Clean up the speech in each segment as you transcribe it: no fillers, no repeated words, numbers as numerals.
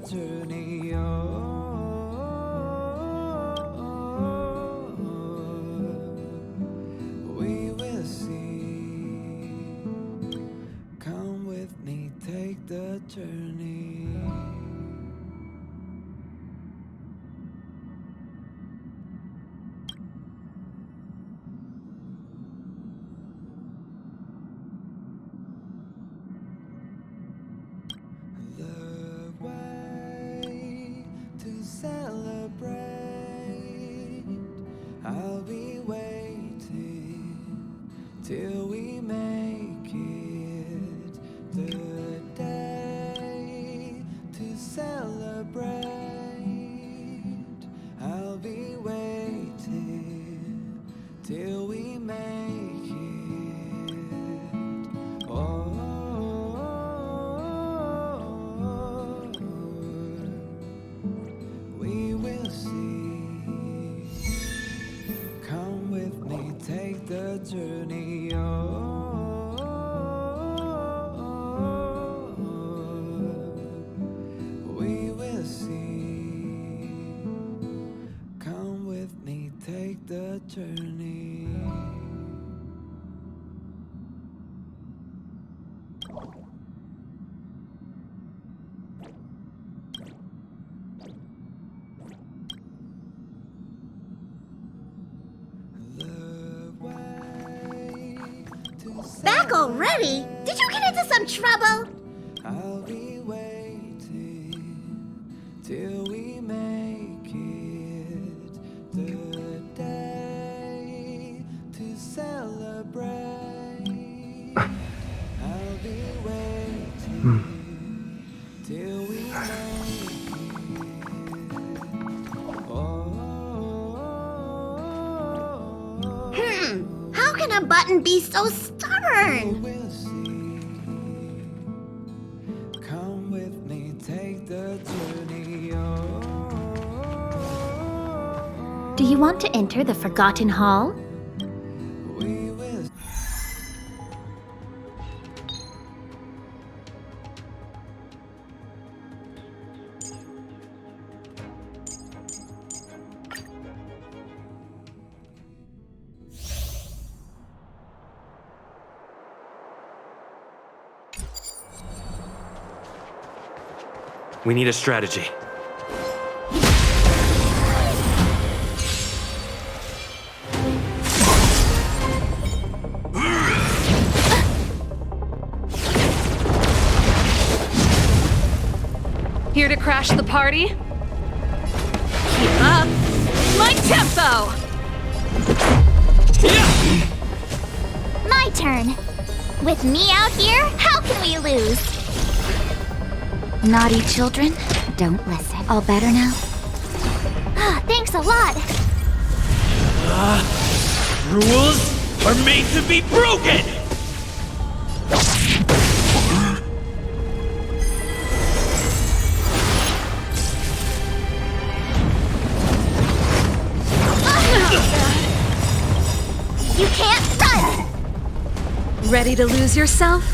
journey. We will see. Come with me, take the journey. The way to celebrate. I'll be waiting till we make it. The day to celebrate. I'll be waiting till we make it. Oh. We will see. Come with me, take the journey. We will see. Come with me, take the journey. Back already? Did you get into some trouble? I'll be waiting till we make it. The day to celebrate. I'll be waiting till we make it. Oh. How can a button be so stubborn? We'll see. Come with me, take the journey. Do you want to enter the Forgotten Hall? We will. We need a strategy. Here to crash the party? Keep up! My tempo! My turn. With me out here, how can we lose? Naughty children, don't listen. All better now? Thanks a lot. Rules are made to be broken! You can't run! Ready to lose yourself?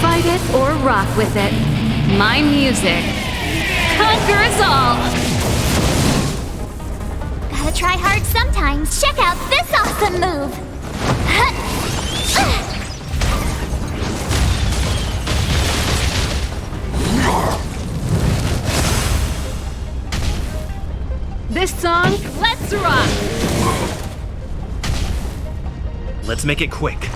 Fight it or rock with it. My music conquers all! Gotta try hard sometimes. Check out this awesome move! This song, let's rock! Let's make it quick.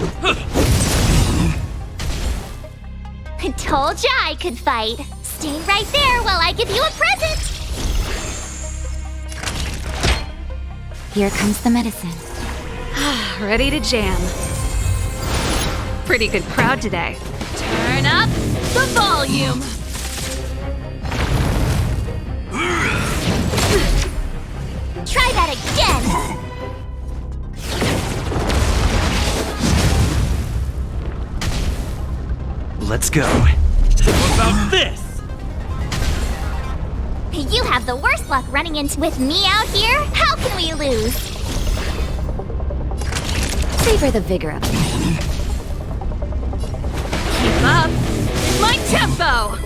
I told ya I could fight. Stay right there while I give you a present! Here comes the medicine. Ready to jam. Pretty good crowd today. Turn up the volume! Try that again! Let's go. How about this? You have the worst luck running into with me out here. How can we lose? Savor the vigor of it. Keep up! My tempo!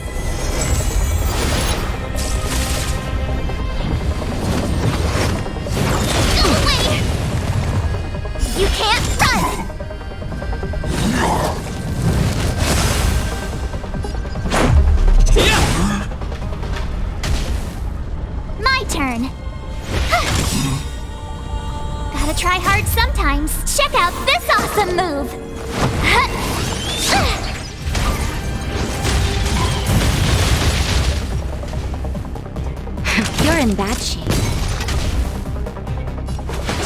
turn. Gotta try hard sometimes. Check out this awesome move! You're in bad shape.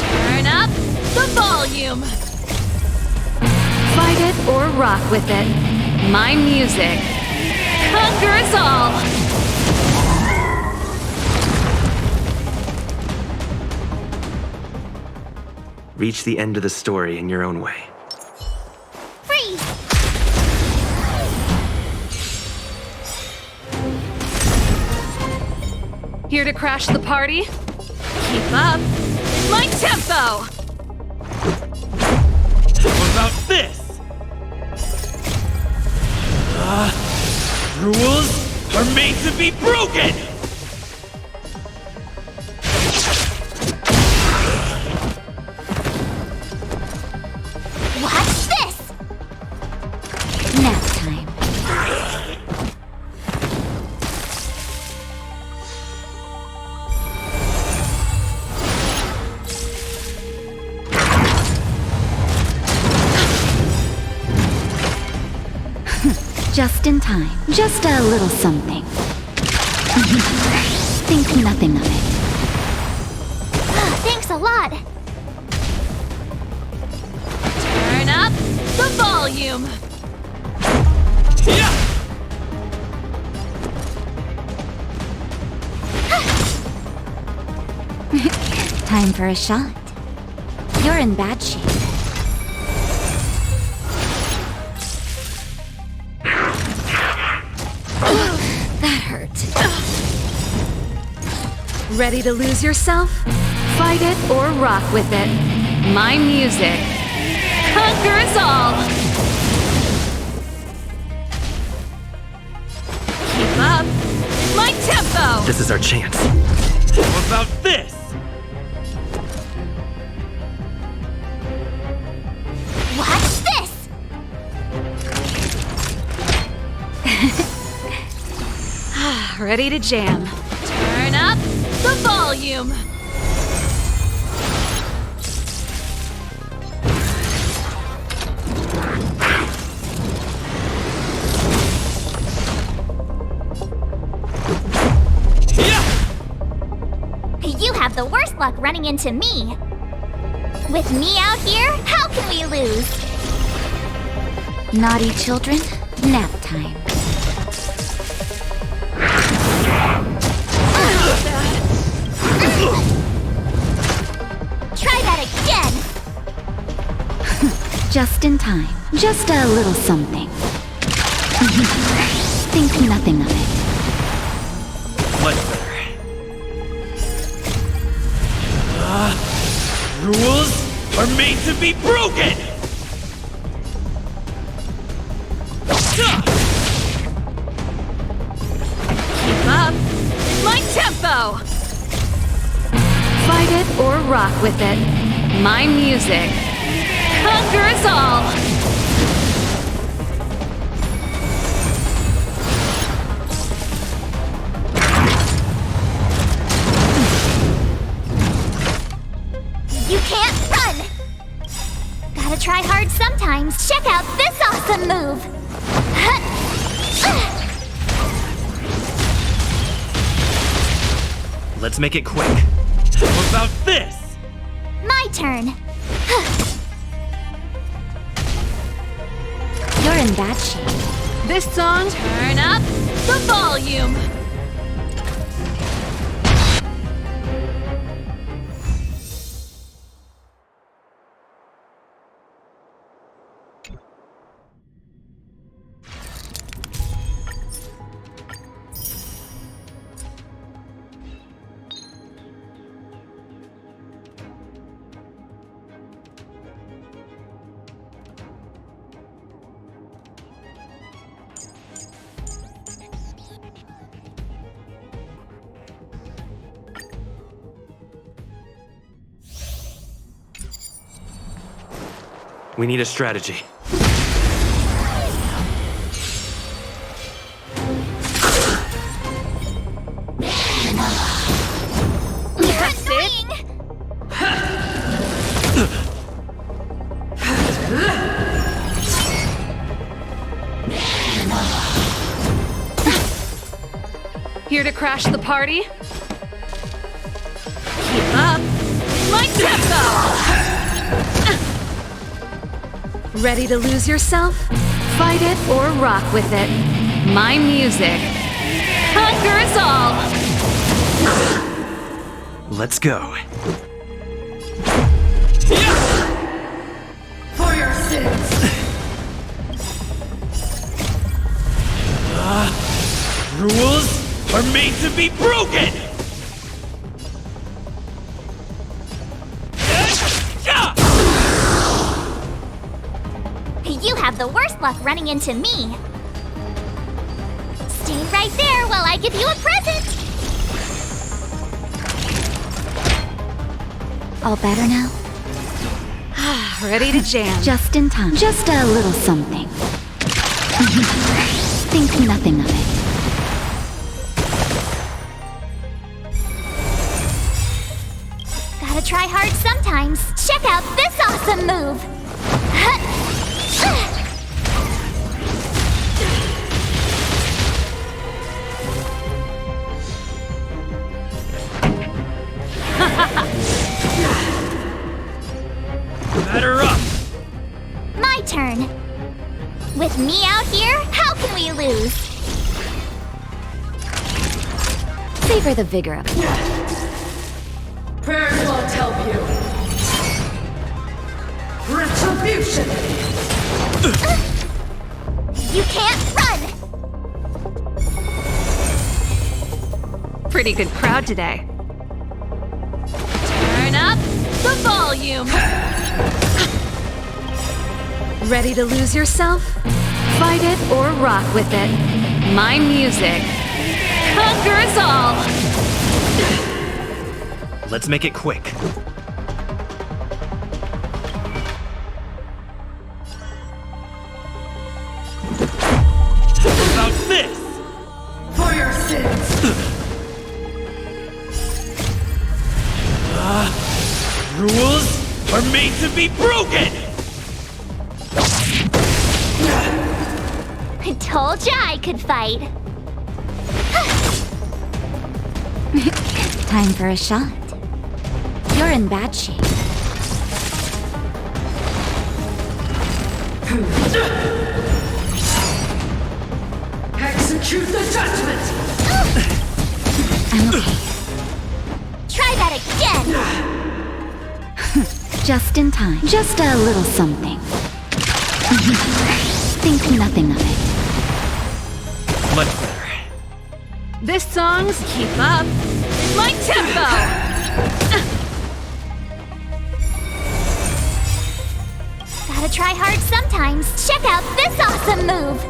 Turn up the volume. Fight it or rock with it. My music conquers all. Reach the end of the story in your own way. Freeze! Here to crash the party? Keep up. My tempo! What about this? Rules are made to be broken! Watch this! Nap time. Just in time. Just a little something. Think nothing of it. Thanks a lot. Turn up the volume. Yeah! Time for a shot. You're in bad shape. That hurt. Ready to lose yourself? Fight it or rock with it. My music conquers all. Keep up. My tempo. This is our chance. What about this? Watch this! Ready to jam. Turn up the volume. Yeah! You have the worst luck running into me. With me out here, how can we lose? Naughty children, nap time. Try that again! Just in time. Just a little something. Think nothing of it. Much better. Rules are made to be broken! Keep up. My tempo. Fight it or rock with it. My music conquers all. You can't run! Gotta try hard sometimes. Check out this awesome move! Let's make it quick. What about this? My turn. You're in bad shape. This song, turn up the volume. We need a strategy. crash the party? Keep up! My tempo! Ready to lose yourself? Fight it or rock with it. My music conquers all! Let's go. For your sins! Rules are made to be broken! You have the worst luck running into me. Stay right there while I give you a present. All better now? Ready to jam. Just in time. Just a little something. Think nothing of it. Gotta try hard sometimes. Check out this awesome move. Batter up! My turn. With me out here, how can we lose? Savor the vigor of it. Prayers won't help you. Retribution! You can't run! Pretty good crowd today. Turn up the volume! Ready to lose yourself? Fight it or rock with it. My music conquers all! Let's make it quick. How about this? For your sins! Rules are made to be broken! I told ya I could fight. Time for a shot. You're in bad shape. Execute the judgment! I'm okay. Try that again! Just in time. Just a little something. Think nothing of it. Much better. This song's Keep Up My Tempo! Gotta try hard sometimes. Check out this awesome move!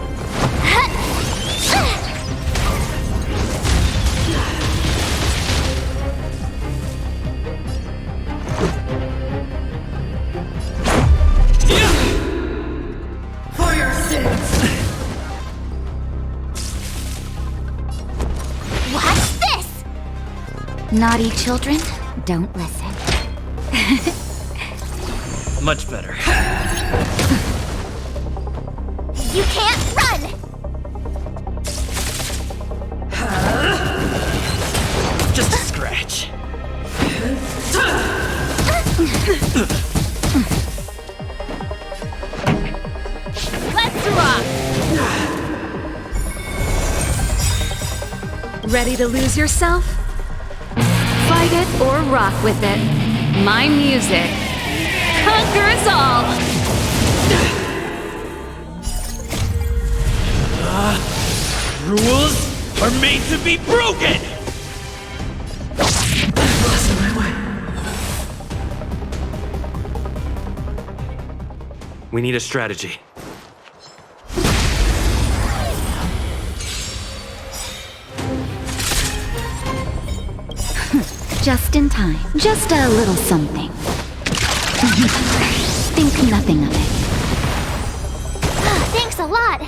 For your sins! Watch this! Naughty children, don't listen. Much better. You can't run! Just a scratch. Let's rock! Ready to lose yourself? Fight it or rock with it. My music conquers all! Rules are made to be broken! Lost my way. We need a strategy. Just in time. Just a little something. Think nothing of it. Thanks a lot!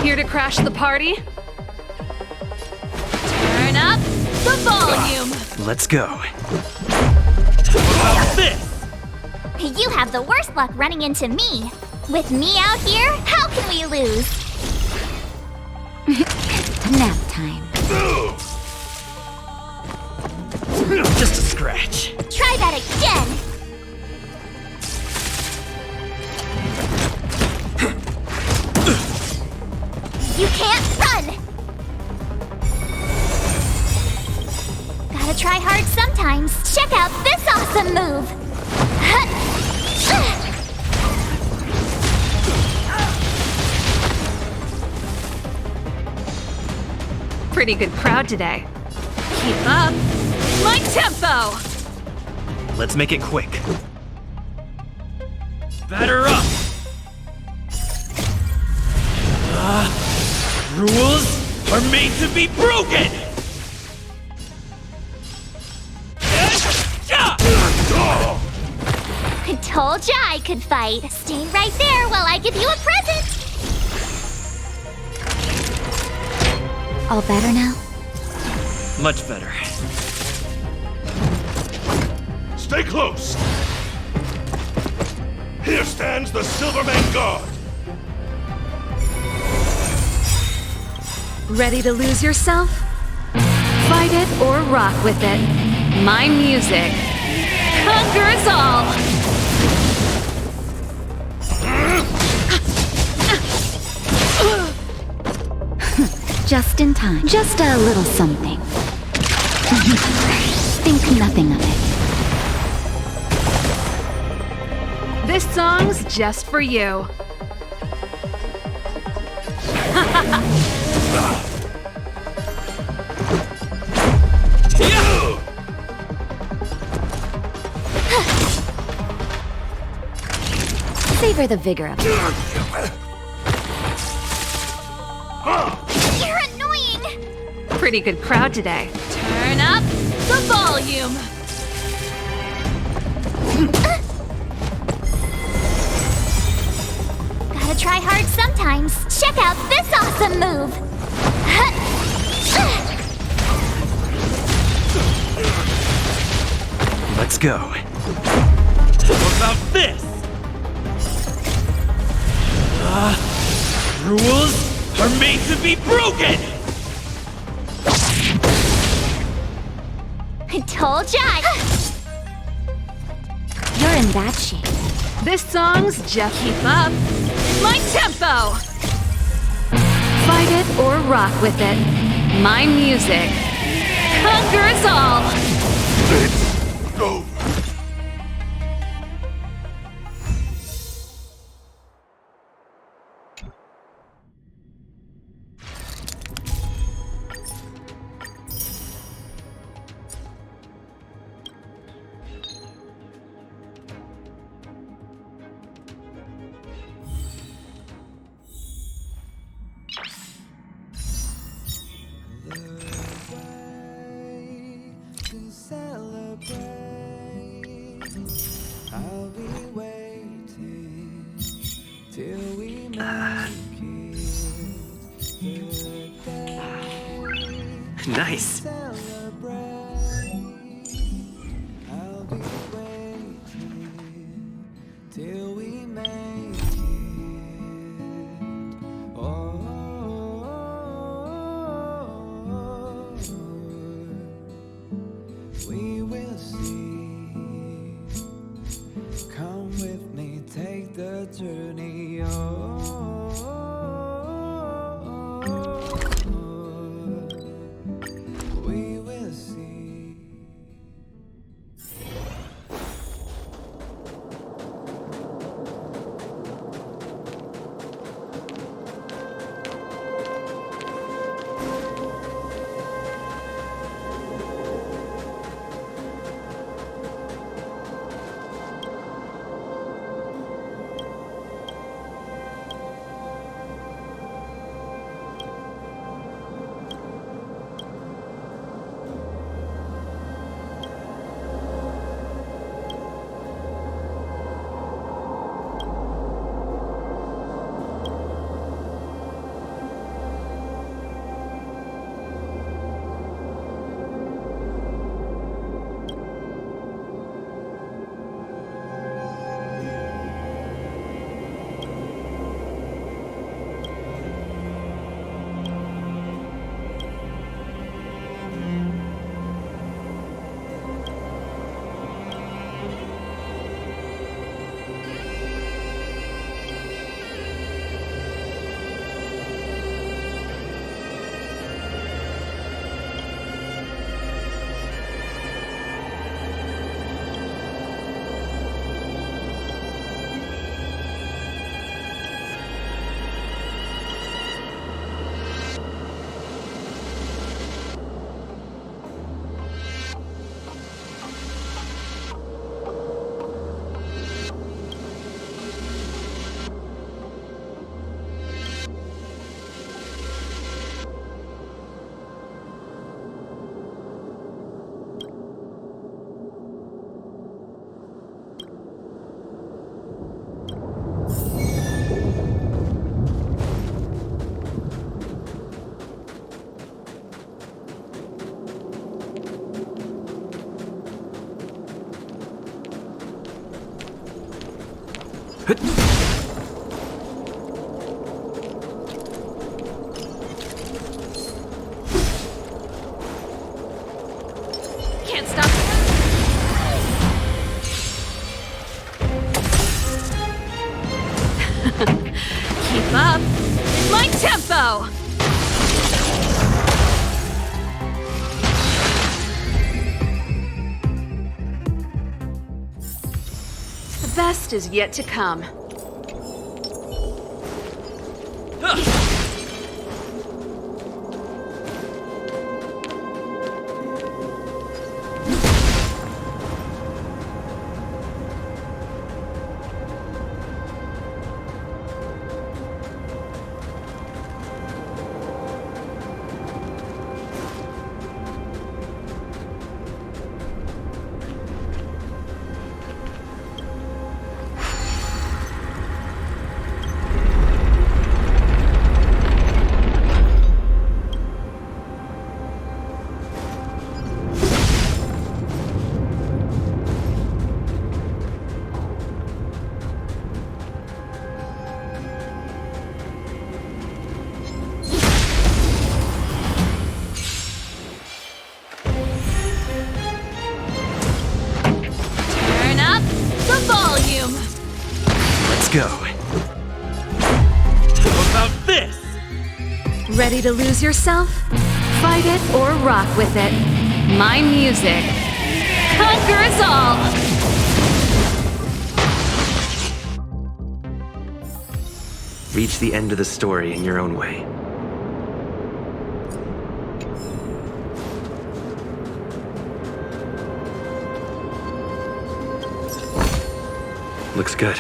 Here to crash the party? Turn up the volume! Let's go. How about this? You have the worst luck running into me. With me out here, how can we lose? Nap time. Just a scratch. Try that again! You can't run! Gotta try hard sometimes. Check out this awesome move! Pretty good crowd today. Keep up. My tempo! Let's make it quick. Batter up! Rules are made to be broken! I told ya I could fight. Stay right there while I give you a present! All better now? Much better. Stay close! Here stands the Silverman God! Ready to lose yourself? Fight it or rock with it. My music conquers all! Just in time. Just a little something. Think nothing of it. This song's just for you. Savor the vigor of it. You're annoying! Pretty good crowd today. Turn up the volume! Gotta try hard sometimes. Check out this awesome move! Let's go. How about this? Rules are made to be broken! I told ya! You're in bad shape. This song's just keep up. My tempo! Fight it or rock with it. My music conquers all! Let's go! To celebrate, I'll be waiting till we make it the day. Nice. Celebrate, I'll be waiting till we make it. We will see. Come with me, take the journey. We will see. Can't stop. Keep up. My tempo! The best is yet to come. Turn up the volume. Let's go. How about this? Ready to lose yourself? Fight it or rock with it. My music conquers all. Reach the end of the story in your own way. Looks good.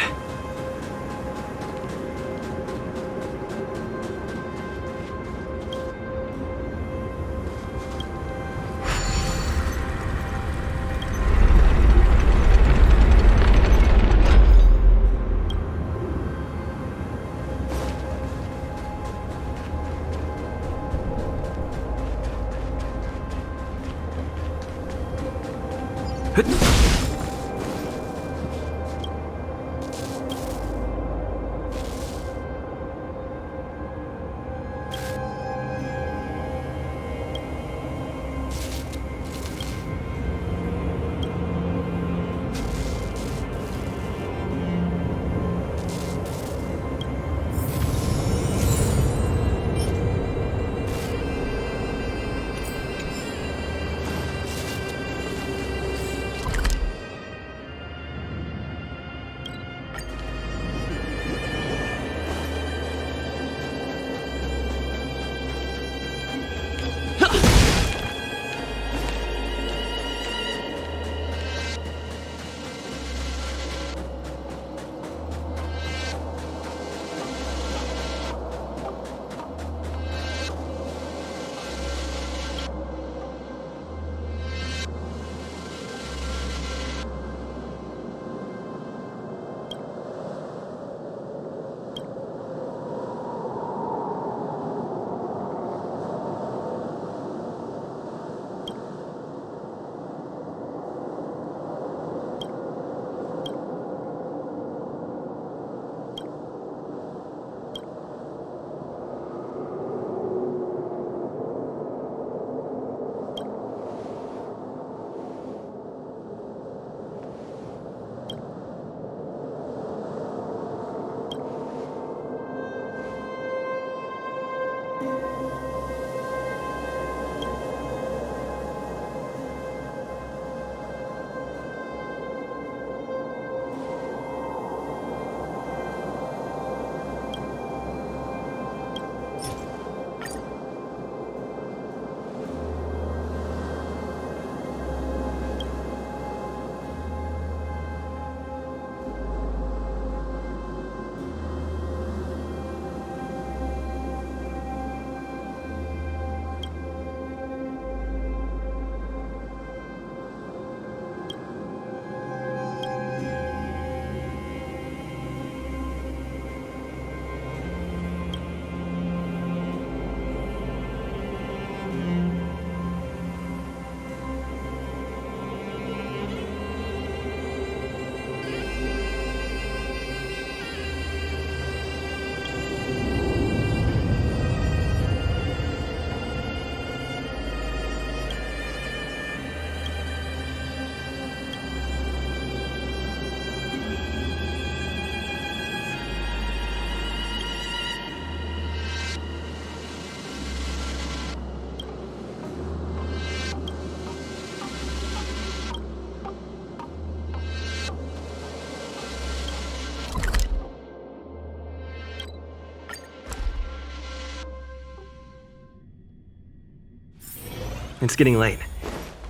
It's getting late.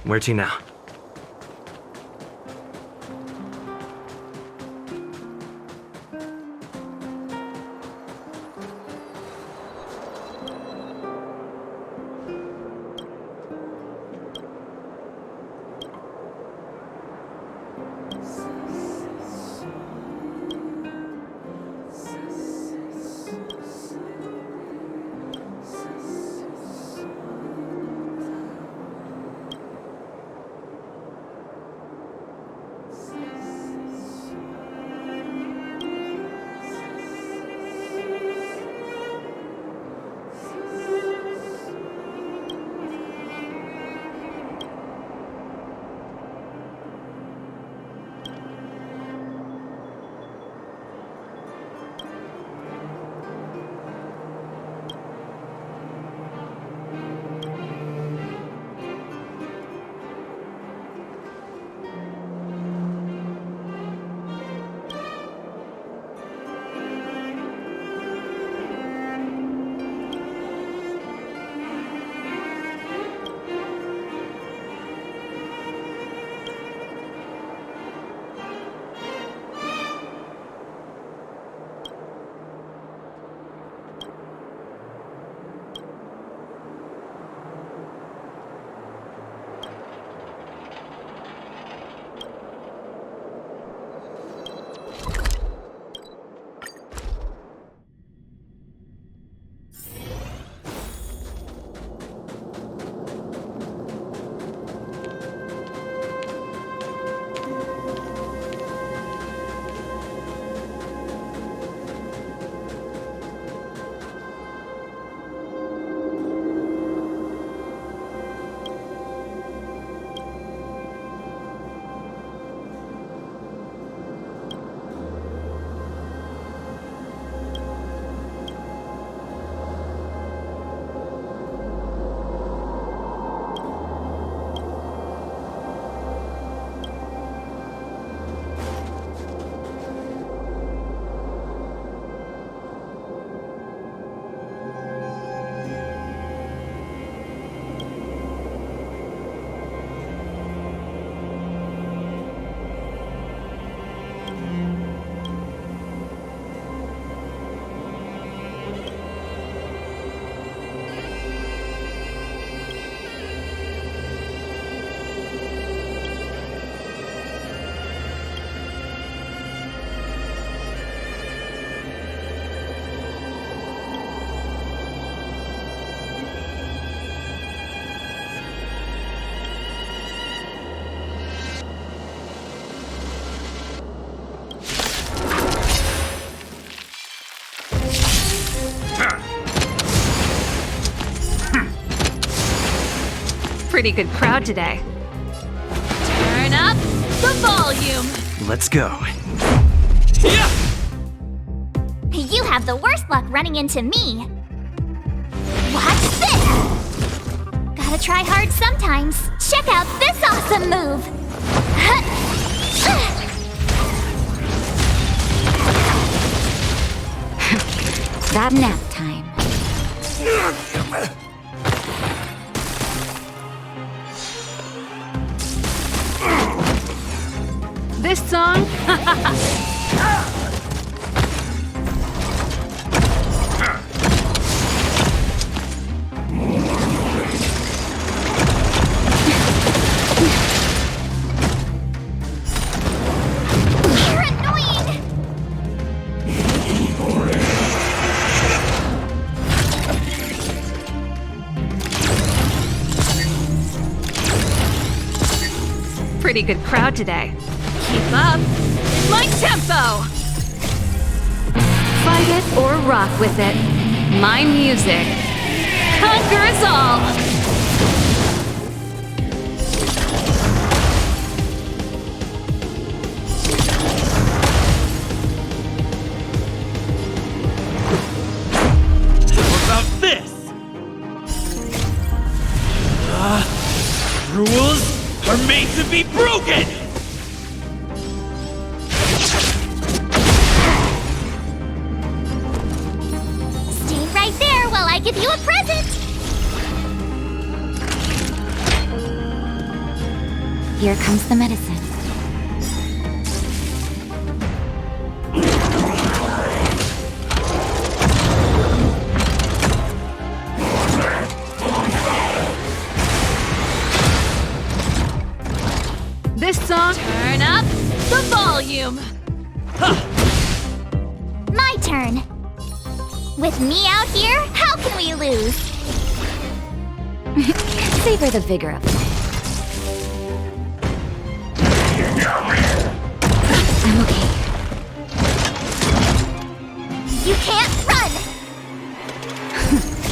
Where to now? Pretty good crowd today. Turn up the volume. Let's go. You have the worst luck running into me. Watch this! Gotta try hard sometimes. Check out this awesome move! That nap time. This song? You're annoying! Pretty good crowd today. Keep up my tempo! Fight it or rock with it. My music conquers all! How about this? Rules are made to be broken! Stay right there while I give you a present! Here comes the medicine. This song, turn up the volume. My turn. With me out here, how can we lose? Savor the vigor of life. I'm okay. You can't run!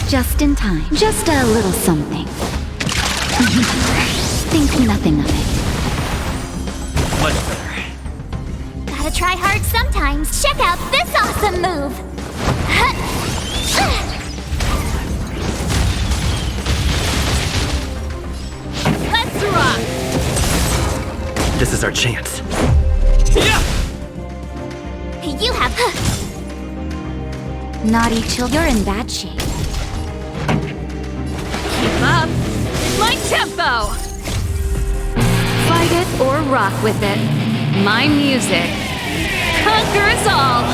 Just in time. Just a little something. Think nothing of it. Much better. Gotta try hard sometimes. Check out this awesome move! Let's rock. This is our chance. Yeah! You have... Naughty children, you're in bad shape. Keep up. My tempo. Fight it or rock with it. My music conquers all.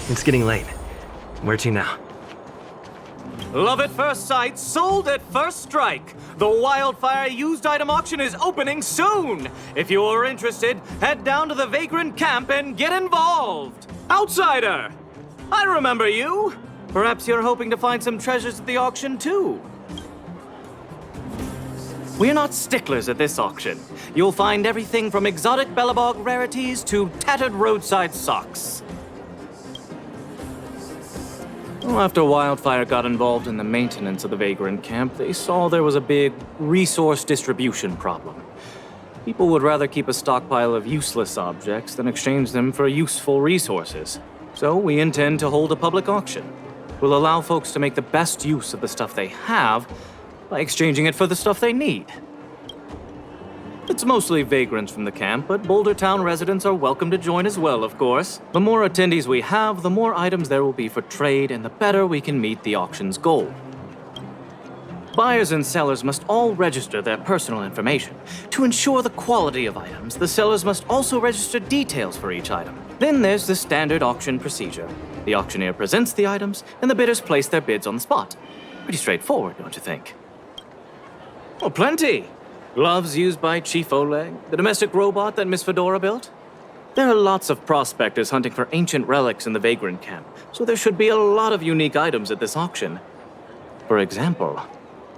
It's getting late. Where to now? Love at first sight, sold at first strike. The Wildfire used item auction is opening soon. If you are interested, head down to the Vagrant camp and get involved. Outsider! I remember you. Perhaps you're hoping to find some treasures at the auction too. We're not sticklers at this auction. You'll find everything from exotic Bellabog rarities to tattered roadside socks. Well, after Wildfire got involved in the maintenance of the Vagrant camp, they saw there was a big resource distribution problem. People would rather keep a stockpile of useless objects than exchange them for useful resources. So we intend to hold a public auction. We'll allow folks to make the best use of the stuff they have by exchanging it for the stuff they need. It's mostly vagrants from the camp, but Boulder Town residents are welcome to join as well, of course. The more attendees we have, the more items there will be for trade, and the better we can meet the auction's goal. Buyers and sellers must all register their personal information. To ensure the quality of items, the sellers must also register details for each item. Then there's the standard auction procedure. The auctioneer presents the items, and the bidders place their bids on the spot. Pretty straightforward, don't you think? Oh, plenty! Gloves used by Chief Oleg, the domestic robot that Miss Fedora built. There are lots of prospectors hunting for ancient relics in the Vagrant camp, so there should be a lot of unique items at this auction. For example,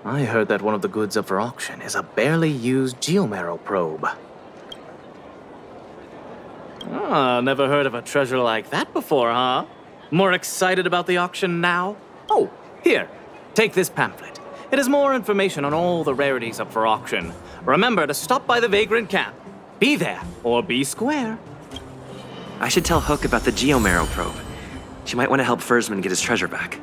I heard that one of the goods up for auction is a barely used geomarrow probe. Ah, never heard of a treasure like that before, huh? More excited about the auction now? Oh, here, take this pamphlet. It has more information on all the rarities up for auction. Remember to stop by the Vagrant Camp. Be there, or be square. I should tell Hook about the geomarrow probe. She might want to help Fursman get his treasure back.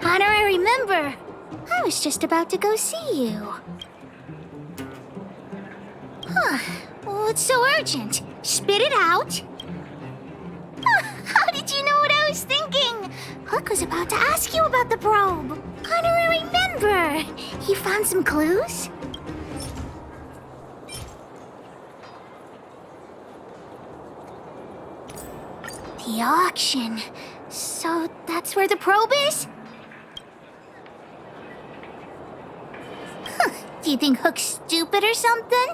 Honorary member, I was just about to go see you. What's so urgent? Spit it out. How did you know what I was thinking? Hook was about to ask you about the probe. Honorary member, you found some clues? The auction. So that's where the probe is? Do you think Hook's stupid or something?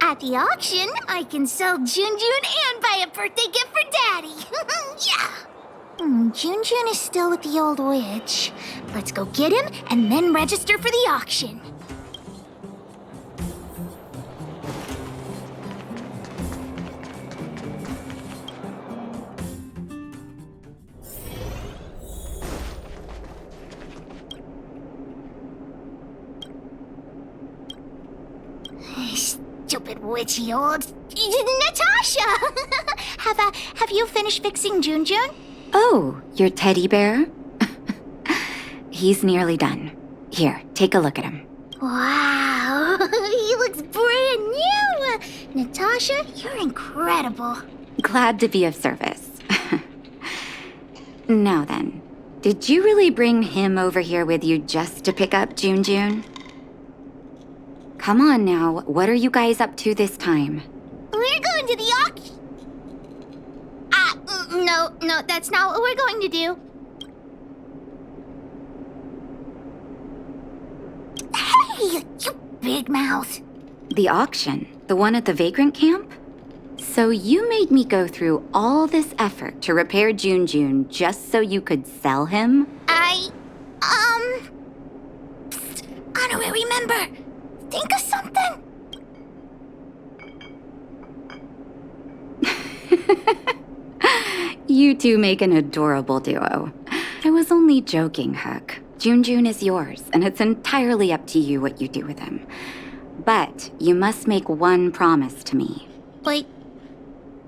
At the auction, I can sell Junjun and buy a birthday gift for Daddy. Yeah! Junjun is still with the old witch. Let's go get him and then register for the auction. Stupid witchy old Natasha! Have you finished fixing Junjun? Oh, your teddy bear? He's nearly done. Here, take a look at him. Wow, he looks brand new! Natasha, you're incredible. Glad to be of service. Now then, did you really bring him over here with you just to pick up Junjun? Come on now, what are you guys up to this time? We're going to the auction. No, that's not what we're going to do. Hey, you big mouth. The auction? The one at the Vagrant Camp? So you made me go through all this effort to repair Junjun just so you could sell him? Honorary member, think of something. You two make an adorable duo. I was only joking, Hook. Junjun is yours, and it's entirely up to you what you do with him. But you must make one promise to me. Wait,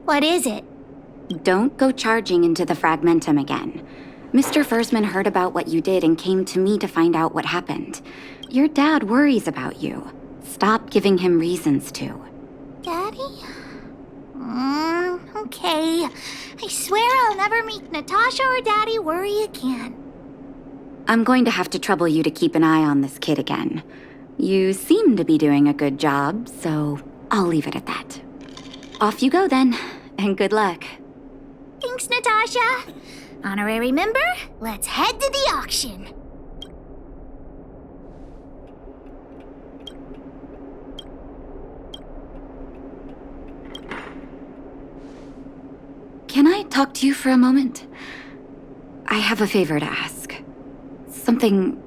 what is it? Don't go charging into the Fragmentum again. Mr. Fursman heard about what you did and came to me to find out what happened. Your dad worries about you. Stop giving him reasons to. Daddy? Okay. I swear I'll never make Natasha or Daddy worry again. I'm going to have to trouble you to keep an eye on this kid again. You seem to be doing a good job, so I'll leave it at that. Off you go then, and good luck. Thanks, Natasha. Honorary member, let's head to the auction. Can I talk to you for a moment? I have a favor to ask. Something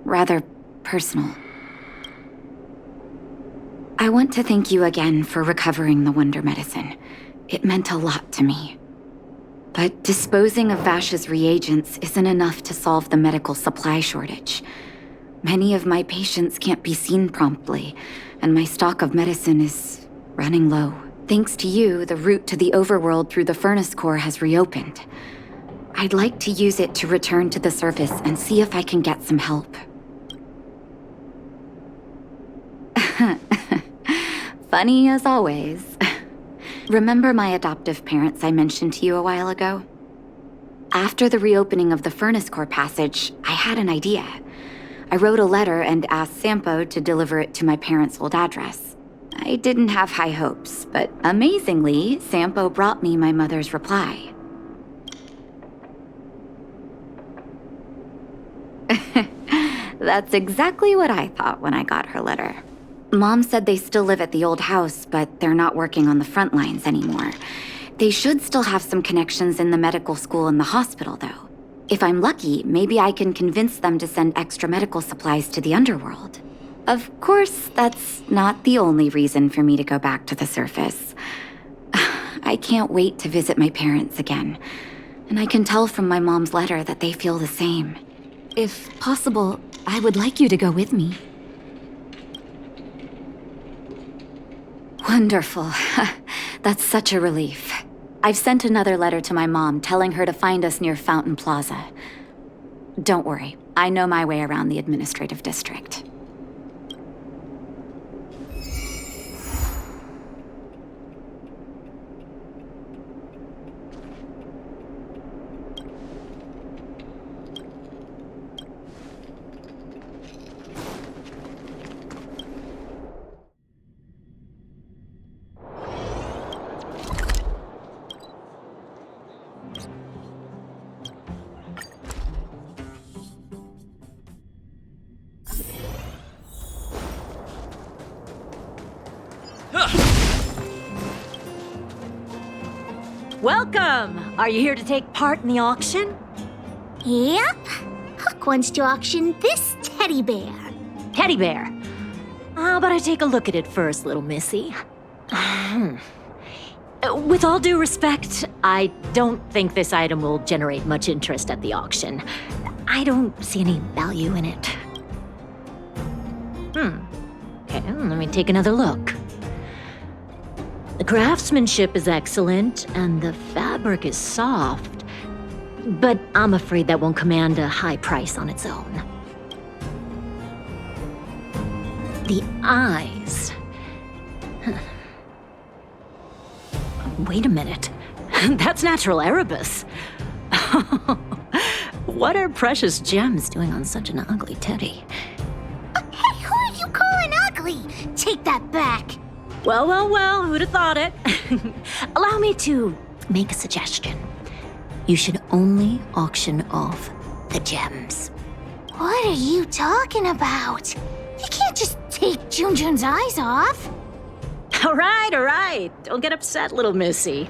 rather personal. I want to thank you again for recovering the Wonder Medicine. It meant a lot to me. But disposing of Vash's reagents isn't enough to solve the medical supply shortage. Many of my patients can't be seen promptly, and my stock of medicine is running low. Thanks to you, the route to the overworld through the furnace core has reopened. I'd like to use it to return to the surface and see if I can get some help. Funny as always. Remember my adoptive parents I mentioned to you a while ago? After the reopening of the Furnace Core passage, I had an idea. I wrote a letter and asked Sampo to deliver it to my parents' old address. I didn't have high hopes, but amazingly, Sampo brought me my mother's reply. That's exactly what I thought when I got her letter. Mom said they still live at the old house, but they're not working on the front lines anymore. They should still have some connections in the medical school and the hospital, though. If I'm lucky, maybe I can convince them to send extra medical supplies to the underworld. Of course, that's not the only reason for me to go back to the surface. I can't wait to visit my parents again, and I can tell from my mom's letter that they feel the same. If possible, I would like you to go with me. Wonderful. That's such a relief. I've sent another letter to my mom telling her to find us near Fountain Plaza. Don't worry, I know my way around the administrative district. Welcome! Are you here to take part in the auction? Yep. Hook wants to auction this teddy bear. Teddy bear. How about I take a look at it first, little missy? With all due respect, I don't think this item will generate much interest at the auction. I don't see any value in it. Okay, let me take another look. The craftsmanship is excellent, and the fabric is soft, but I'm afraid that won't command a high price on its own. The eyes. Wait a minute. That's natural Erebus. What are precious gems doing on such an ugly teddy? Hey, who are you calling ugly? Take that back. Well, who'd have thought it? Allow me to make a suggestion. You should only auction off the gems. What are you talking about? You can't just take Junjun's eyes off. All right. Don't get upset, little missy.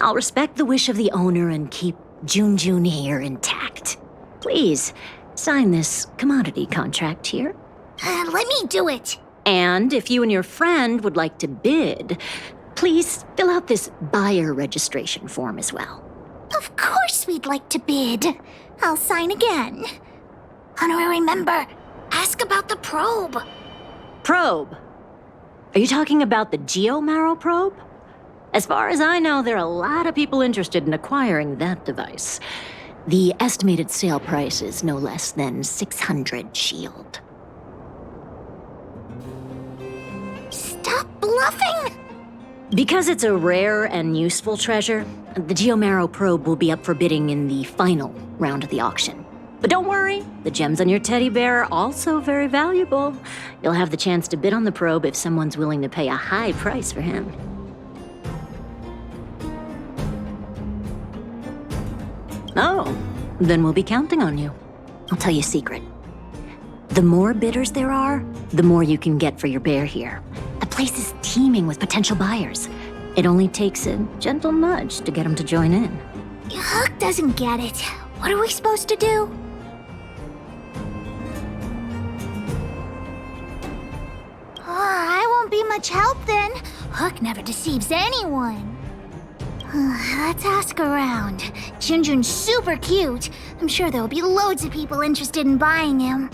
I'll respect the wish of the owner and keep Junjun here intact. Please, sign this commodity contract here. Let me do it. And if you and your friend would like to bid, please fill out this buyer registration form as well. Of course we'd like to bid. I'll sign again. Honorary member, ask about the probe. Probe? Are you talking about the Geomarrow probe? As far as I know, there are a lot of people interested in acquiring that device. The estimated sale price is no less than 600 shield. Stop bluffing! Because it's a rare and useful treasure, the Geomarrow probe will be up for bidding in the final round of the auction. But don't worry, the gems on your teddy bear are also very valuable. You'll have the chance to bid on the probe if someone's willing to pay a high price for him. Oh, then we'll be counting on you. I'll tell you a secret. The more bidders there are, the more you can get for your bear here. The place is teeming with potential buyers. It only takes a gentle nudge to get them to join in. Hook doesn't get it. What are we supposed to do? I won't be much help then. Hook never deceives anyone. Let's ask around. Junjun's super cute. I'm sure there'll be loads of people interested in buying him.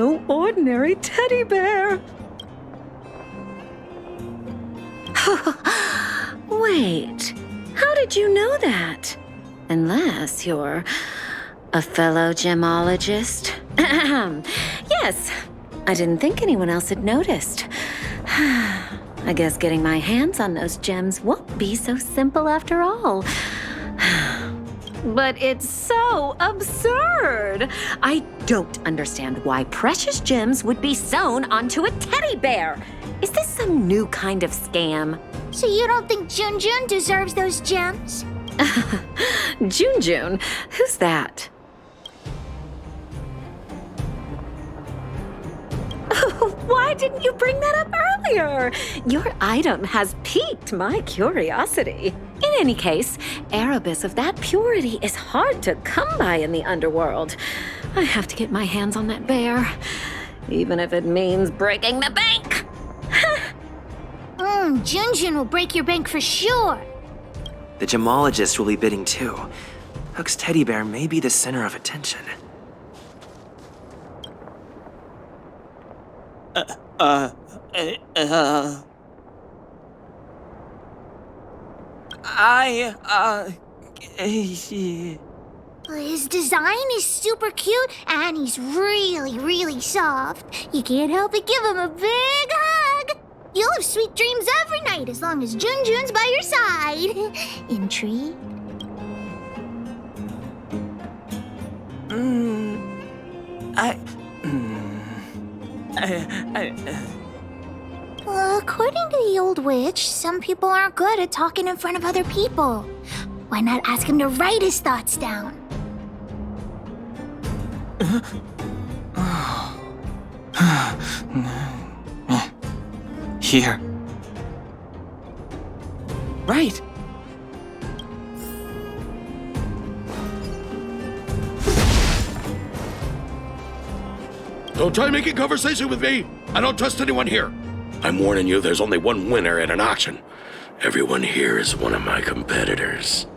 no ordinary teddy bear. Wait, how did you know that? Unless you're a fellow gemologist. Yes, I didn't think anyone else had noticed. I guess getting my hands on those gems won't be so simple after all. But it's so absurd. I don't understand why precious gems would be sewn onto a teddy bear. Is this some new kind of scam? So you don't think Junjun deserves those gems? Junjun? Who's that? Why didn't you bring that up earlier? Your item has piqued my curiosity. In any case, Erebus of that purity is hard to come by in the underworld. I have to get my hands on that bear, even if it means breaking the bank. Junjun will break your bank for sure. The gemologist will be bidding too. Hook's teddy bear may be the center of attention. His design is super cute, and he's really, really soft. You can't help but give him a big hug. You'll have sweet dreams every night as long as Junjun's by your side. Intrigued? According to the old witch, some people aren't good at talking in front of other people. Why not ask him to write his thoughts down? Here. Right. Don't try making conversation with me. I don't trust anyone here. I'm warning you, there's only one winner at an auction. Everyone here is one of my competitors.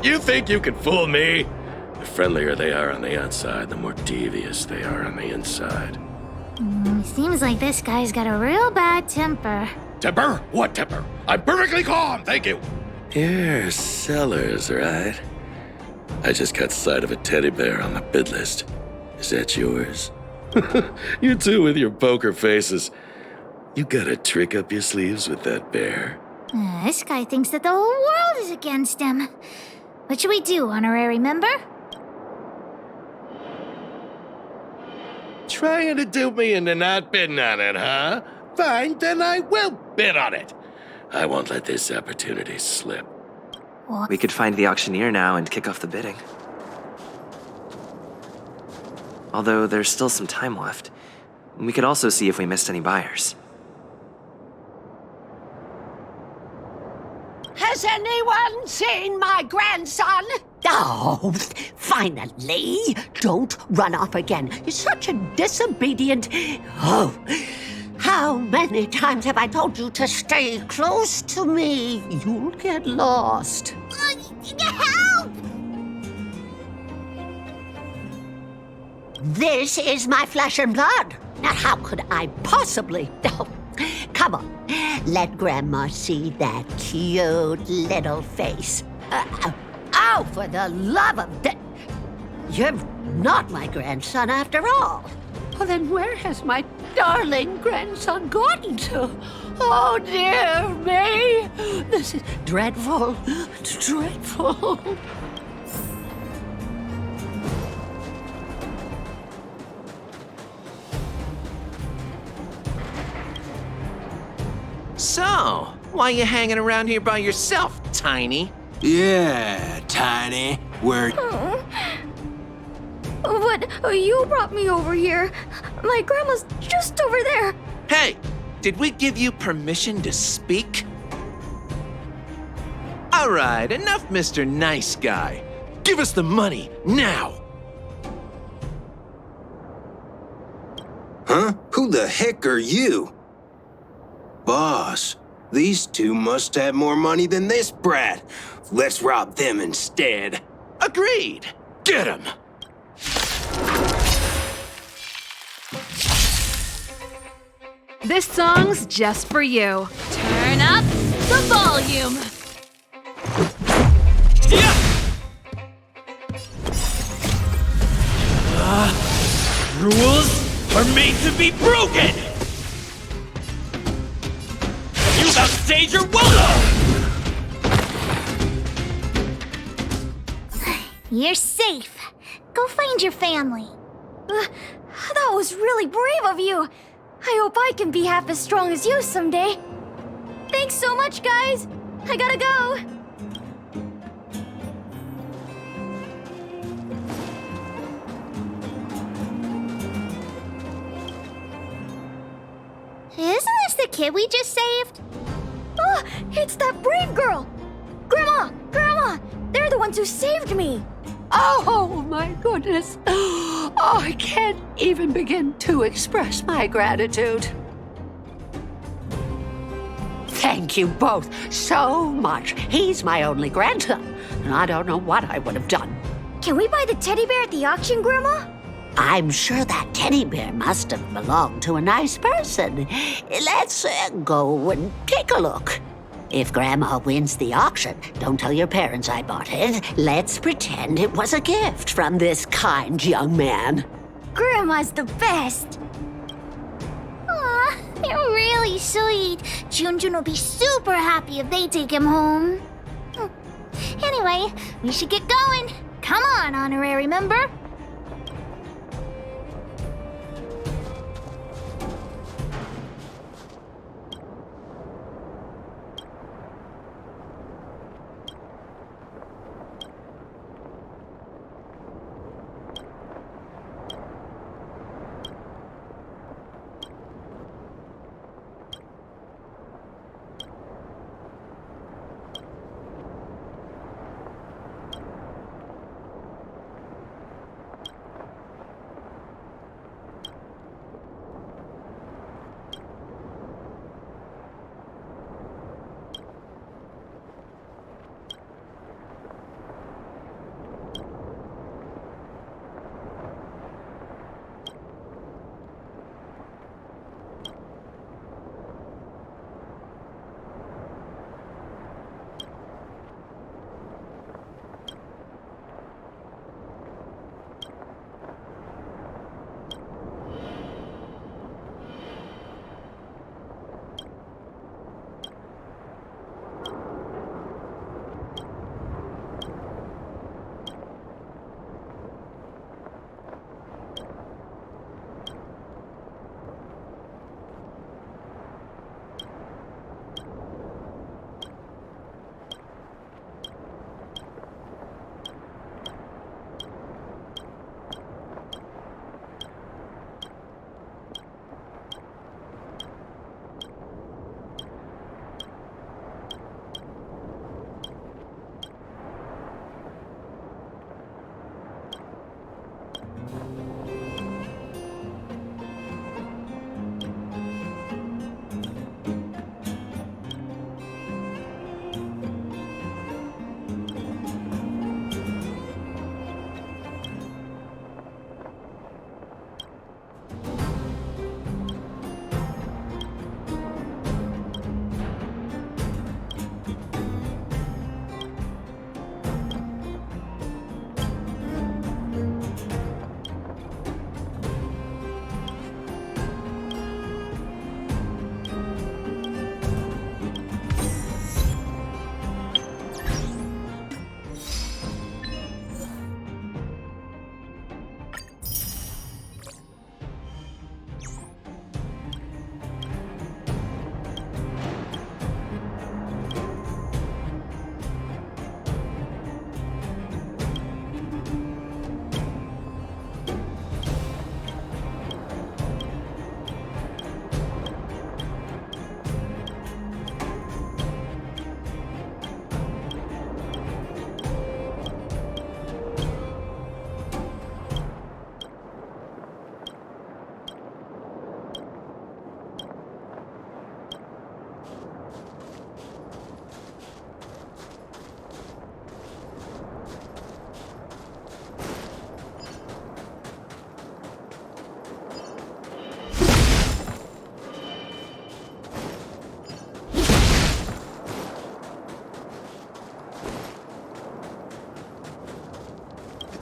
You think you can fool me? The friendlier they are on the outside, the more devious they are on the inside. Seems like this guy's got a real bad temper. Temper? What temper? I'm perfectly calm, thank you. You're Sellers, right? I just caught sight of a teddy bear on the bid list. Is that yours? You two with your poker faces. You got a trick up your sleeves with that bear. This guy thinks that the whole world is against him. What should we do, honorary member? Trying to dupe me into not bidding on it, huh? Fine, then I will bid on it. I won't let this opportunity slip. We could find the auctioneer now and kick off the bidding. Although there's still some time left. We could also see if we missed any buyers. Has anyone seen my grandson? Oh, finally! Don't run off again. You're such a disobedient... Oh, how many times have I told you to stay close to me? You'll get lost. Help! This is my flesh and blood. Now, how could I possibly... Oh, come on, let Grandma see that cute little face. Oh, for the love of... You're not my grandson after all. Well, then where has my darling grandson gone to? Oh, dear me. This is dreadful. Dreadful. So, why you hanging around here by yourself, Tiny? Yeah, Tiny. We're... But you brought me over here. My grandma's just over there. Hey, did we give you permission to speak? All right, enough, Mr. Nice Guy. Give us the money, now! Huh? Who the heck are you? Boss, these two must have more money than this brat. Let's rob them instead. Agreed. Get him! This song's just for you. Turn up the volume. Rules are made to be broken! You've outstayed your welcome! You're safe. Go find your family. That was really brave of you. I hope I can be half as strong as you someday. Thanks so much, guys. I gotta go. Isn't this the kid we just saved? Oh, it's that brave girl. Grandma, Grandma, they're the ones who saved me. Oh, my goodness. Oh, I can't even begin to express my gratitude. Thank you both so much. He's my only grandson, and I don't know what I would have done. Can we buy the teddy bear at the auction, Grandma? I'm sure that teddy bear must have belonged to a nice person. Let's go and take a look. If Grandma wins the auction, don't tell your parents I bought it. Let's pretend it was a gift from this kind young man. Grandma's the best. Aw, they're really sweet. Junjun will be super happy if they take him home. Anyway, we should get going. Come on, honorary member.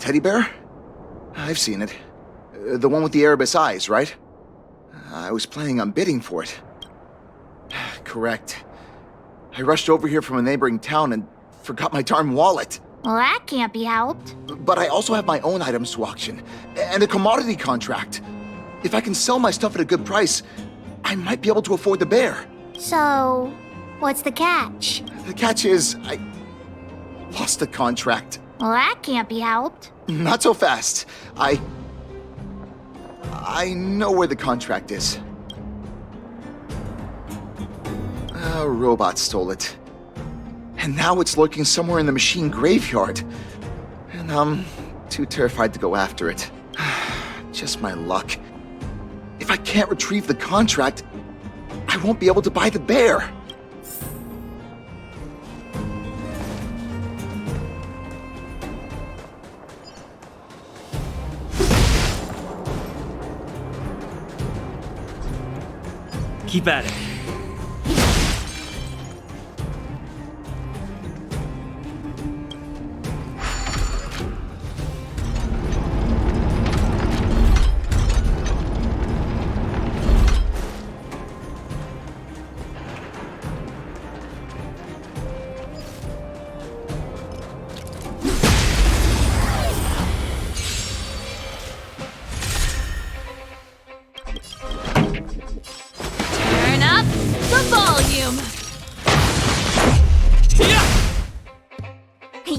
teddy bear? I've seen it. The one with the Erebus eyes, right? I was planning on bidding for it. Correct. I rushed over here from a neighboring town and forgot my darn wallet. Well, that can't be helped. But I also have my own items to auction, and a commodity contract. If I can sell my stuff at a good price, I might be able to afford the bear. So, what's the catch? The catch is, I lost the contract. Well, that can't be helped. Not so fast. I know where the contract is. A robot stole it. And now it's lurking somewhere in the machine graveyard. And I'm too terrified to go after it. Just my luck. If I can't retrieve the contract, I won't be able to buy the bear. Keep at it. Turn up the volume.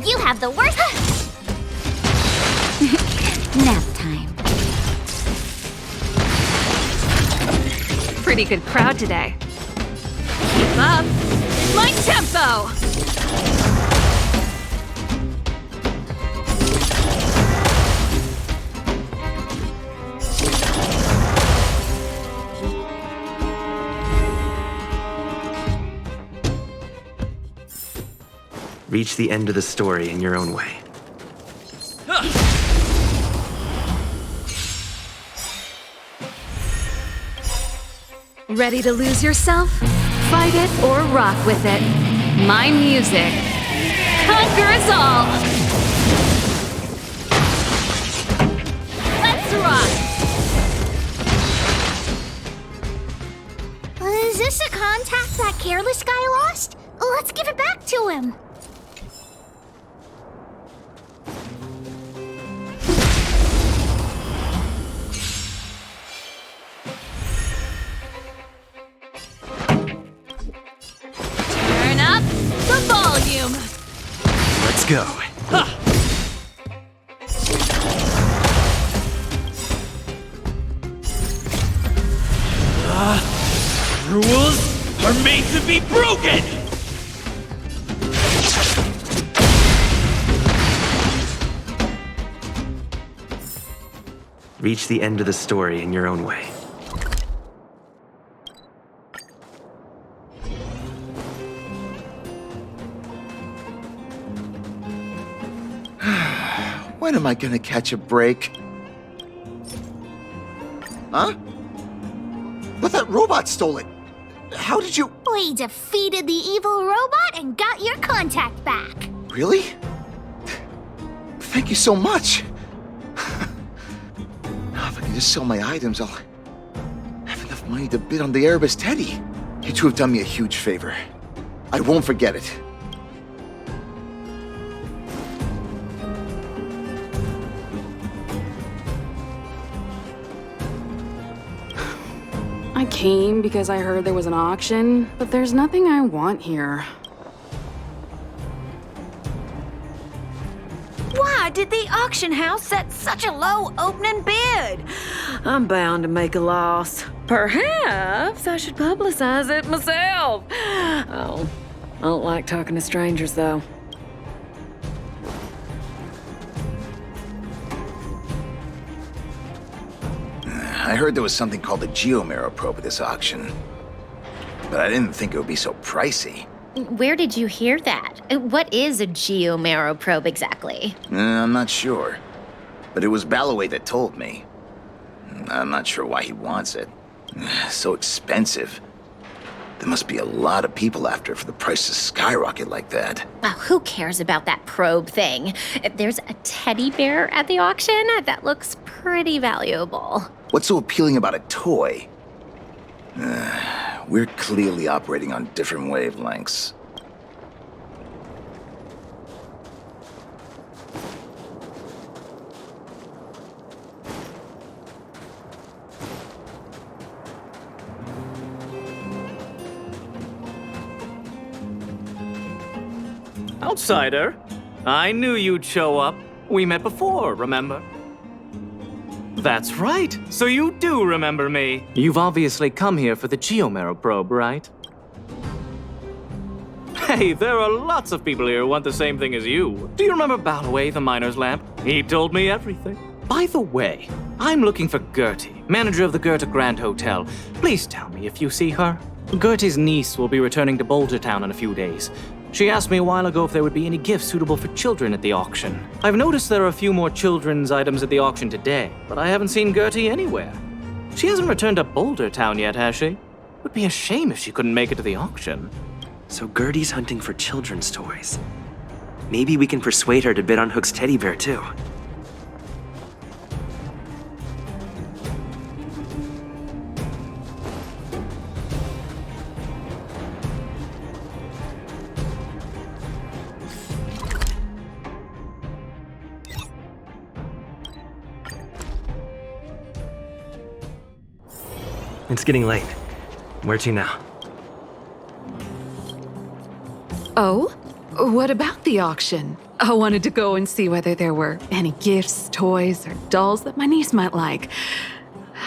You have the worst. Nap time. Pretty good crowd today. Keep up my tempo. Reach the end of the story in your own way. Ready to lose yourself? Fight it or rock with it. My music conquers all. Let's rock. Is this a contact that careless guy lost? Let's give it back to him. Turn up the volume. Let's go. Rules are made to be broken! Reach the end of the story in your own way. When am I gonna catch a break? Huh? But that robot stole it. How did you... We defeated the evil robot and got your contact back. Really? Thank you so much. Now, if I can just sell my items, I'll have enough money to bid on the Erebus Teddy. You two have done me a huge favor. I won't forget it. I came because I heard there was an auction, but there's nothing I want here. Why did the auction house set such a low opening bid? I'm bound to make a loss. Perhaps I should publicize it myself. Oh, I don't like talking to strangers, though. I heard there was something called the Geomarrow probe at this auction, but I didn't think it would be so pricey. Where did you hear that? What is a Geomarrow probe exactly? I'm not sure, but it was Balloway that told me. I'm not sure why he wants it. So expensive. There must be a lot of people after it for the price to skyrocket like that. Oh, who cares about that probe thing? There's a teddy bear at the auction that looks pretty valuable. What's so appealing about a toy? We're clearly operating on different wavelengths. Outsider, I knew you'd show up. We met before, remember? That's right. So you do remember me. You've obviously come here for the Geomero probe, right? Hey, there are lots of people here who want the same thing as you. Do you remember Balloway, the miner's lamp? He told me everything. By the way, I'm looking for Gertie, manager of the Goethe Grand Hotel. Please tell me if you see her. Gertie's niece will be returning to Boulder Town in a few days. She asked me a while ago if there would be any gifts suitable for children at the auction. I've noticed there are a few more children's items at the auction today, but I haven't seen Gertie anywhere. She hasn't returned to Boulder Town yet, has she? It would be a shame if she couldn't make it to the auction. So Gertie's hunting for children's toys. Maybe we can persuade her to bid on Hook's teddy bear, too. It's getting late. Where to now? Oh? What about the auction? I wanted to go and see whether there were any gifts, toys, or dolls that my niece might like.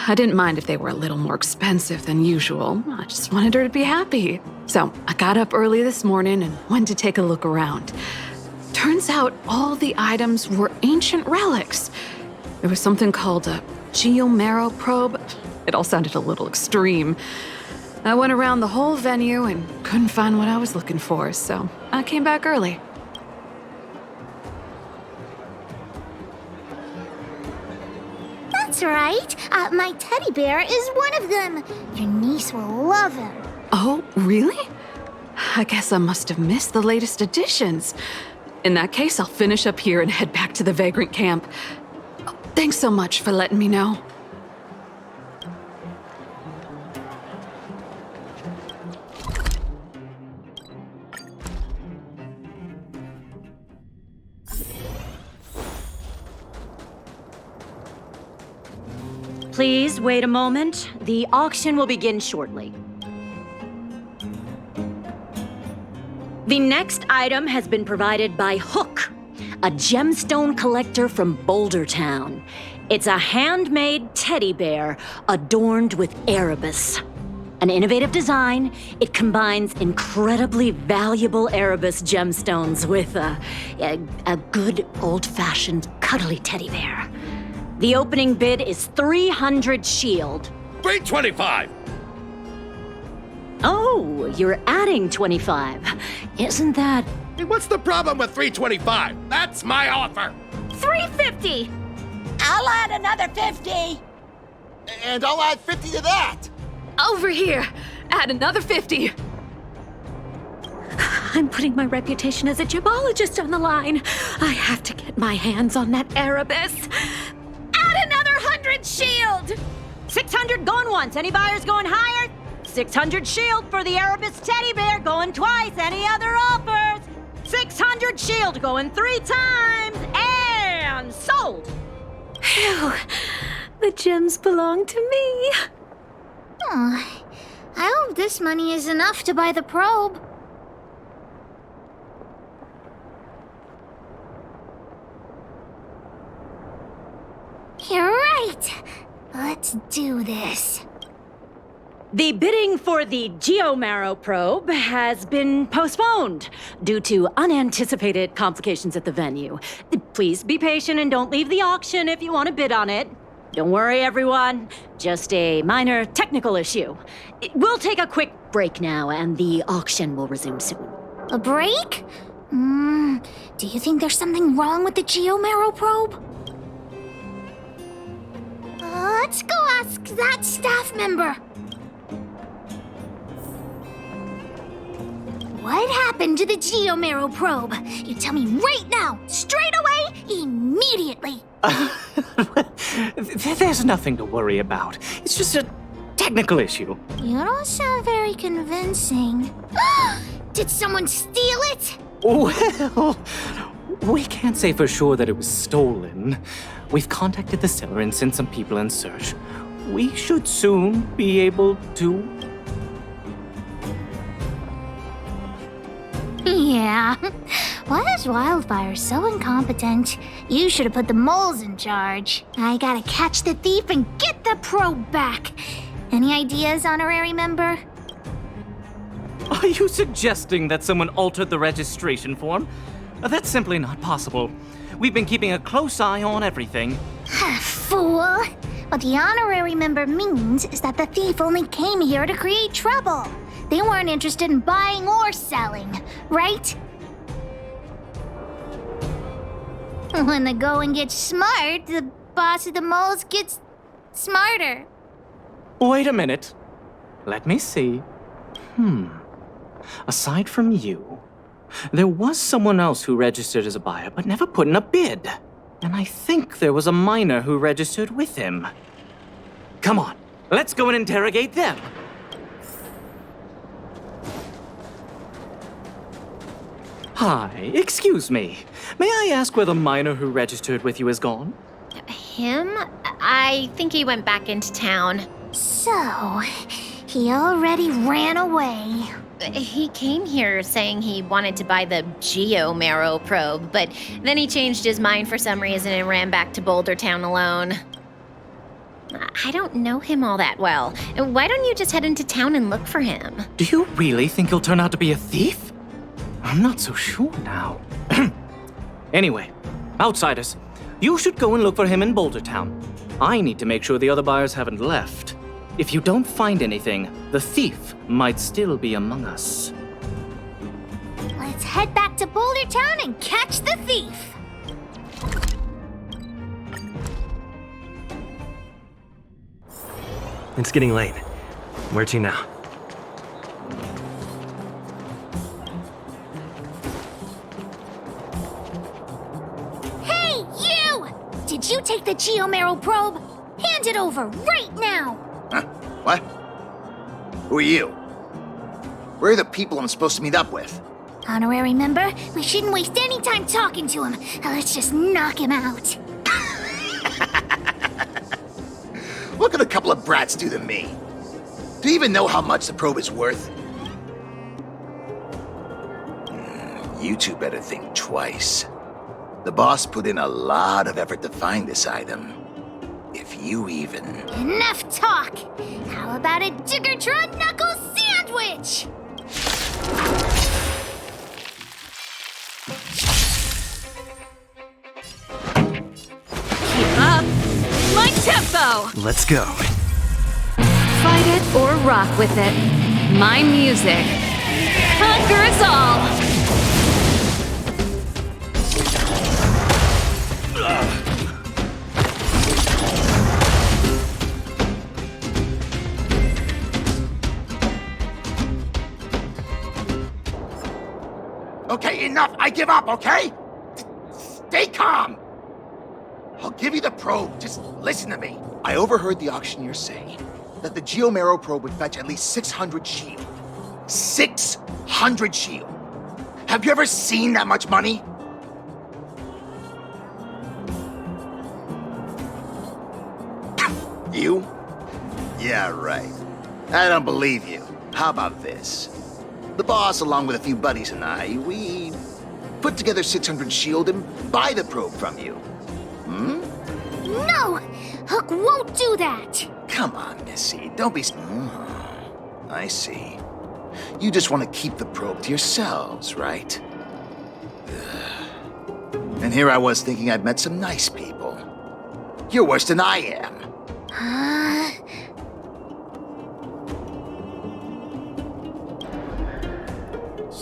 I didn't mind if they were a little more expensive than usual. I just wanted her to be happy. So I got up early this morning and went to take a look around. Turns out all the items were ancient relics. There was something called a Geomero probe. It all sounded a little extreme. I went around the whole venue and couldn't find what I was looking for, so I came back early. That's right. My teddy bear is one of them. Your niece will love him. Oh, really? I guess I must have missed the latest editions. In that case, I'll finish up here and head back to the Vagrant camp. Oh, thanks so much for letting me know. Please wait a moment. The auction will begin shortly. The next item has been provided by Hook, a gemstone collector from Boulder Town. It's a handmade teddy bear adorned with Erebus. An innovative design, it combines incredibly valuable Erebus gemstones with a good old-fashioned cuddly teddy bear. The opening bid is 300 shield. 325! Oh, you're adding 25. Isn't that... Hey, what's the problem with 325? That's my offer! 350! I'll add another 50! And I'll add 50 to that! Over here! Add another 50! I'm putting my reputation as a gemologist on the line. I have to get my hands on that Erebus. Add another 100 shield! 600 going once. Any buyers going higher? 600 shield for the Erebus teddy bear going twice. Any other offers? 600 shield going 3 times. And sold! Phew. The gems belong to me. Oh, I hope this money is enough to buy the probe. You're right. Let's do this. The bidding for the Geomero probe has been postponed due to unanticipated complications at the venue. Please be patient and don't leave the auction if you want to bid on it. Don't worry, everyone. Just a minor technical issue. We'll take a quick break now, and the auction will resume soon. A break? Do you think there's something wrong with the Geomero probe? Let's go ask that staff member. What happened to the Geomero probe? You tell me right now, straight away, immediately. There's nothing to worry about. It's just a technical issue. You don't sound very convincing. Did someone steal it? Well, we can't say for sure that it was stolen. We've contacted the seller and sent some people in search. We should soon be able to... Yeah. Why is Wildfire so incompetent? You should have put the moles in charge. I gotta catch the thief and get the probe back. Any ideas, honorary member? Are you suggesting that someone altered the registration form? That's simply not possible. We've been keeping a close eye on everything. Fool! What the honorary member means is that the thief only came here to create trouble. They weren't interested in buying or selling, right? When the going gets smart, the boss of the moles gets smarter. Wait a minute. Let me see. Aside from you, there was someone else who registered as a buyer but never put in a bid. And I think there was a miner who registered with him. Come on, let's go and interrogate them. Hi, excuse me. May I ask where the miner who registered with you is gone? Him? I think he went back into town. So, he already ran away. He came here saying he wanted to buy the Geomero probe, but then he changed his mind for some reason and ran back to Boulder Town alone. I don't know him all that well. Why don't you just head into town and look for him? Do you really think he'll turn out to be a thief? I'm not so sure now. Anyway, outsiders, you should go and look for him in Boulder Town. I need to make sure the other buyers haven't left. If you don't find anything, the thief might still be among us. Let's head back to Boulder Town and catch the thief. It's getting late. Where to now? Hey, you! Did you take the Geomero probe? Hand it over right now! Huh? What? Who are you? Where are the people I'm supposed to meet up with? Honorary member, we shouldn't waste any time talking to him. Let's just knock him out. What could a couple of brats do to me? Do you even know how much the probe is worth? You two better think twice. The boss put in a lot of effort to find this item. If you even... Enough talk! How about a Diggertron Knuckle Sandwich? Keep up! My tempo! Let's go. Fight it or rock with it. My music conquers all! Okay, enough! I give up, okay? Stay calm! I'll give you the probe, just listen to me. I overheard the auctioneer say that the Geomero probe would fetch at least 600 shield. 600 shield! Have you ever seen that much money? You? Yeah, right. I don't believe you. How about this? The boss, along with a few buddies and I, we put together 600 shield and buy the probe from you. Hmm? No! Hook won't do that! Come on, Missy. Don't be... I see. You just want to keep the probe to yourselves, right? Ugh. And here I was thinking I'd met some nice people. You're worse than I am.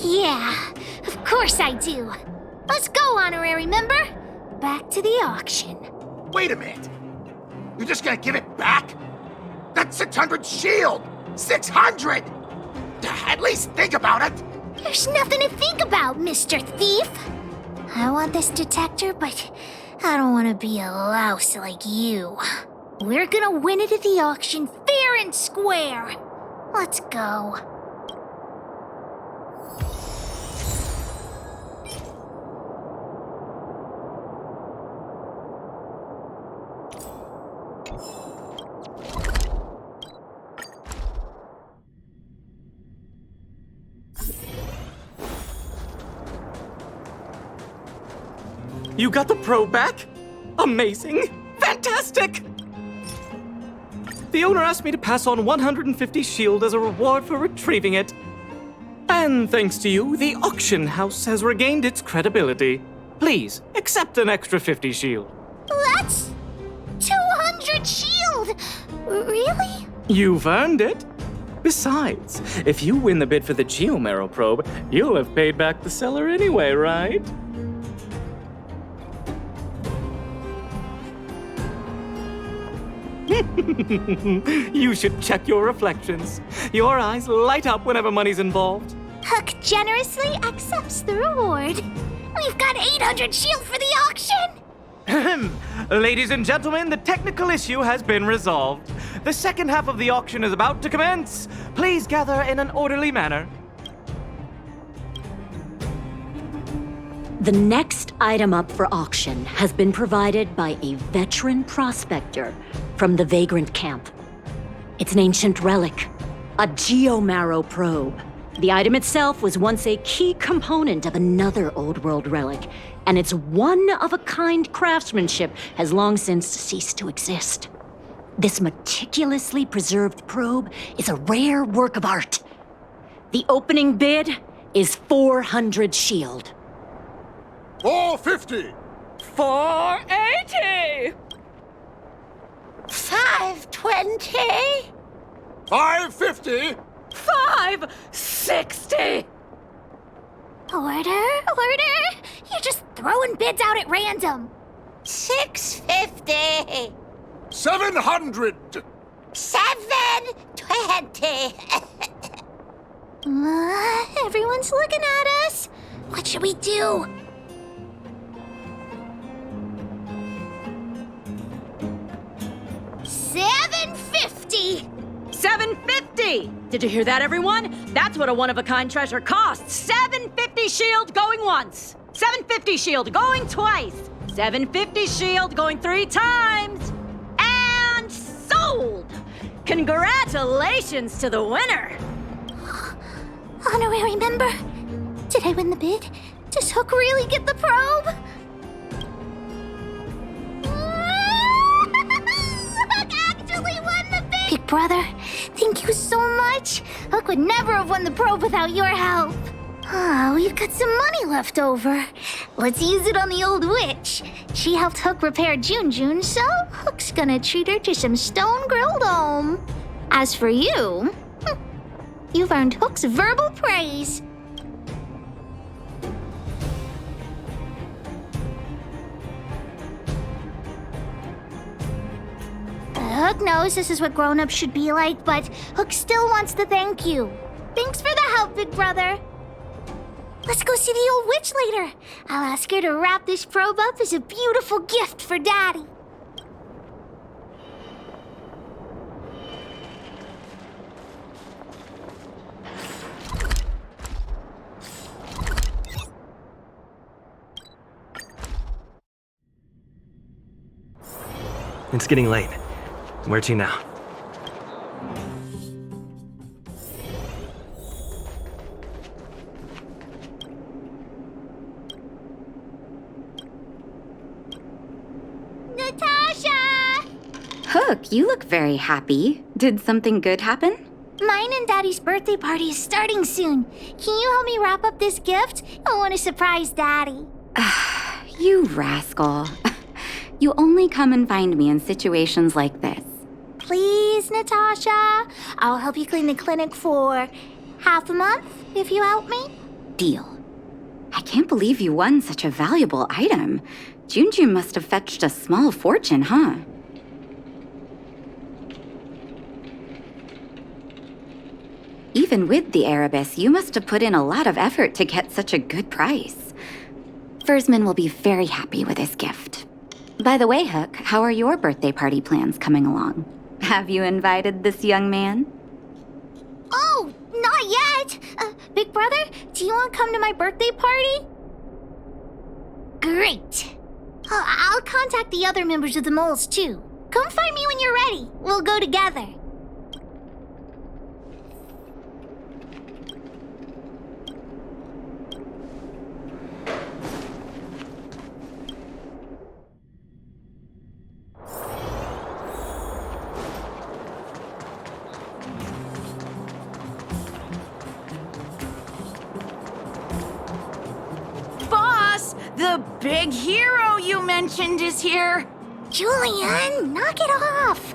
Yeah, of course I do. Let's go, honorary member. Back to the auction. Wait a minute. You're just gonna give it back? That's 600 shield! 600! At least think about it! There's nothing to think about, Mr. Thief. I want this detector, but I don't want to be a louse like you. We're gonna win it at the auction fair and square. Let's go. You got the probe back? Amazing! Fantastic! The owner asked me to pass on 150 shield as a reward for retrieving it. And thanks to you, the auction house has regained its credibility. Please, accept an extra 50 shield. That's 200 shield! Really? You've earned it. Besides, if you win the bid for the Geomarrow probe, you'll have paid back the seller anyway, right? You should check your reflections. Your eyes light up whenever money's involved. Hook generously accepts the reward. We've got 800 shield for the auction! Ladies and gentlemen, the technical issue has been resolved. The second half of the auction is about to commence. Please gather in an orderly manner. The next item up for auction has been provided by a veteran prospector from the Vagrant Camp. It's an ancient relic, a Geomarrow probe. The item itself was once a key component of another old world relic, and its one-of-a-kind craftsmanship has long since ceased to exist. This meticulously preserved probe is a rare work of art. The opening bid is 400 shield. 450! 480! 520? 550! 560! Order? You're just throwing bids out at random. 650! 700! 720! Everyone's looking at us. What should we do? $750! 750! Did you hear that, everyone? That's what a one-of-a-kind treasure costs. 750 shield going once. 750 shield going twice. 750 shield going 3 times. And sold! Congratulations to the winner! Honorary member, did I win the bid? Does Hook really get the probe? Hook actually won the bid! Big brother, thank you so much. Hook would never have won the probe without your help. We've got some money left over. Let's use it on the old witch. She helped Hook repair Jun, so Hook's gonna treat her to some stone-grilled home. As for you, you've earned Hook's verbal praise. Hook knows this is what grown-ups should be like, but Hook still wants to thank you. Thanks for the help, big brother. Let's go see the old witch later. I'll ask her to wrap this probe up as a beautiful gift for Daddy. It's getting late. Where to now? Natasha! Hook, you look very happy. Did something good happen? Mine and Daddy's birthday party is starting soon. Can you help me wrap up this gift? I want to surprise Daddy. You rascal. You only come and find me in situations like this. Please, Natasha. I'll help you clean the clinic for half a month if you help me. Deal. I can't believe you won such a valuable item. Jun must have fetched a small fortune, huh? Even with the Erebus, you must have put in a lot of effort to get such a good price. Fursman will be very happy with his gift. By the way, Hook, how are your birthday party plans coming along? Have you invited this young man? Oh, not yet! Big brother, do you want to come to my birthday party? Great! I'll contact the other members of the moles, too. Come find me when you're ready. We'll go together. Boss, the big hero you mentioned is here. Julian, knock it off!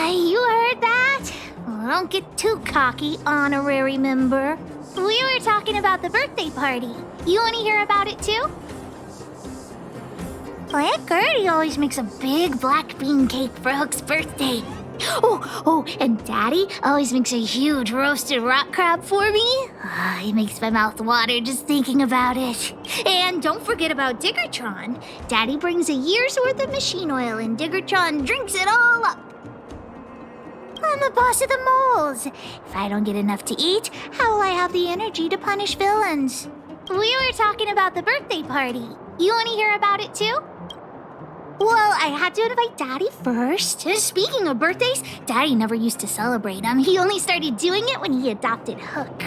You heard that? Well, don't get too cocky, honorary member. We were talking about the birthday party. You want to hear about it too? Well, Aunt Gertie always makes a big black bean cake for Hook's birthday. Oh, and Daddy always makes a huge roasted rock crab for me. It makes my mouth water just thinking about it. And don't forget about Diggertron. Daddy brings a year's worth of machine oil and Diggertron drinks it all up. I'm the boss of the moles. If I don't get enough to eat, how will I have the energy to punish villains? We were talking about the birthday party. You want to hear about it too? Well, I had to invite Daddy first. Speaking of birthdays, Daddy never used to celebrate them. He only started doing it when he adopted Hook.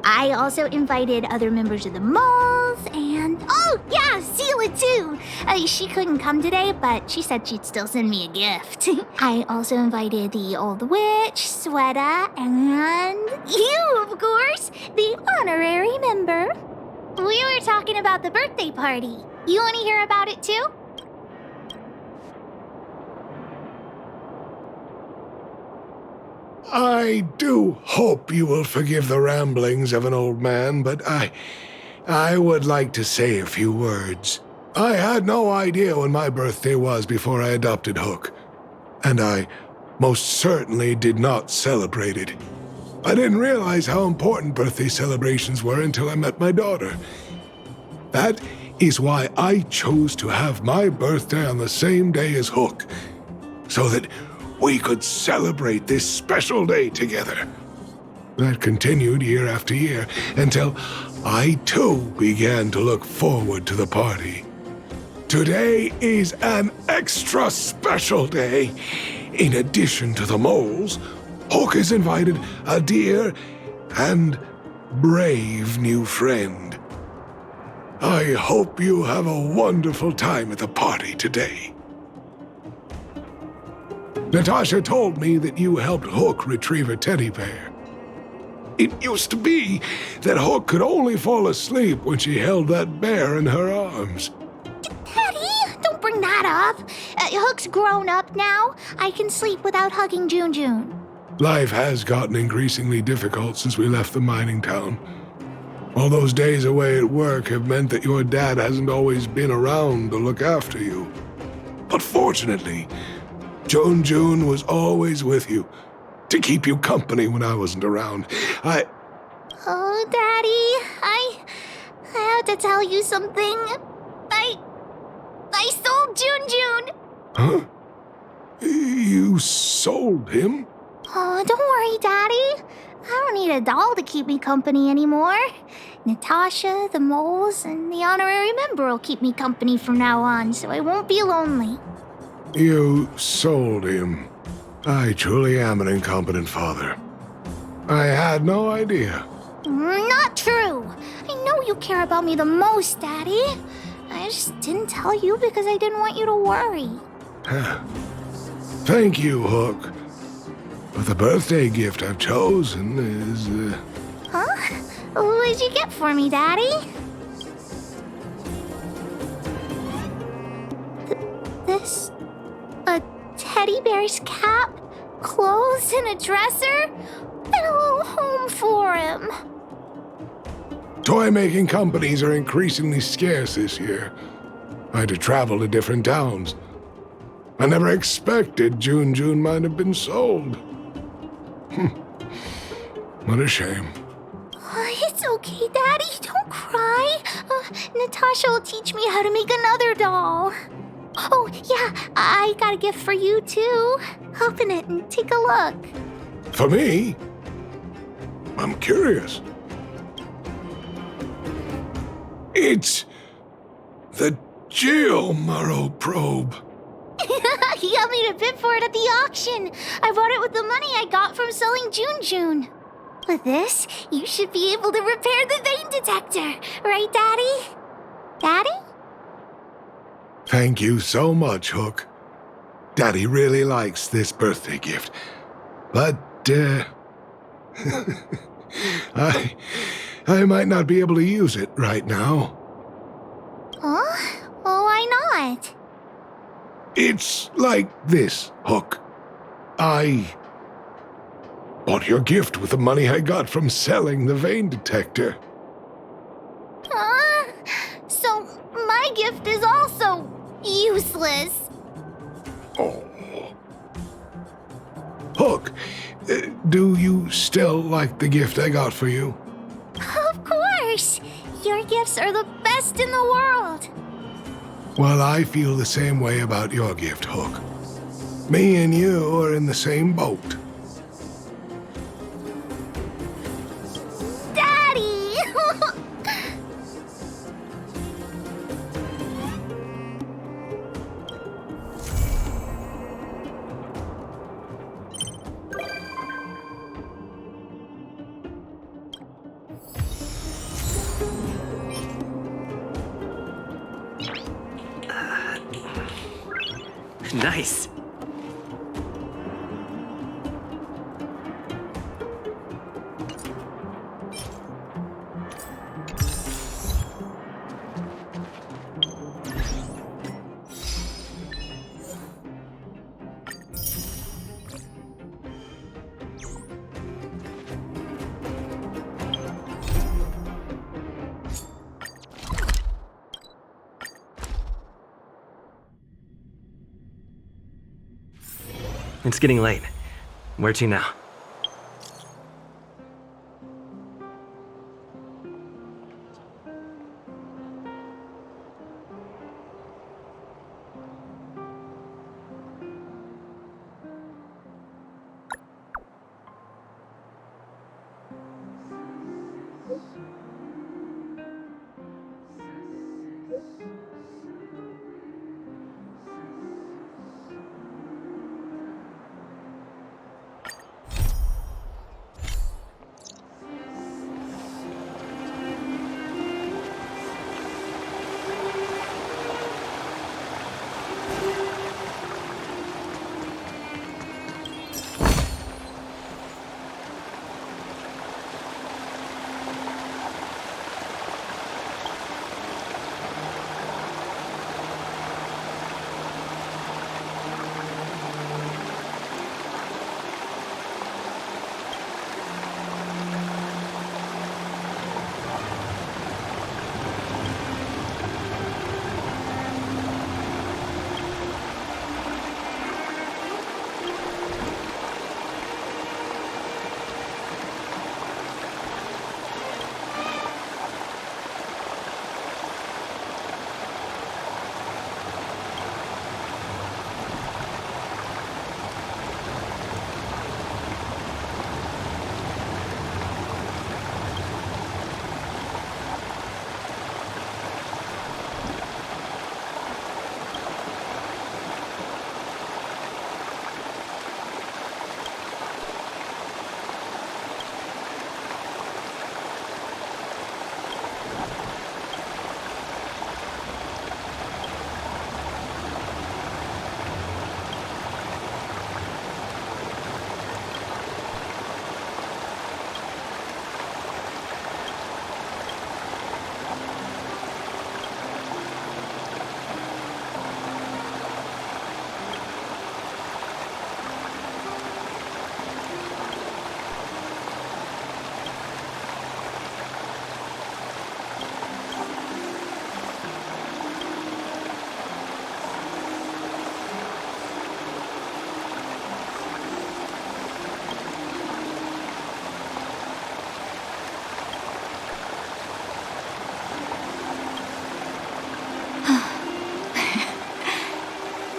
I also invited other members of the moles and... Oh, yeah, Seela too! She couldn't come today, but she said she'd still send me a gift. I also invited the old witch, Sweta, and... you, of course, the honorary member. We were talking about the birthday party. You want to hear about it too? I do hope you will forgive the ramblings of an old man, but I would like to say a few words. I had no idea when my birthday was before I adopted Hook, and I most certainly did not celebrate it. I didn't realize how important birthday celebrations were until I met my daughter. That is why I chose to have my birthday on the same day as Hook, so that we could celebrate this special day together. That continued year after year until I too began to look forward to the party. Today is an extra special day. In addition to the moles, Hook has invited a dear and brave new friend. I hope you have a wonderful time at the party today. Natasha told me that you helped Hook retrieve a teddy bear. It used to be that Hook could only fall asleep when she held that bear in her arms. Daddy, don't bring that up. Hook's grown up now. I can sleep without hugging June. Life has gotten increasingly difficult since we left the mining town. All those days away at work have meant that your dad hasn't always been around to look after you. But fortunately, June was always with you, to keep you company when I wasn't around. Oh, Daddy, I have to tell you something. I sold June. Huh? You sold him? Oh, don't worry, Daddy. I don't need a doll to keep me company anymore. Natasha, the moles, and the honorary member will keep me company from now on, so I won't be lonely. You sold him. I truly am an incompetent father. I had no idea. Not true. I know you care about me the most, Daddy. I just didn't tell you because I didn't want you to worry. Thank you, Hook. But the birthday gift I've chosen is... Huh? What did you get for me, Daddy? This... a teddy bear's cap, clothes, and a dresser, and a little home for him. Toy-making companies are increasingly scarce this year. I had to travel to different towns. I never expected June might have been sold. What a shame. It's okay, Daddy. Don't cry. Natasha will teach me how to make another doll. Oh, yeah, I got a gift for you, too. Open it and take a look. For me? I'm curious. It's the Geo-Marrow probe. He got me to bid for it at the auction. I bought it with the money I got from selling June. With this, you should be able to repair the vein detector. Right, Daddy? Daddy? Thank you so much, Hook. Daddy really likes this birthday gift. But, I might not be able to use it right now. Huh? Well, why not? It's like this, Hook. I bought your gift with the money I got from selling the vein detector. So my gift is also useless. Oh. Hook, do you still like the gift I got for you? Of course. Your gifts are the best in the world. Well, I feel the same way about your gift, Hook. Me and you are in the same boat. Daddy! Nice. It's getting late. Where to now?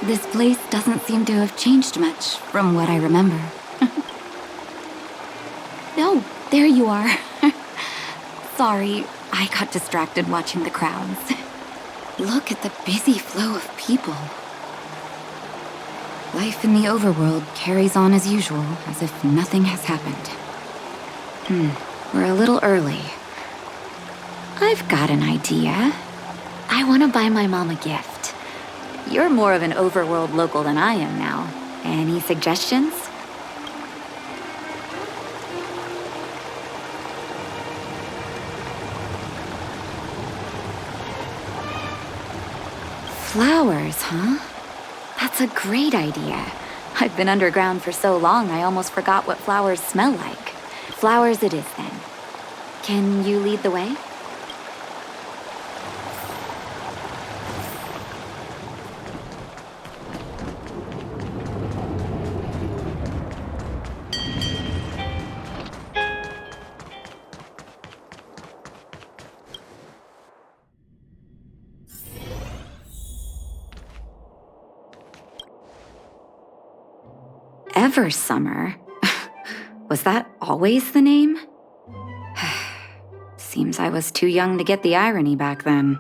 This place doesn't seem to have changed much from what I remember. Oh, there you are. Sorry, I got distracted watching the crowds. Look at the busy flow of people. Life in the overworld carries on as usual, as if nothing has happened. We're a little early. I've got an idea. I want to buy my mom a gift. You're more of an overworld local than I am now. Any suggestions? Flowers, huh? That's a great idea. I've been underground for so long, I almost forgot what flowers smell like. Flowers it is, then. Can you lead the way? Eversummer? Was that always the name? Seems I was too young to get the irony back then.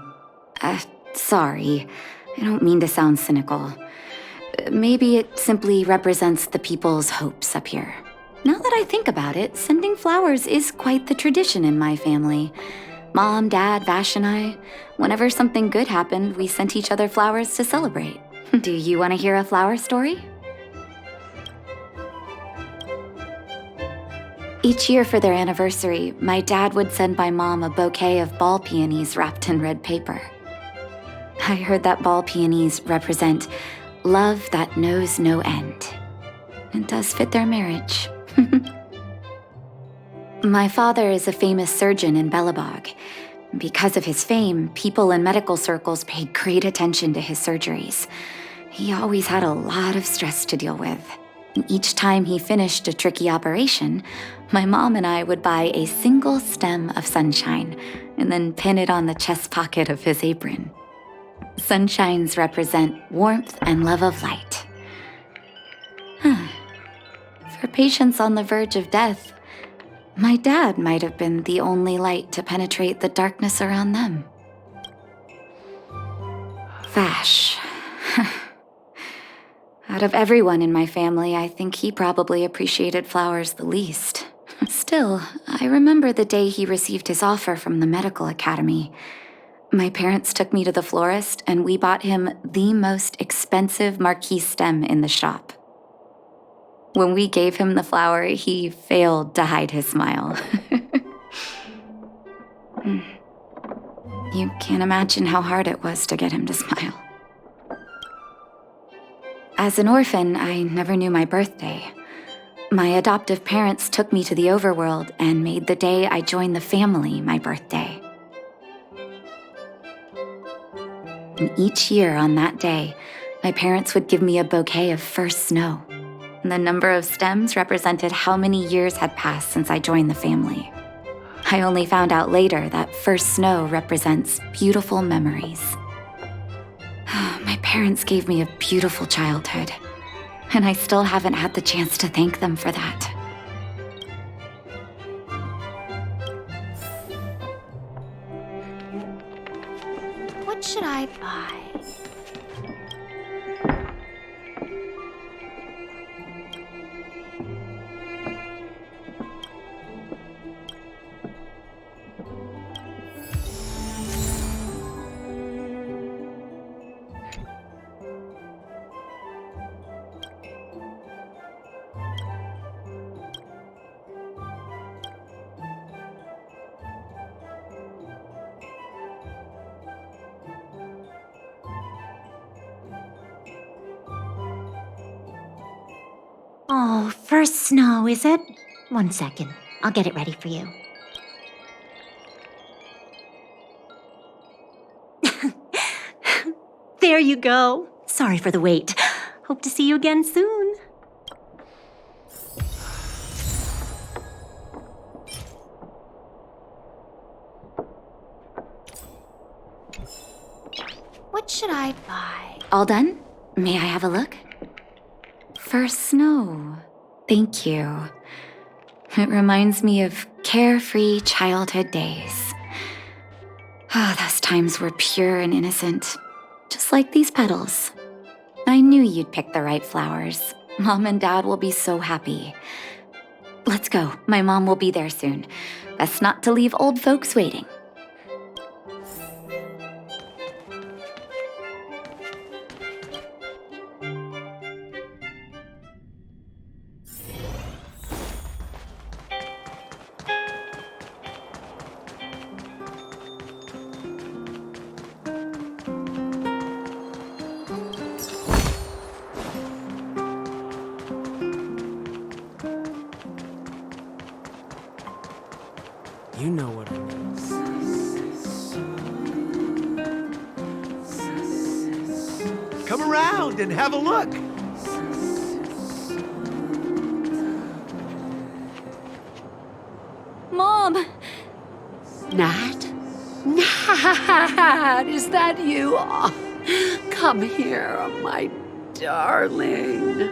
Sorry. I don't mean to sound cynical. Maybe it simply represents the people's hopes up here. Now that I think about it, sending flowers is quite the tradition in my family. Mom, Dad, Vash, and I, whenever something good happened, we sent each other flowers to celebrate. Do you want to hear a flower story? Each year for their anniversary, my dad would send my mom a bouquet of ball peonies wrapped in red paper. I heard that ball peonies represent love that knows no end. It does fit their marriage. My father is a famous surgeon in Belobog. Because of his fame, people in medical circles paid great attention to his surgeries. He always had a lot of stress to deal with. And each time he finished a tricky operation, my mom and I would buy a single stem of sunshine and then pin it on the chest pocket of his apron. Sunshines represent warmth and love of light. For patients on the verge of death, my dad might have been the only light to penetrate the darkness around them. Vash. Out of everyone in my family, I think he probably appreciated flowers the least. Still, I remember the day he received his offer from the medical academy. My parents took me to the florist, and we bought him the most expensive marquise stem in the shop. When we gave him the flower, he failed to hide his smile. You can't imagine how hard it was to get him to smile. As an orphan, I never knew my birthday. My adoptive parents took me to the overworld and made the day I joined the family my birthday. And each year on that day, my parents would give me a bouquet of first snow. And the number of stems represented how many years had passed since I joined the family. I only found out later that first snow represents beautiful memories. My parents gave me a beautiful childhood, and I still haven't had the chance to thank them for that. What should I buy? Oh, first snow, is it? 1 second. I'll get it ready for you. There you go. Sorry for the wait. Hope to see you again soon. What should I buy? All done? May I have a look? First snow. Thank you. It reminds me of carefree childhood days. Those times were pure and innocent, just like these petals. I knew you'd pick the right flowers. Mom and Dad will be so happy. Let's go. My mom will be there soon. Best not to leave old folks waiting. You know what I mean. Come around and have a look. Mom! Nat? Nat, is that you? Oh, come here, my darling.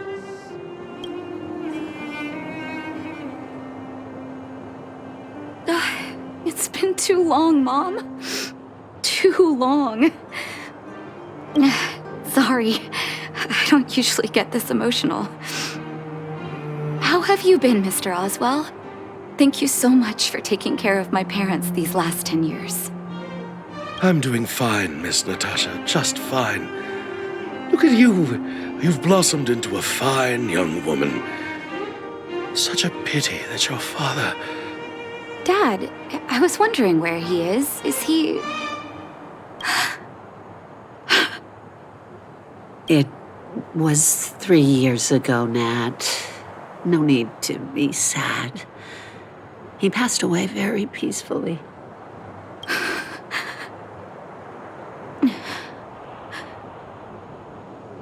It's been too long, Mom. Too long. Sorry. I don't usually get this emotional. How have you been, Mr. Oswell? Thank you so much for taking care of my parents these last 10 years. I'm doing fine, Miss Natasha, just fine. Look at you. You've blossomed into a fine young woman. Such a pity that your father... Dad, I was wondering where he is. Is he... It was 3 years ago, Nat. No need to be sad. He passed away very peacefully.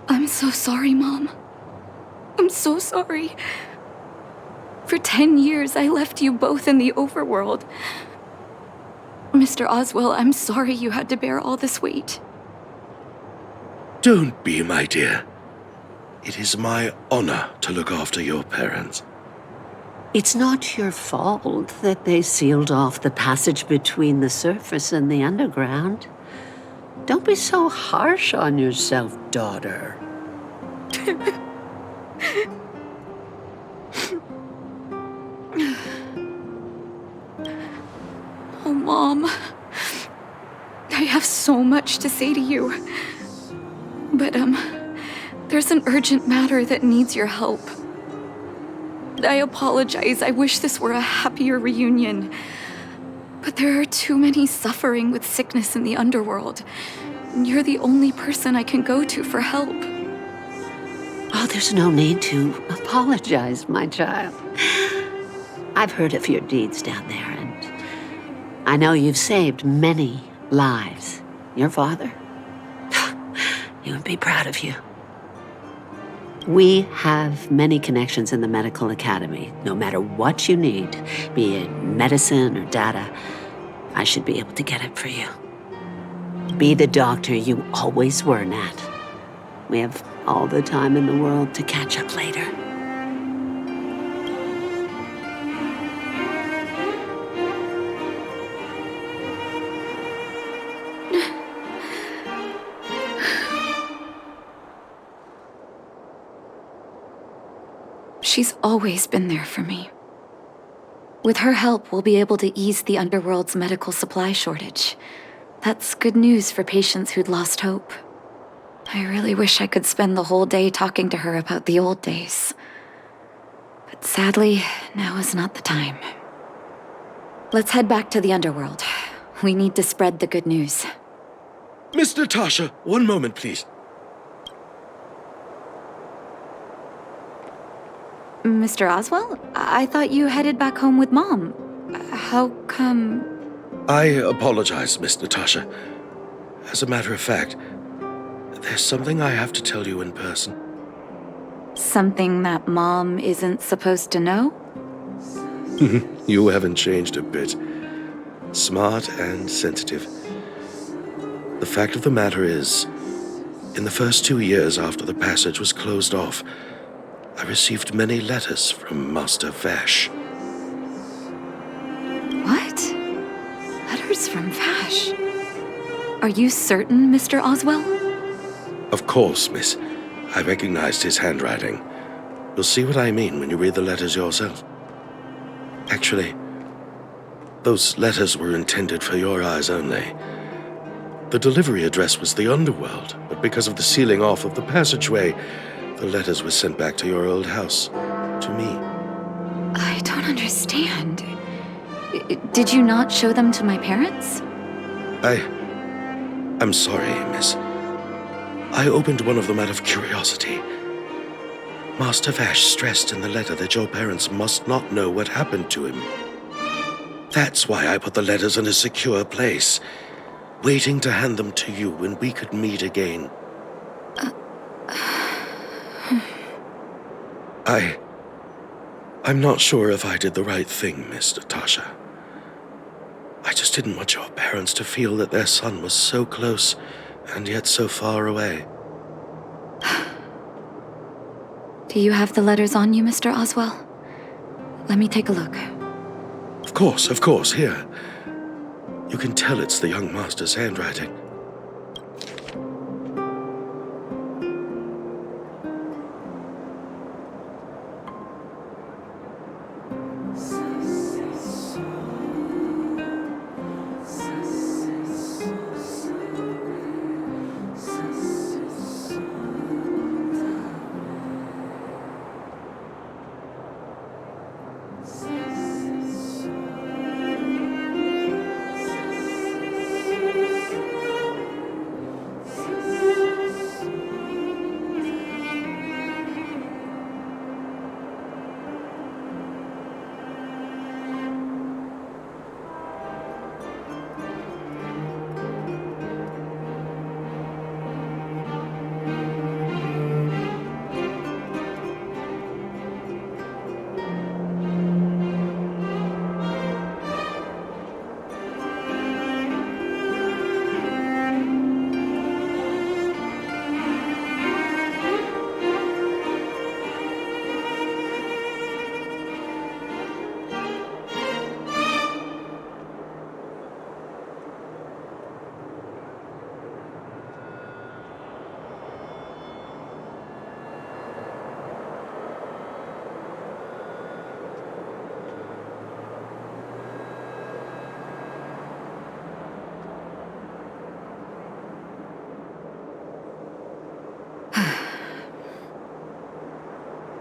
I'm so sorry, Mom. I'm so sorry. For 10 years, I left you both in the overworld. Mr. Oswell, I'm sorry you had to bear all this weight. Don't be, my dear. It is my honor to look after your parents. It's not your fault that they sealed off the passage between the surface and the underground. Don't be so harsh on yourself, daughter. Oh, Mom. I have so much to say to you. But, there's an urgent matter that needs your help. I apologize. I wish this were a happier reunion. But there are too many suffering with sickness in the underworld. And you're the only person I can go to for help. Oh, there's no need to apologize, my child. I've heard of your deeds down there, and I know you've saved many lives. Your father? He would be proud of you. We have many connections in the medical academy. No matter what you need, be it medicine or data, I should be able to get it for you. Be the doctor you always were, Nat. We have all the time in the world to catch up later. She's always been there for me. With her help, we'll be able to ease the underworld's medical supply shortage. That's good news for patients who'd lost hope. I really wish I could spend the whole day talking to her about the old days. But sadly, now is not the time. Let's head back to the underworld. We need to spread the good news. Miss Natasha, one moment, please. Mr. Oswell? I thought you headed back home with Mom. How come... I apologize, Miss Natasha. As a matter of fact, there's something I have to tell you in person. Something that Mom isn't supposed to know? You haven't changed a bit. Smart and sensitive. The fact of the matter is, In the first 2 years after the passage was closed off, I received many letters from Master Vash. What? Letters from Vash? Are you certain, Mr. Oswell? Of course, miss. I recognized his handwriting. You'll see what I mean when you read the letters yourself. Actually, those letters were intended for your eyes only. The delivery address was the underworld, but because of the sealing off of the passageway, the letters were sent back to your old house, to me. I don't understand. Did you not show them to my parents? I'm sorry, miss. I opened one of them out of curiosity. Master Vash stressed in the letter that your parents must not know what happened to him. That's why I put the letters in a secure place, waiting to hand them to you when we could meet again. I'm not sure if I did the right thing, Miss Natasha. I just didn't want your parents to feel that their son was so close and yet so far away. Do you have the letters on you, Mr. Oswell? Let me take a look. Of course, here. You can tell it's the young master's handwriting.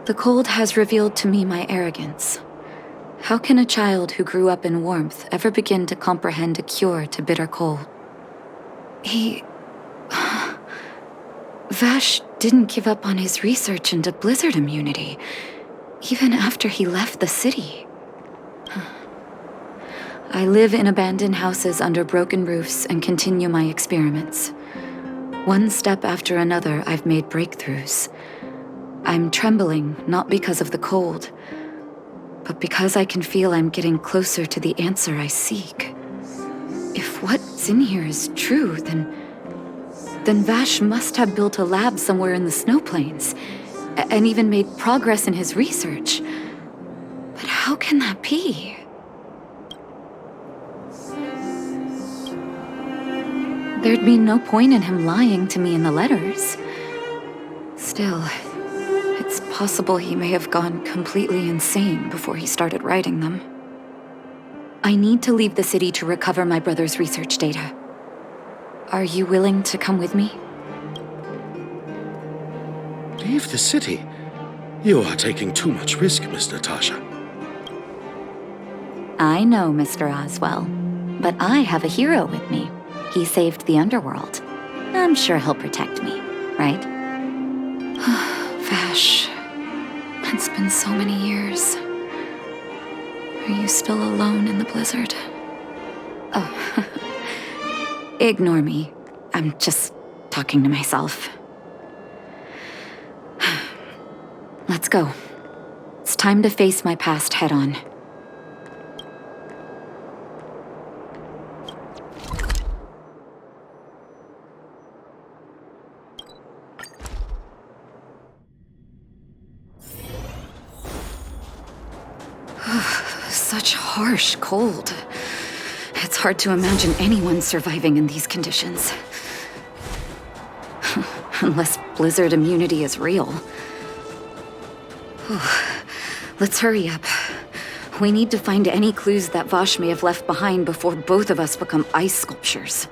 The cold has revealed to me my arrogance. How can a child who grew up in warmth ever begin to comprehend a cure to bitter cold? Vash didn't give up on his research into blizzard immunity, even after he left the city. I live in abandoned houses under broken roofs and continue my experiments. One step after another, I've made breakthroughs. I'm trembling, not because of the cold, but because I can feel I'm getting closer to the answer I seek. If what's in here is true, then Vash must have built a lab somewhere in the snow plains, and even made progress in his research. But how can that be? There'd be no point in him lying to me in the letters. Still, it's possible he may have gone completely insane before he started writing them. I need to leave the city to recover my brother's research data. Are you willing to come with me? Leave the city? You are taking too much risk, Miss Natasha. I know, Mr. Oswell, but I have a hero with me. He saved the underworld. I'm sure he'll protect me, right? Vash, it's been so many years. Are you still alone in the blizzard? Oh, ignore me. I'm just talking to myself. Let's go. It's time to face my past head-on. such harsh cold. It's hard to imagine anyone surviving in these conditions. Unless blizzard immunity is real. Let's hurry up. We need to find any clues that Vash may have left behind before both of us become ice sculptures.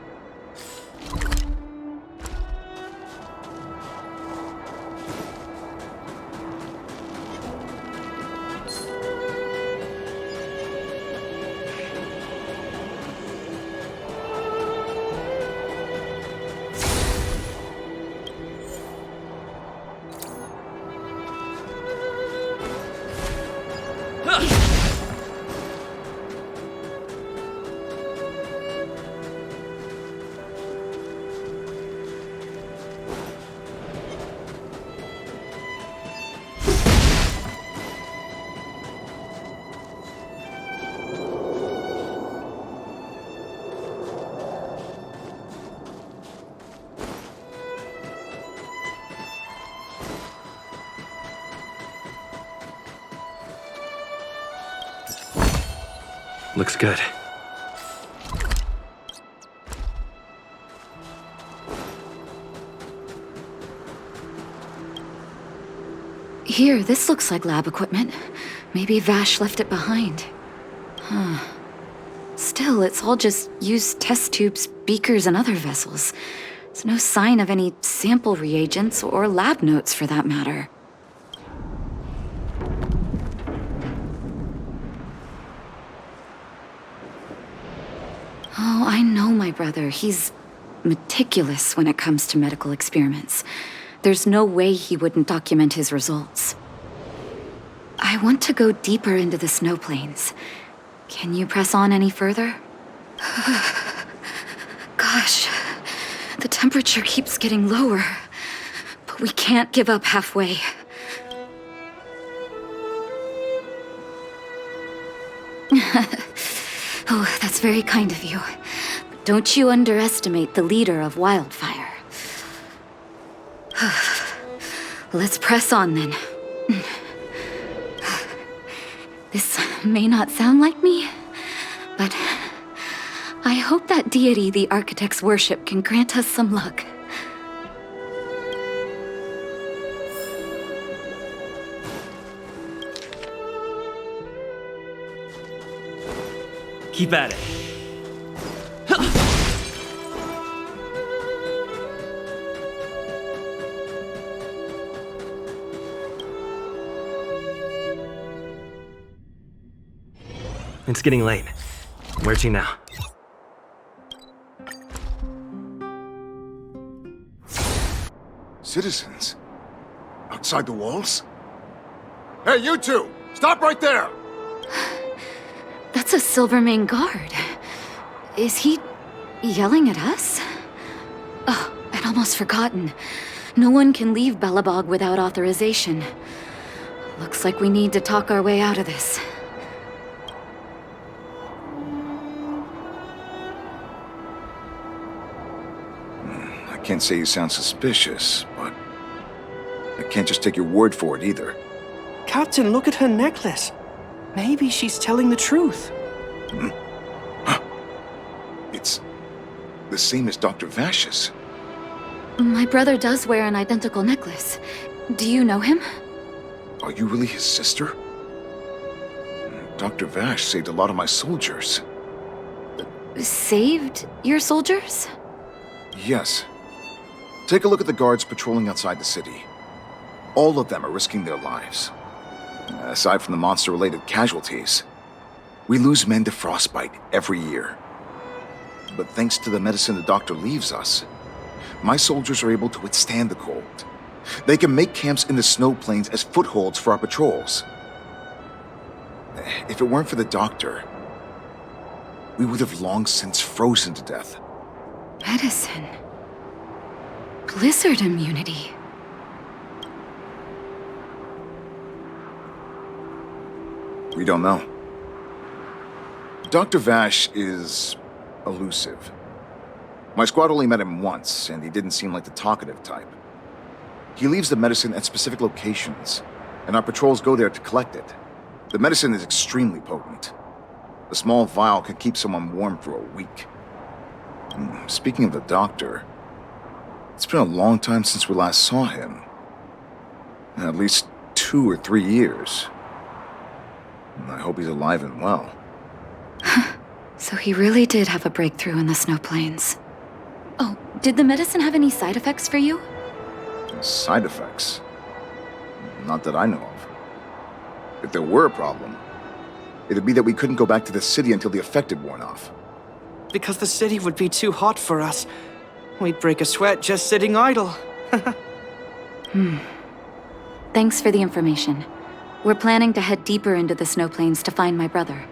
Looks good. Here, this looks like lab equipment. Maybe Vash left it behind. Huh. Still, it's all just used test tubes, beakers, and other vessels. There's no sign of any sample reagents or lab notes for that matter. Oh, I know my brother. He's meticulous when it comes to medical experiments. There's no way he wouldn't document his results. I want to go deeper into the snow plains. Can you press on any further? Gosh, the temperature keeps getting lower, but we can't give up halfway. Oh, that's very kind of you. Don't you underestimate the leader of Wildfire. Let's press on then. This may not sound like me, but I hope that deity the architects worship can grant us some luck. Keep at it. It's getting late. Where to now? Citizens? Outside the walls? Hey, you two! Stop right there! That's a Silvermane guard. Is he yelling at us? Oh, I'd almost forgotten. No one can leave Belobog without authorization. Looks like we need to talk our way out of this. I can't say you sound suspicious, but I can't just take your word for it either. Captain, look at her necklace. Maybe she's telling the truth. It's the same as Dr. Vash's. My brother does wear an identical necklace. Do you know him? Are you really his sister? Dr. Vash saved a lot of my soldiers. Saved your soldiers? Yes. Take a look at the guards patrolling outside the city. All of them are risking their lives. Aside from the monster-related casualties, we lose men to frostbite every year. But thanks to the medicine the doctor leaves us, my soldiers are able to withstand the cold. They can make camps in the snow plains as footholds for our patrols. If it weren't for the doctor, we would have long since frozen to death. Medicine. Blizzard immunity. We don't know. Dr. Vash is elusive. My squad only met him once, and he didn't seem like the talkative type. He leaves the medicine at specific locations, and our patrols go there to collect it. The medicine is extremely potent. A small vial could keep someone warm for a week. Speaking of the doctor, it's been a long time since we last saw him. At least 2 or 3 years. I hope he's alive and well. So he really did have a breakthrough in the snow plains. Oh, did the medicine have any side effects for you? Side effects? Not that I know of. If there were a problem, it'd be that we couldn't go back to the city until the effect had worn off. Because the city would be too hot for us. We'd break a sweat just sitting idle. Thanks for the information. We're planning to head deeper into the snow plains to find my brother.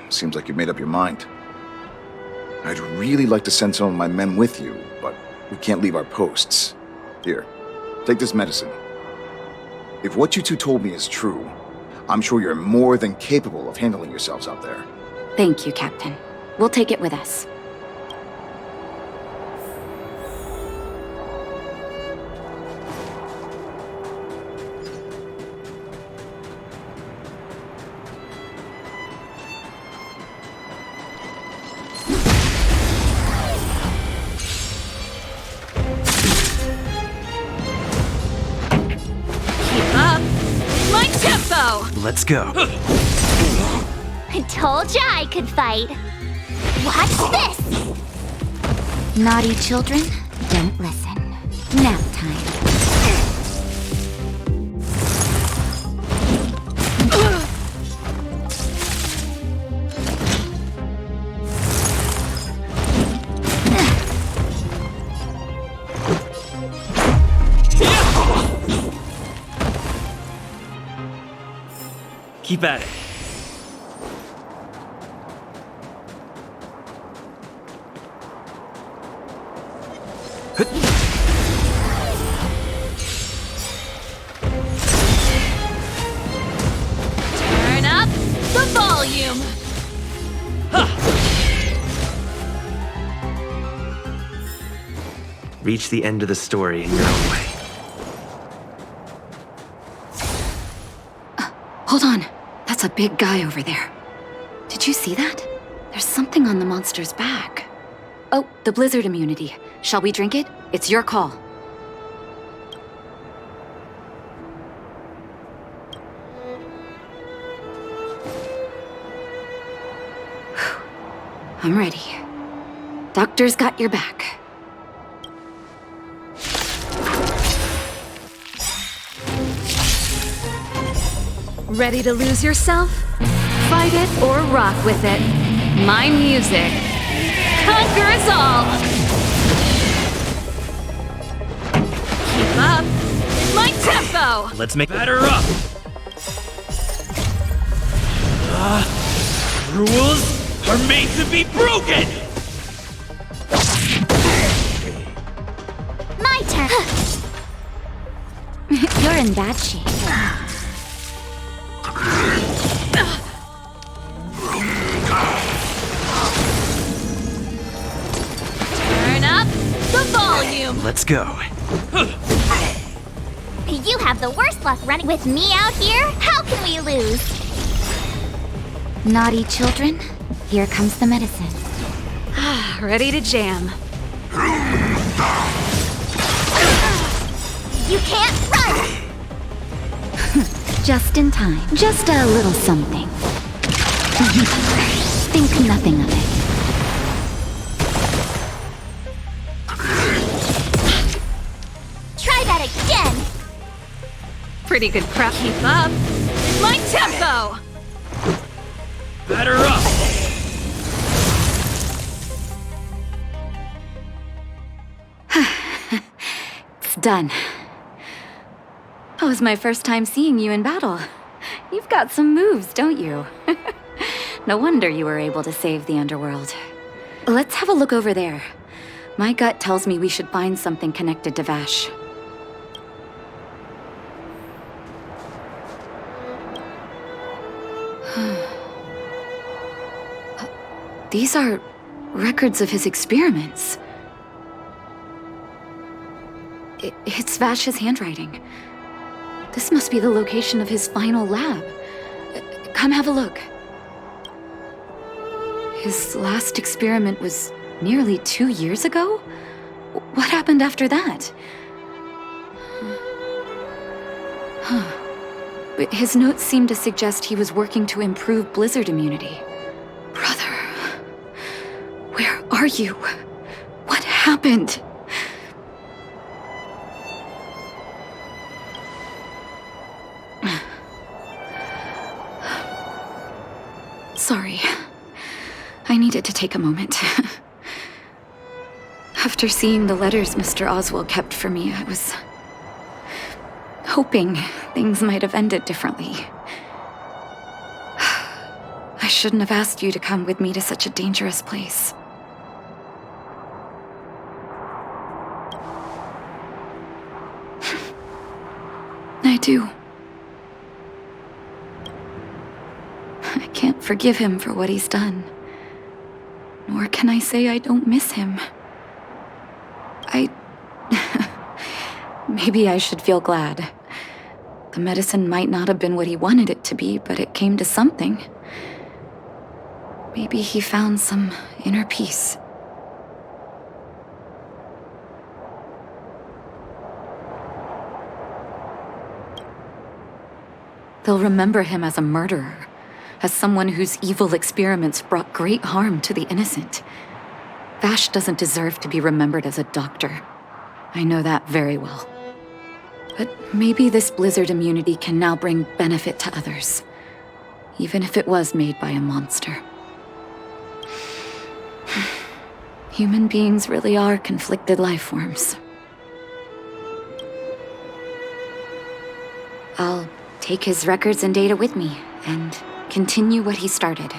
Seems like you've made up your mind. I'd really like to send some of my men with you, but we can't leave our posts. Here, take this medicine. If what you two told me is true, I'm sure you're more than capable of handling yourselves out there. Thank you, Captain. We'll take it with us. Let's go. I told ya I could fight. Watch this! Naughty children, don't listen. Nap time. Keep at it. Turn up the volume. Reach the end of the story in your own way. Hold on. That's a big guy over there. Did you see that? There's something on the monster's back. Oh, the blizzard immunity. Shall we drink it? It's your call. I'm ready. Doctor's got your back. Ready to lose yourself? Fight it or rock with it. My music conquers all. Keep up my tempo. Let's make batter up. Rules are made to be broken. My turn. You're in bad shape. Turn up the volume. Let's go. You have the worst luck running with me out here. How can we lose? Naughty children, here comes the medicine. Ready to jam. You can't run! Just in time. Just a little something. Think nothing of it. Try that again! Pretty good crap. Keep up my tempo. Batter up. It's done. That was my first time seeing you in battle. You've got some moves, don't you? No wonder you were able to save the underworld. Let's have a look over there. My gut tells me we should find something connected to Vash. These are records of his experiments. It's Vash's handwriting. This must be the location of his final lab. Come have a look. His last experiment was nearly 2 years ago? What happened after that? Huh. But his notes seem to suggest he was working to improve blizzard immunity. Brother, where are you? What happened? Sorry. I needed to take a moment. After seeing the letters Mr. Oswald kept for me, I was hoping things might have ended differently. I shouldn't have asked you to come with me to such a dangerous place. I do. I can't forgive him for what he's done. Nor can I say I don't miss him. Maybe I should feel glad. The medicine might not have been what he wanted it to be, but it came to something. Maybe he found some inner peace. They'll remember him as a murderer, as someone whose evil experiments brought great harm to the innocent. Vash doesn't deserve to be remembered as a doctor. I know that very well. But maybe this blizzard immunity can now bring benefit to others, even if it was made by a monster. Human beings really are conflicted life forms. I'll take his records and data with me and continue what he started.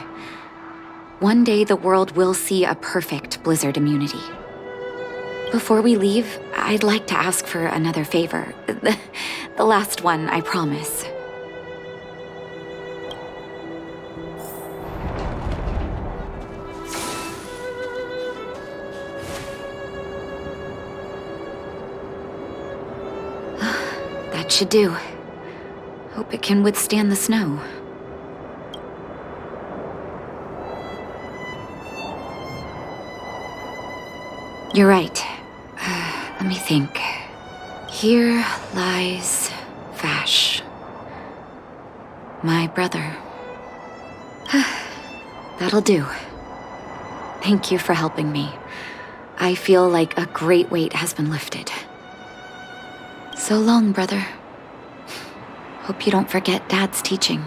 One day the world will see a perfect blizzard immunity. Before we leave, I'd like to ask for another favor. The last one, I promise. That should do. Hope it can withstand the snow. You're right. Let me think. Here lies Vash. My brother. That'll do. Thank you for helping me. I feel like a great weight has been lifted. So long, brother. Hope you don't forget Dad's teaching.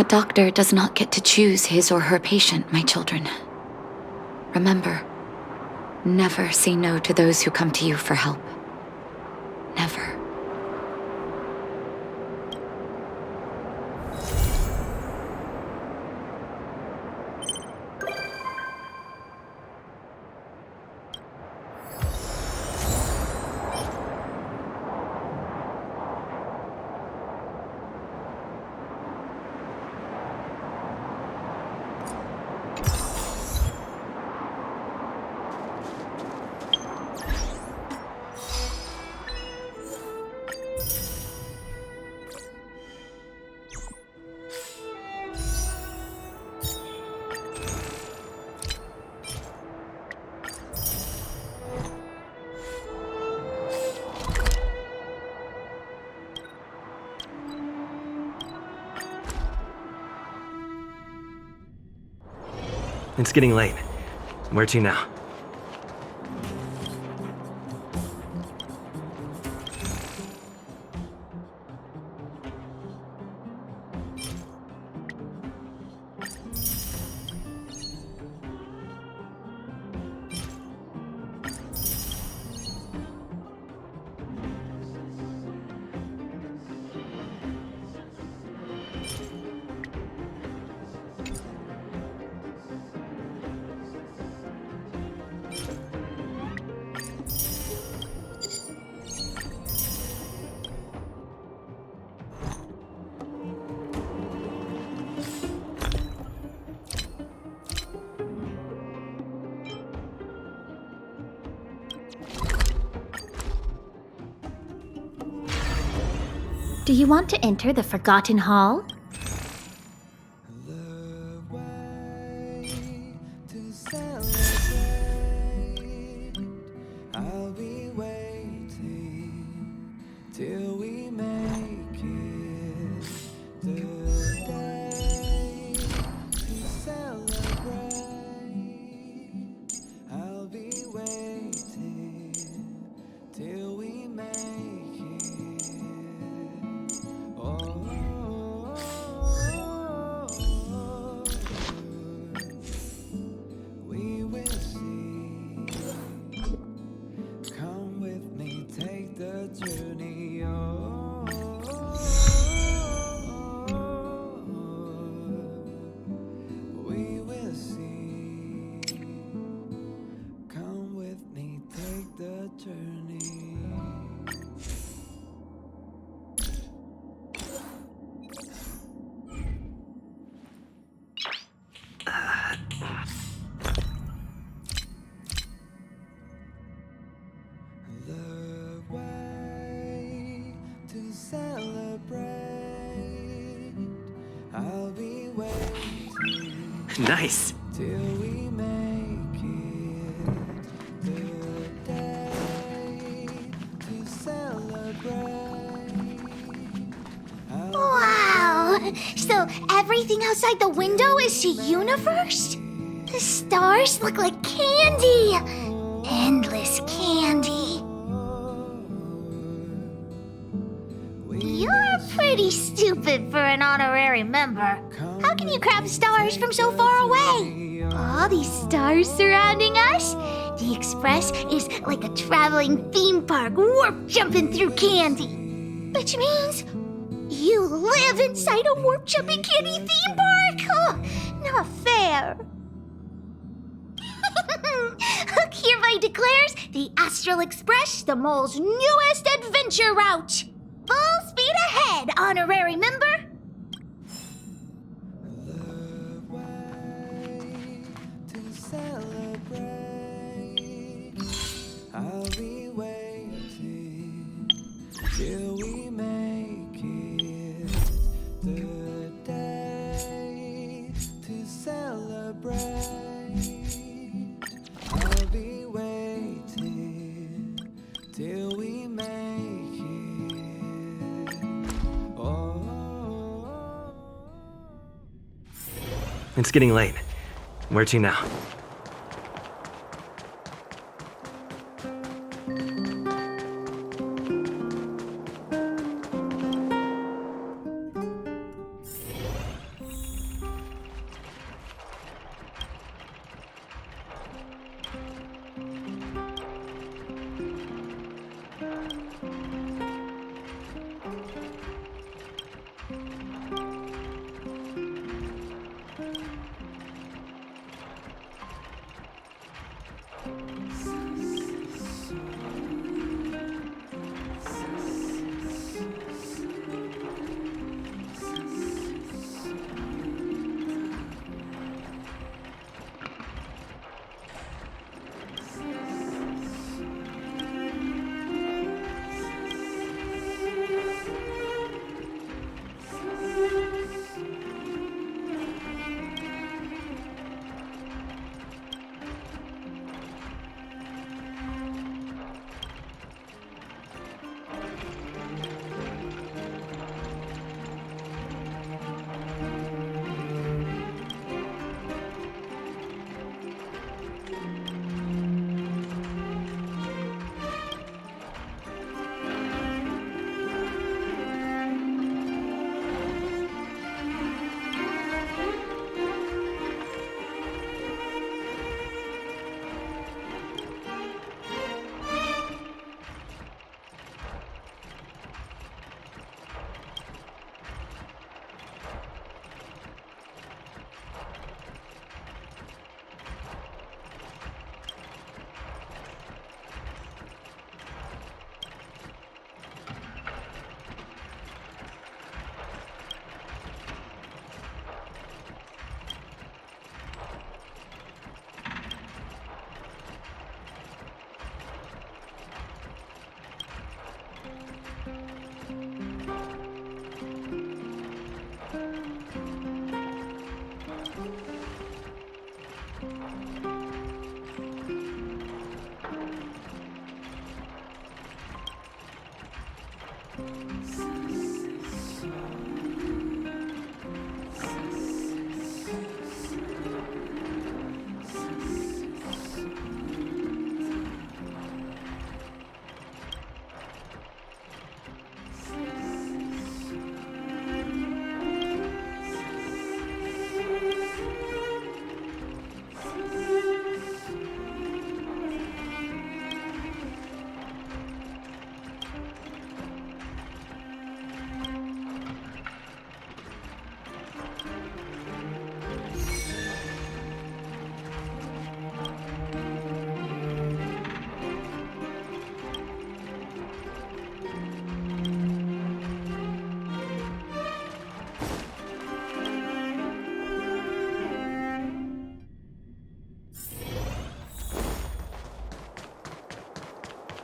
A doctor does not get to choose his or her patient, my children. Remember, never say no to those who come to you for help. Never. It's getting late. Where to now? Do you want to enter the Forgotten Hall? celebrate. I'll be waiting till we make it the day to celebrate. I'll be waiting till we make it. Oh, we will see. Come with me, take the journey. Oh, we will see. Come with me, take the journey. The way to celebrate. I'll be waiting Nice. till we make it the day to celebrate. Wow! So everything outside the window is the universe? The stars look like candy! Endless candy. You're pretty stupid for an honorary member. How can you grab stars from so far away? All these stars surrounding us? The Express is like a traveling theme park warp jumping through candy. Which means you live inside a warp jumping candy theme park? Oh, not fair. Hereby declares the Astral Express the mole's newest adventure route. Full speed ahead, honorary member. The way to celebrate. I'll be waiting till we make it the day to celebrate. I'll be waiting till we make it. Oh. It's getting late. Where to now?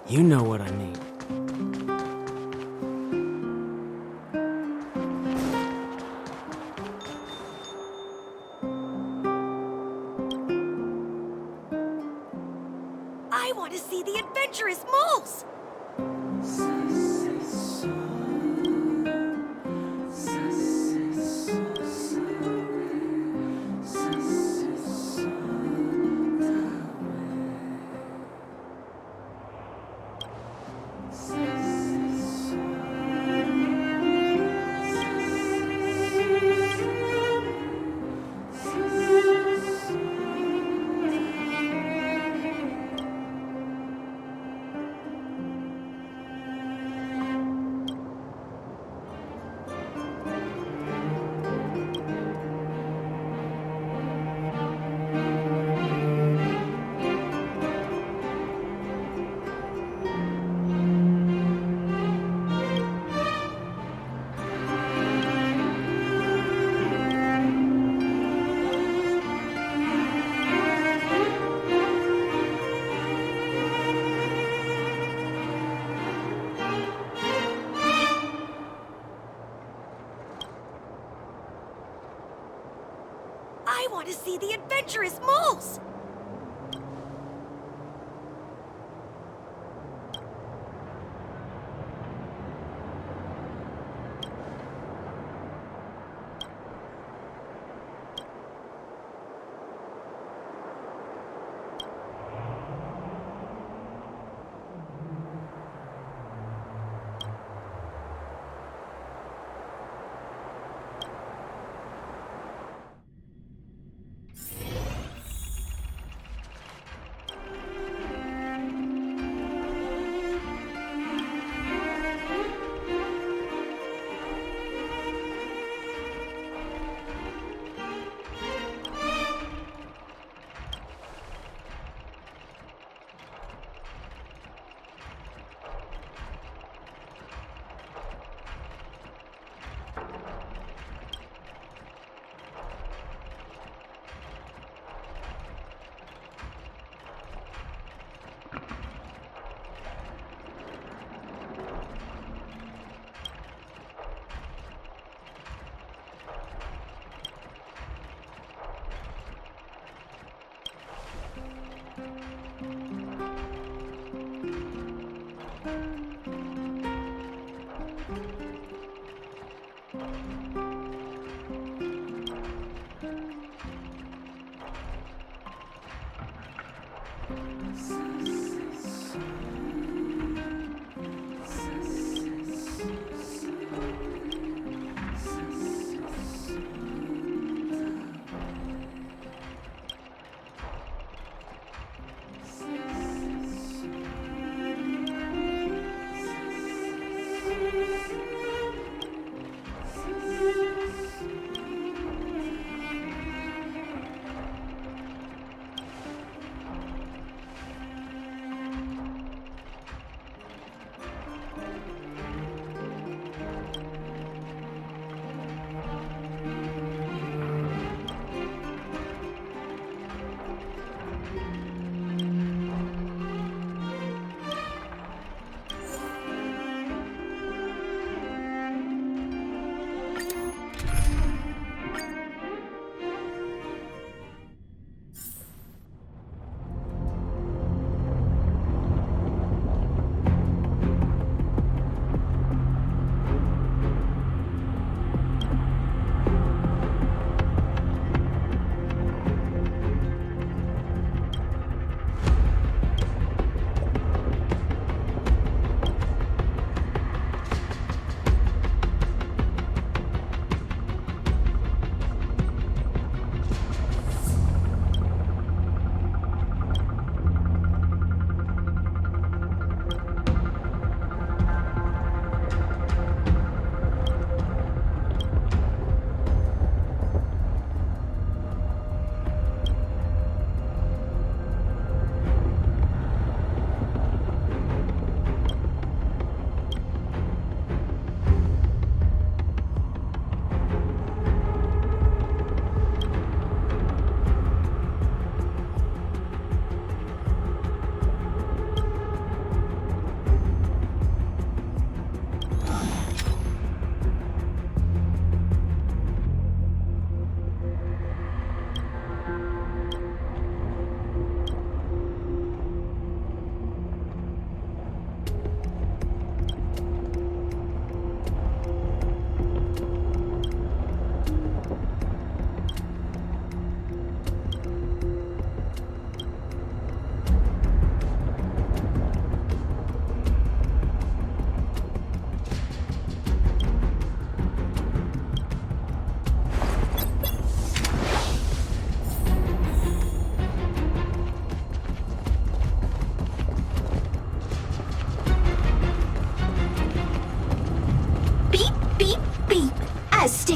You know what I mean. I want to see the adventurous moles! I want to see the adventurous moles!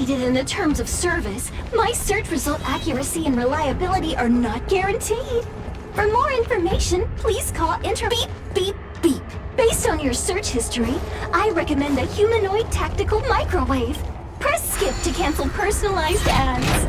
stated in the terms of service, my search result accuracy and reliability are not guaranteed. For more information, please call Beep, beep, beep. Based on your search history, I recommend a humanoid tactical microwave. Press skip to cancel personalized ads.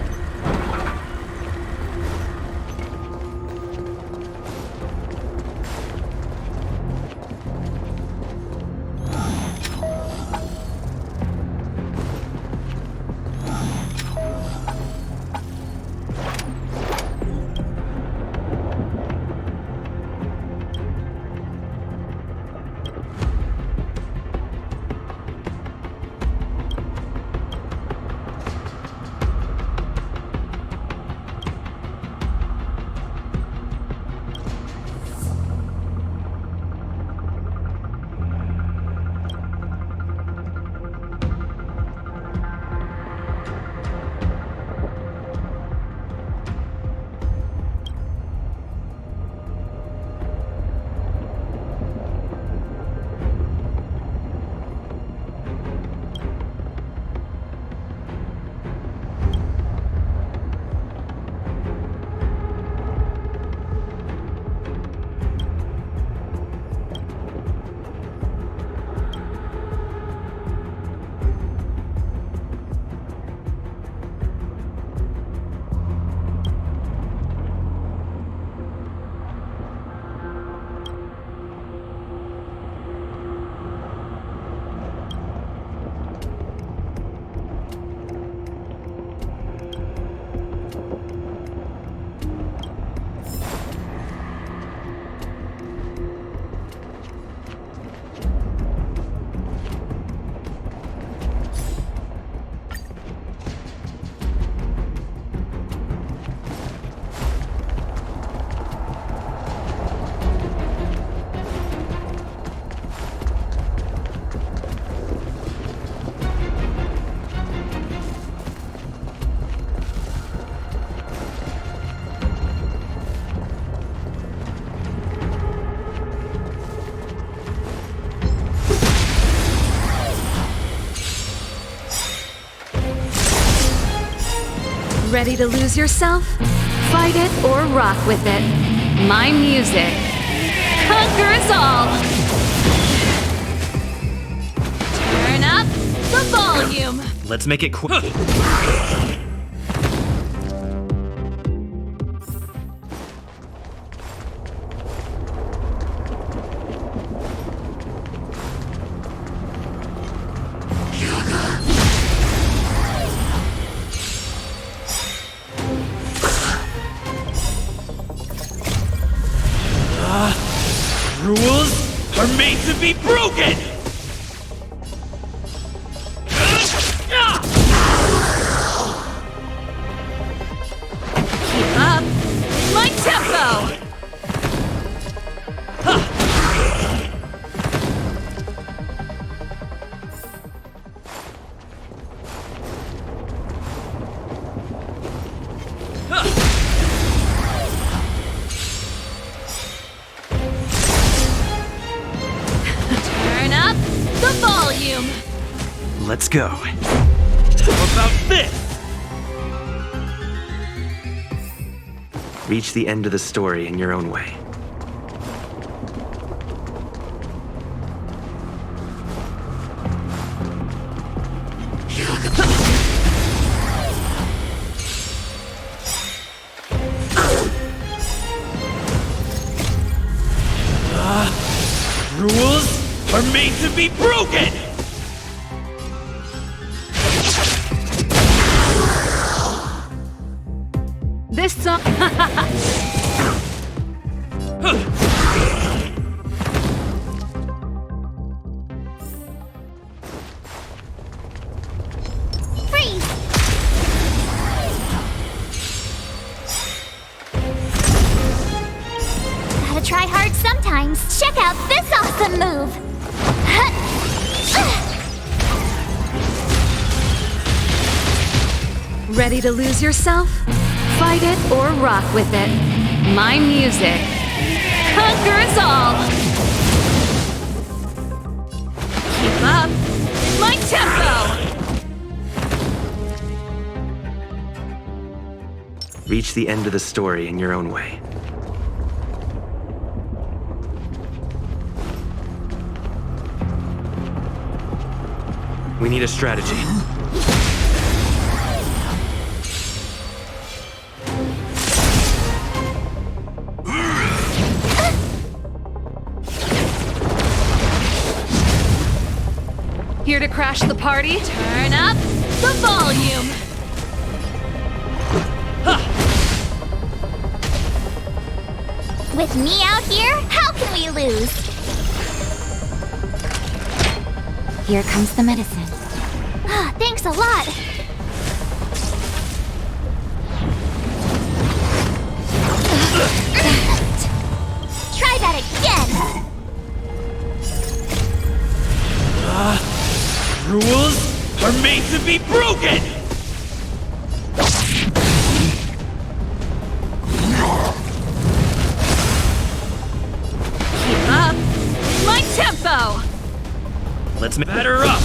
Ready to lose yourself? Fight it or rock with it. My music conquers all. Turn up the volume. Let's make it quick. Rules are made to be broken! Keep up my tempo. Turn up the volume. Let's go. How about this? Reach the end of the story in your own way. Rules are made to be broken! This song. Freeze! Gotta try hard sometimes. Check out this awesome move! Ready to lose yourself? Fight it or rock with it. My music conquers all. Keep up my tempo. Reach the end of the story in your own way. We need a strategy. Here to crash the party? Turn up the volume! With me out here, how can we lose? Here comes the medicine. Thanks a lot. Try that again. Rules are made to be broken! Keep up my tempo! Let's batter up!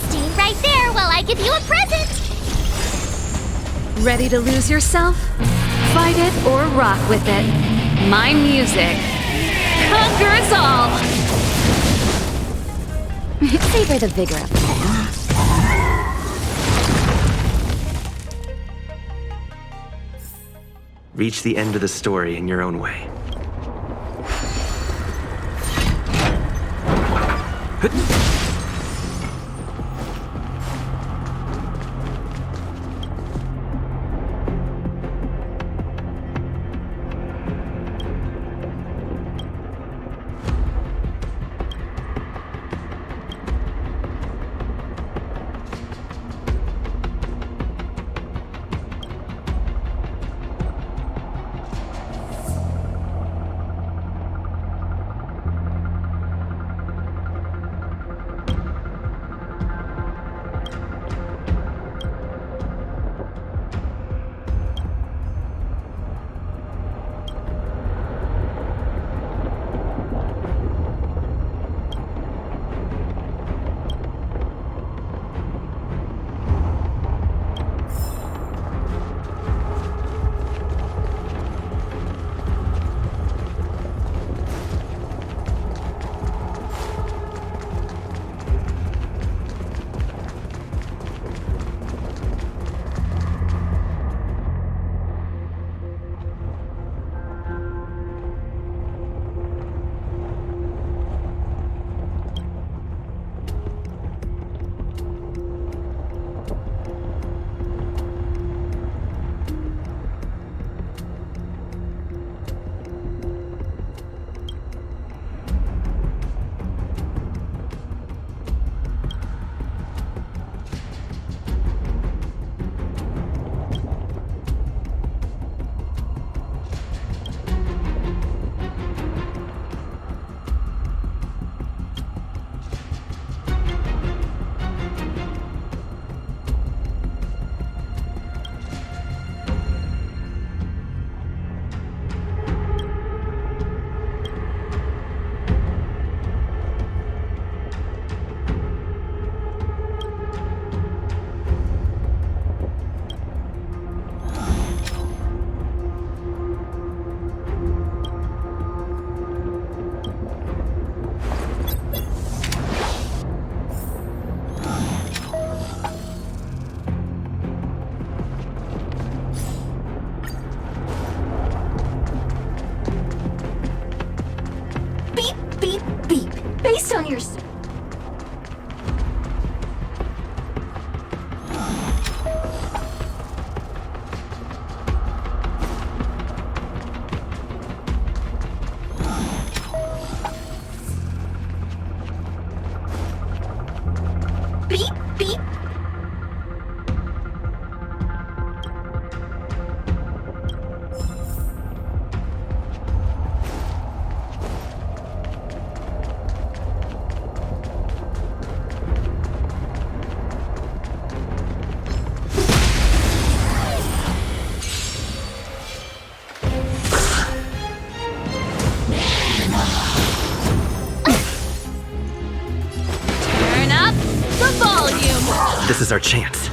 Stay right there while I give you a present. Ready to lose yourself? Fight it or rock with it. My music conquers all! Savor the vigor of it. Reach the end of the story in your own way. Based on your... Beep, beep. Turn up the volume! This is our chance.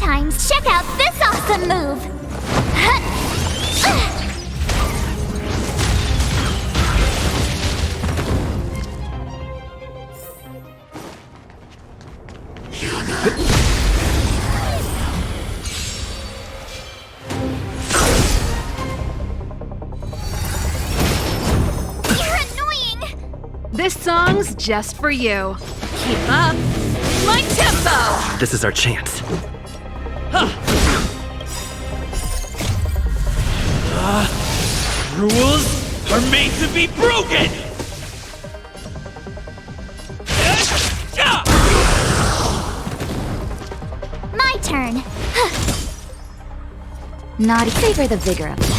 times, check out this awesome move! You're annoying! This song's just for you. Keep up. My tempo! This is our chance. Rules are made to be broken! My turn. Naughty. Savor the vigor of it.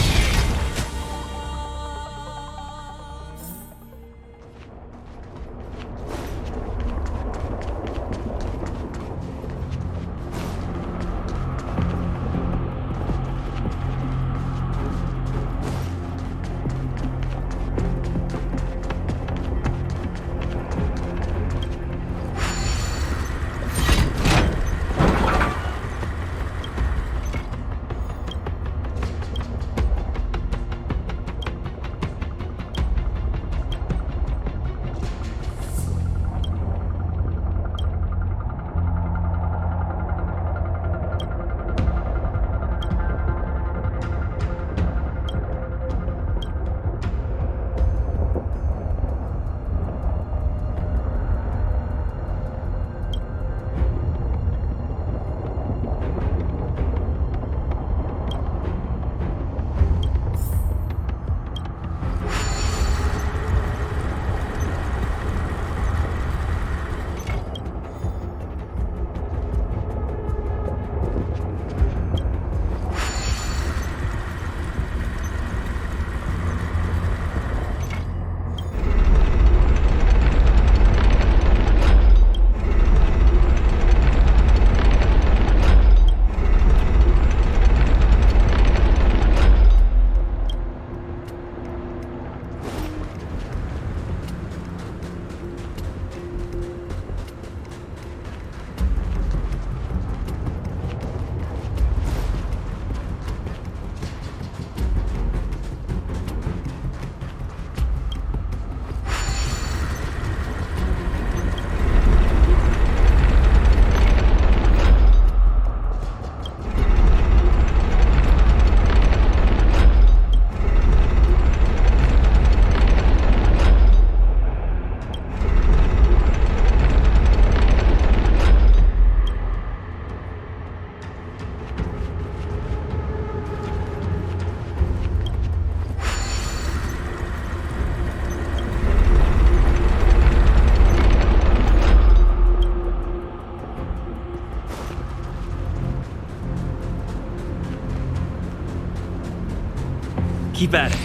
Keep at it.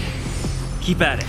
Keep at it.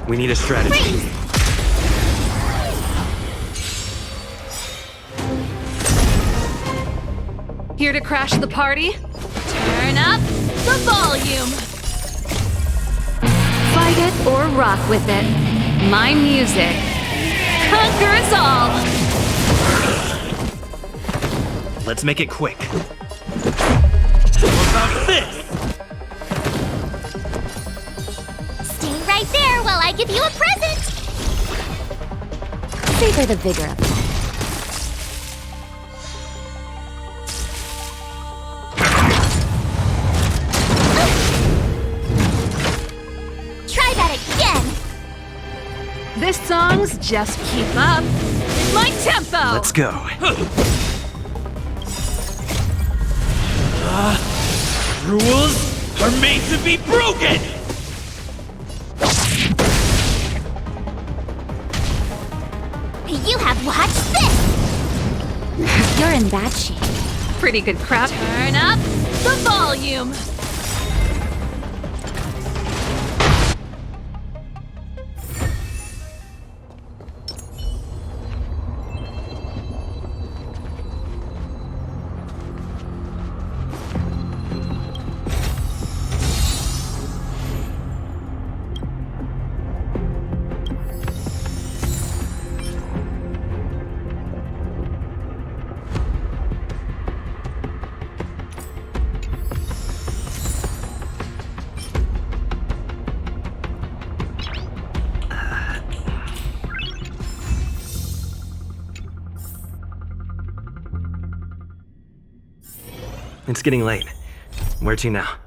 We need a strategy. Here to crash the party? Turn up the volume. Fight it or rock with it. My music conquers all. Let's make it quick. How about this? Stay right there while I give you a present. Savor the vigor of it. Try that again. This song's just keep up. My tempo. Let's go. Rules are made to be broken! You have watched this. You're in bad shape. Pretty good crap. Turn up the volume. It's getting late. Where to now?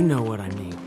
You know what I mean.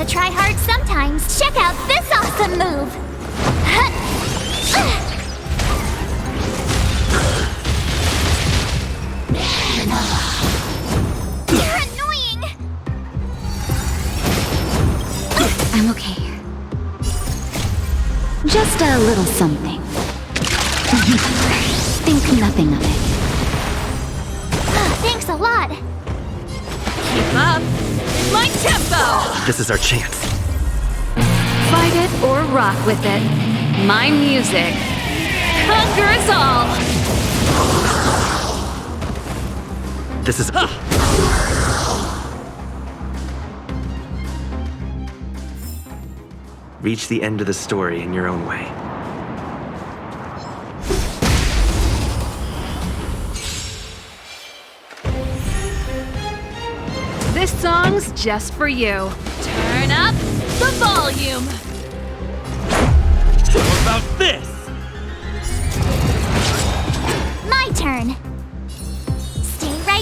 Try hard sometimes. Check out this awesome move. You're annoying. I'm okay. Just a little something. Think nothing of it. Thanks a lot. Keep up. My tempo! This is our chance. Fight it or rock with it. My music conquers all. This is... Reach the end of the story in your own way. This song's just for you. Turn up the volume. How about this? My turn. Stay right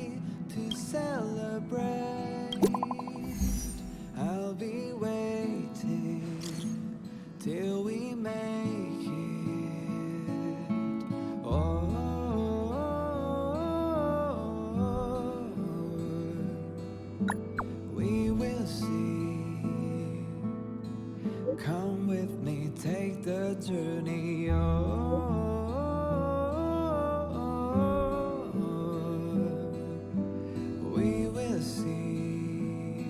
see. Come with me, take the journey. Oh, we will see.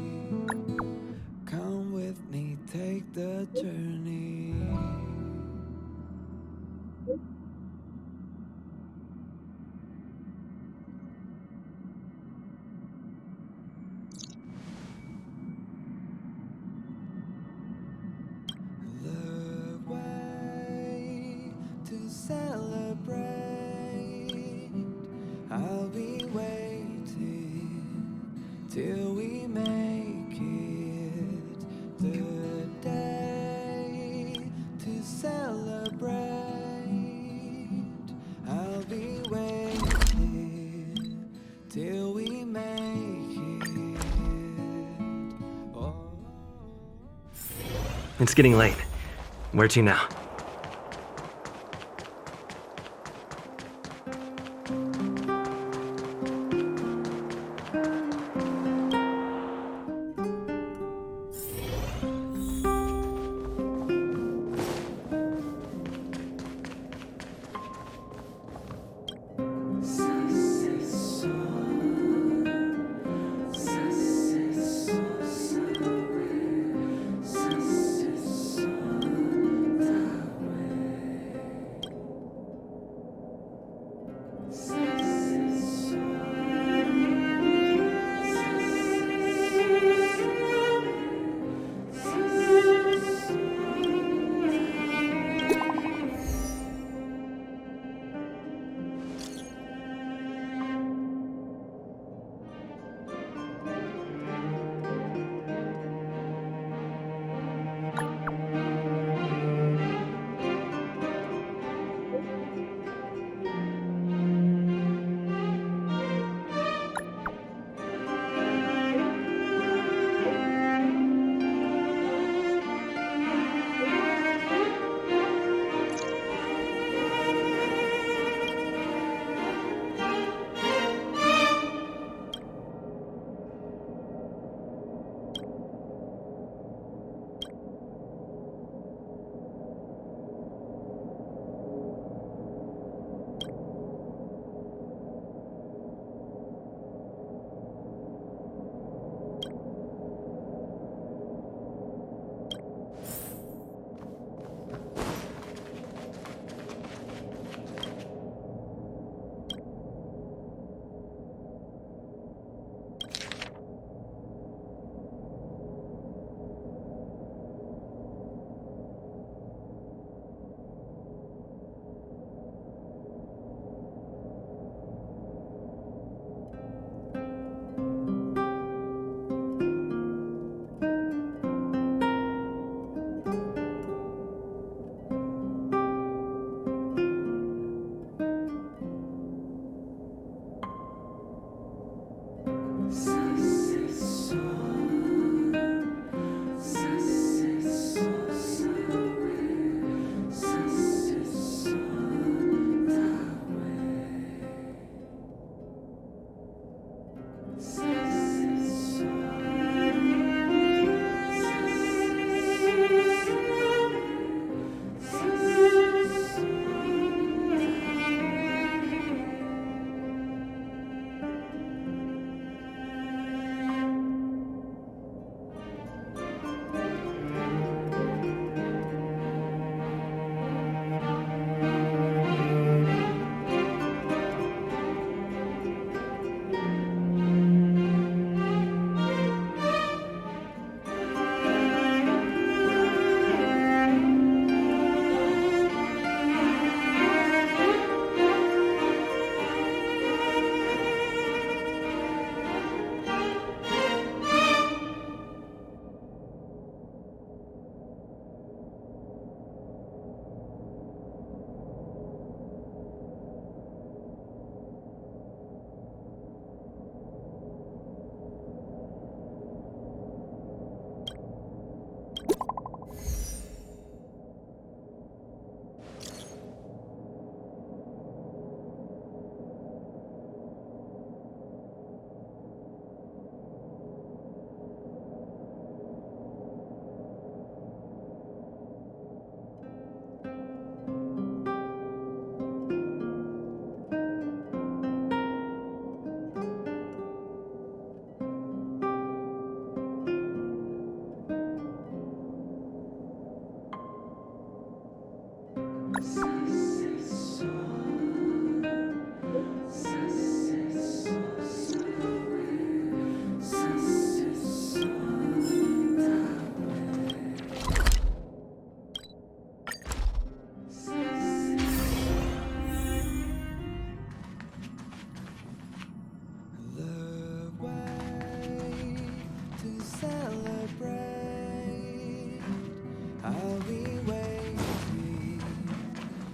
Come with me, take the journey. The way to celebrate. I'll be waiting till we make it the day to celebrate. I'll be waiting till we make it. Oh. It's getting late. Where to now?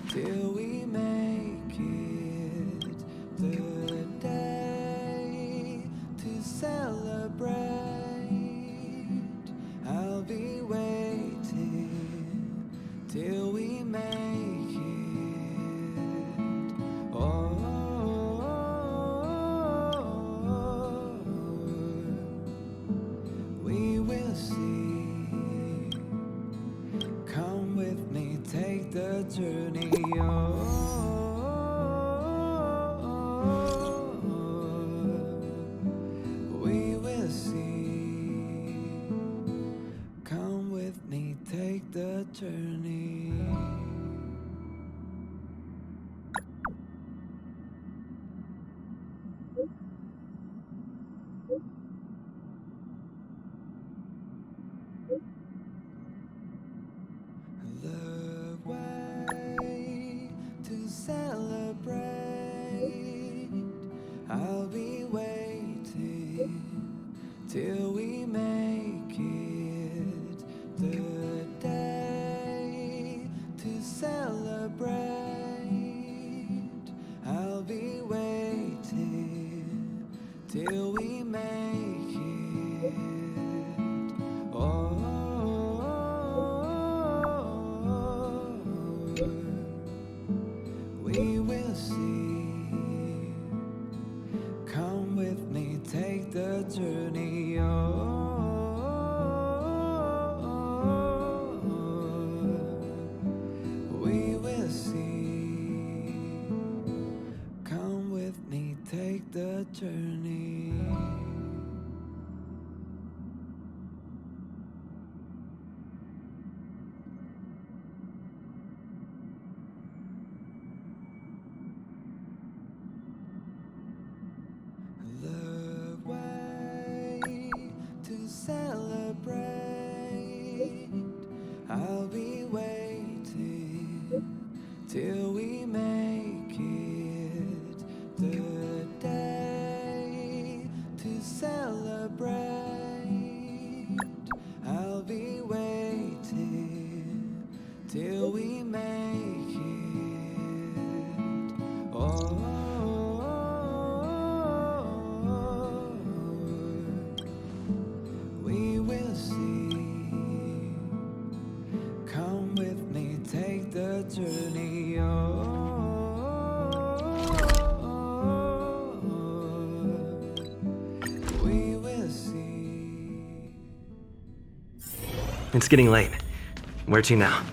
Till we make it the day to celebrate. I'll be waiting till we make it. Oh, we will see. Come with me, take the journey. We will see. Come with me, take the journey. The way to celebrate. I'll be waiting till we make it the day to celebrate. I'll be waiting till we make it. Oh, we will see. Come with me, take the journey. We will see. Come with me, take the journey. The way to celebrate. I'll be waiting till we make it the day to celebrate. I'll be waiting till we make it. Oh, we will see. Come with me, take the journey. We will see. It's getting late. Where to now?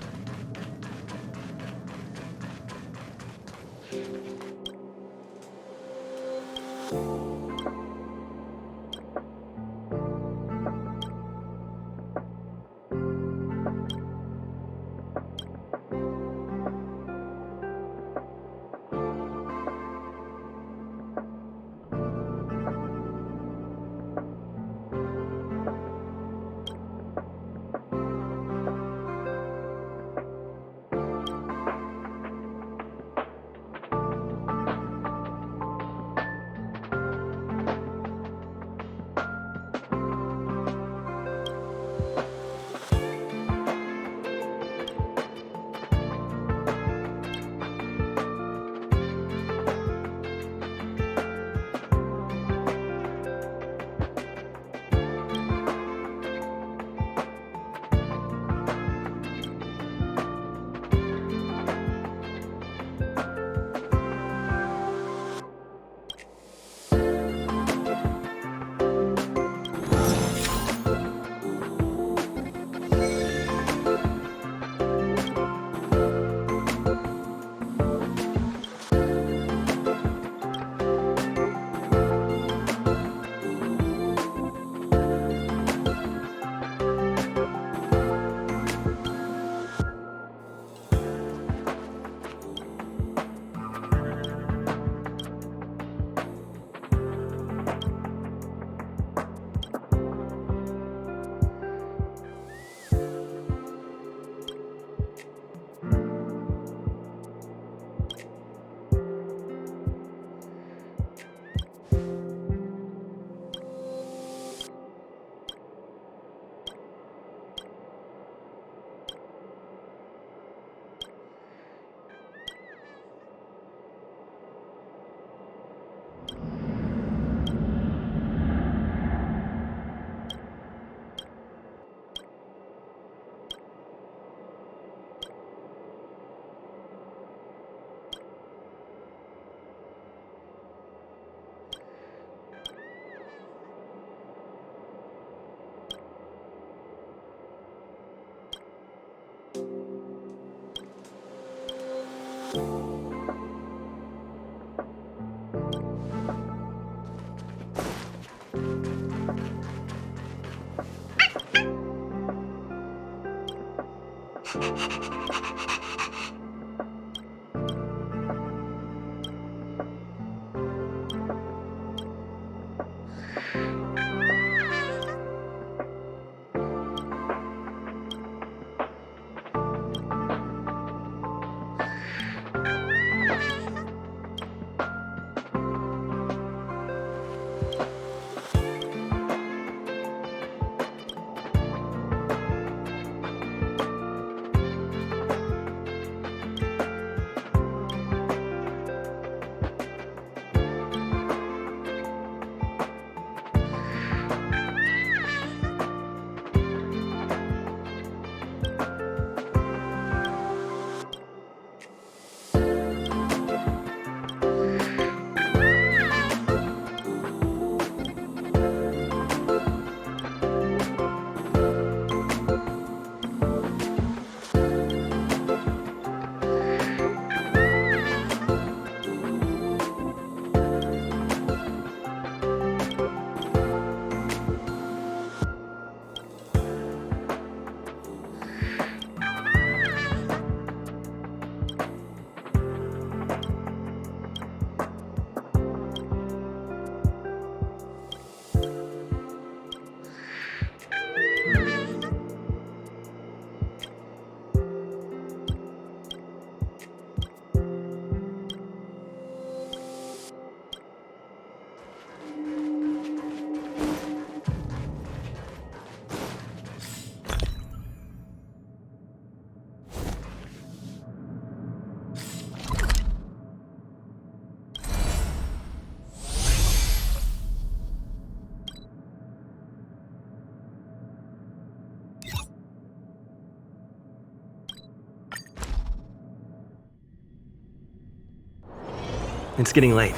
It's getting late.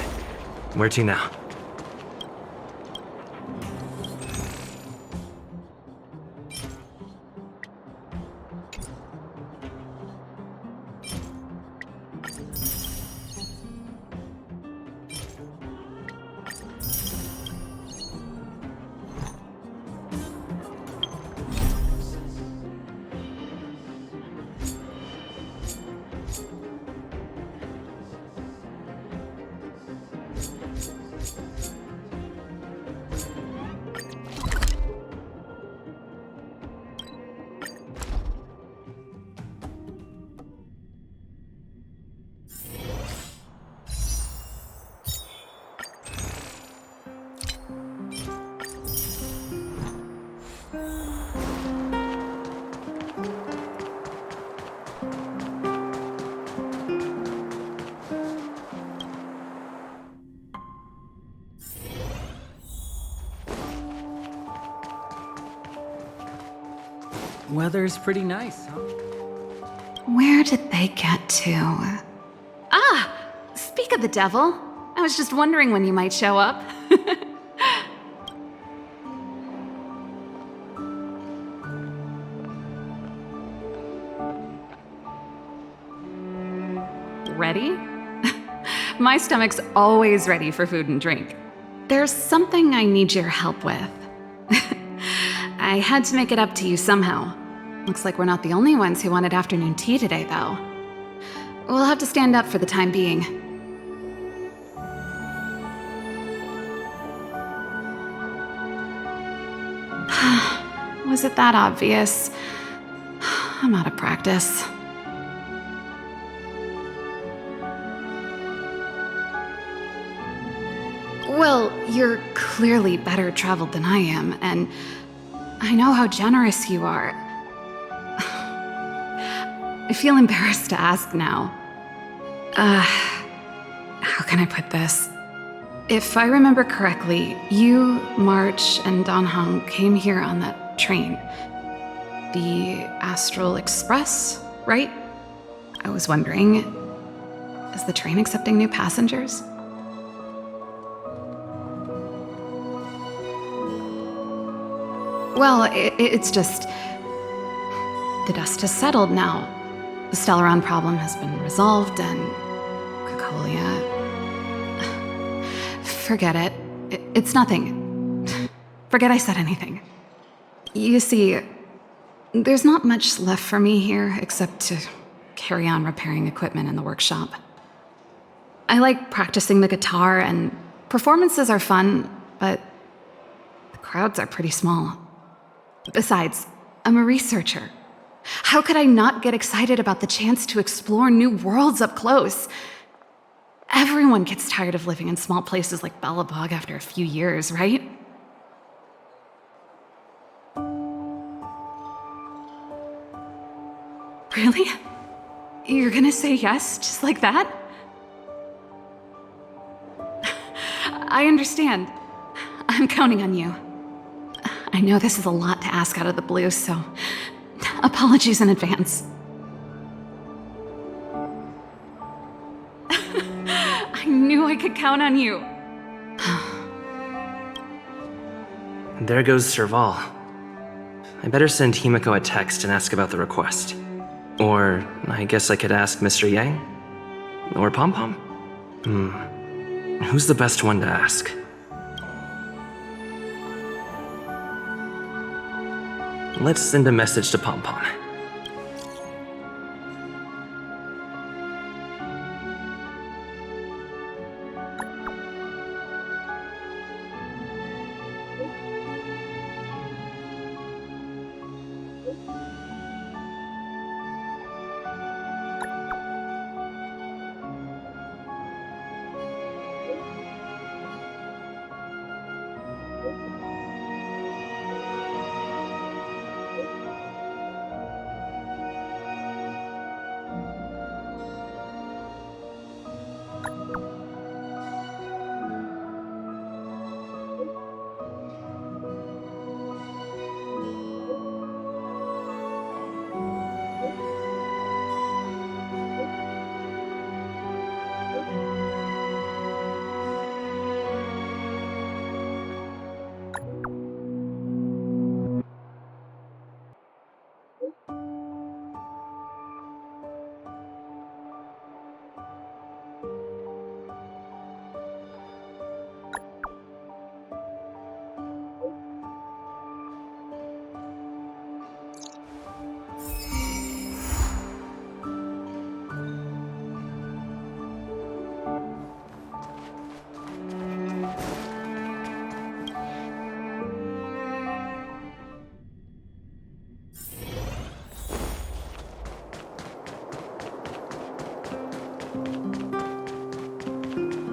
Where to now? Weather's pretty nice, huh? Where did they get to? Ah! Speak of the devil. I was just wondering when you might show up. Ready? My stomach's always ready for food and drink. There's something I need your help with. I had to make it up to you somehow. Looks like we're not the only ones who wanted afternoon tea today, though. We'll have to stand up for the time being. Was it that obvious? I'm out of practice. Well, you're clearly better traveled than I am, and I know how generous you are. I feel embarrassed to ask now. How can I put this? If I remember correctly, you, March, and Don Hong came here on that train. The Astral Express, right? I was wondering, is the train accepting new passengers? Well, it's just... the dust has settled now. The Stellaron problem has been resolved, and... Krakolia... Forget it. It's nothing. Forget I said anything. You see, There's not much left for me here except to carry on repairing equipment in the workshop. I like practicing the guitar, and performances are fun, but the crowds are pretty small. Besides, I'm a researcher. How could I not get excited about the chance to explore new worlds up close? Everyone gets tired of living in small places like Belobog after a few years, right? Really? You're gonna say yes, just like that? I understand. I'm counting on you. I know this is a lot to ask out of the blue, so apologies in advance. I knew I could count on you. There goes Serval. I better send Himiko a text and ask about the request. Or I guess I could ask Mr. Yang? Or Pom Pom? Who's the best one to ask? Let's send a message to Pom Pom.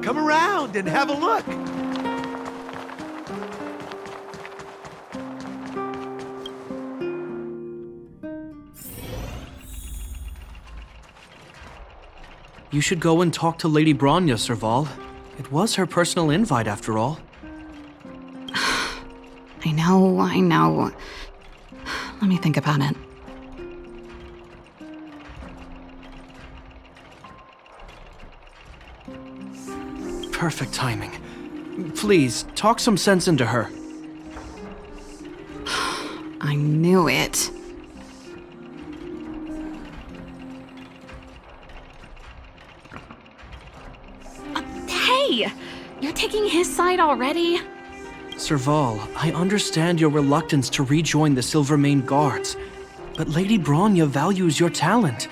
Come around and have a look. You should go and talk to Lady Bronya, Serval. It was her personal invite, after all. I know. Let me think about it. Perfect timing. Please, talk some sense into her. I knew it. Hey! You're taking his side already? Serval, I understand your reluctance to rejoin the Silvermane Guards, but Lady Bronya values your talent,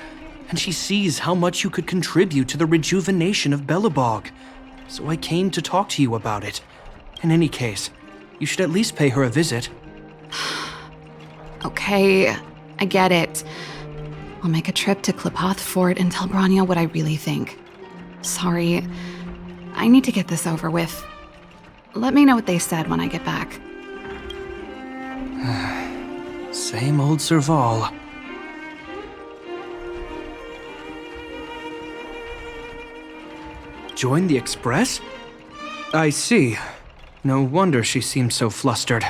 and she sees how much you could contribute to the rejuvenation of Belobog. So I came to talk to you about it. In any case, you should at least pay her a visit. Okay, I get it. I'll make a trip to Klipoth Fort and tell Bronya what I really think. Sorry, I need to get this over with. Let me know what they said when I get back. Same old Serval. Join the Express? I see. No wonder she seems so flustered.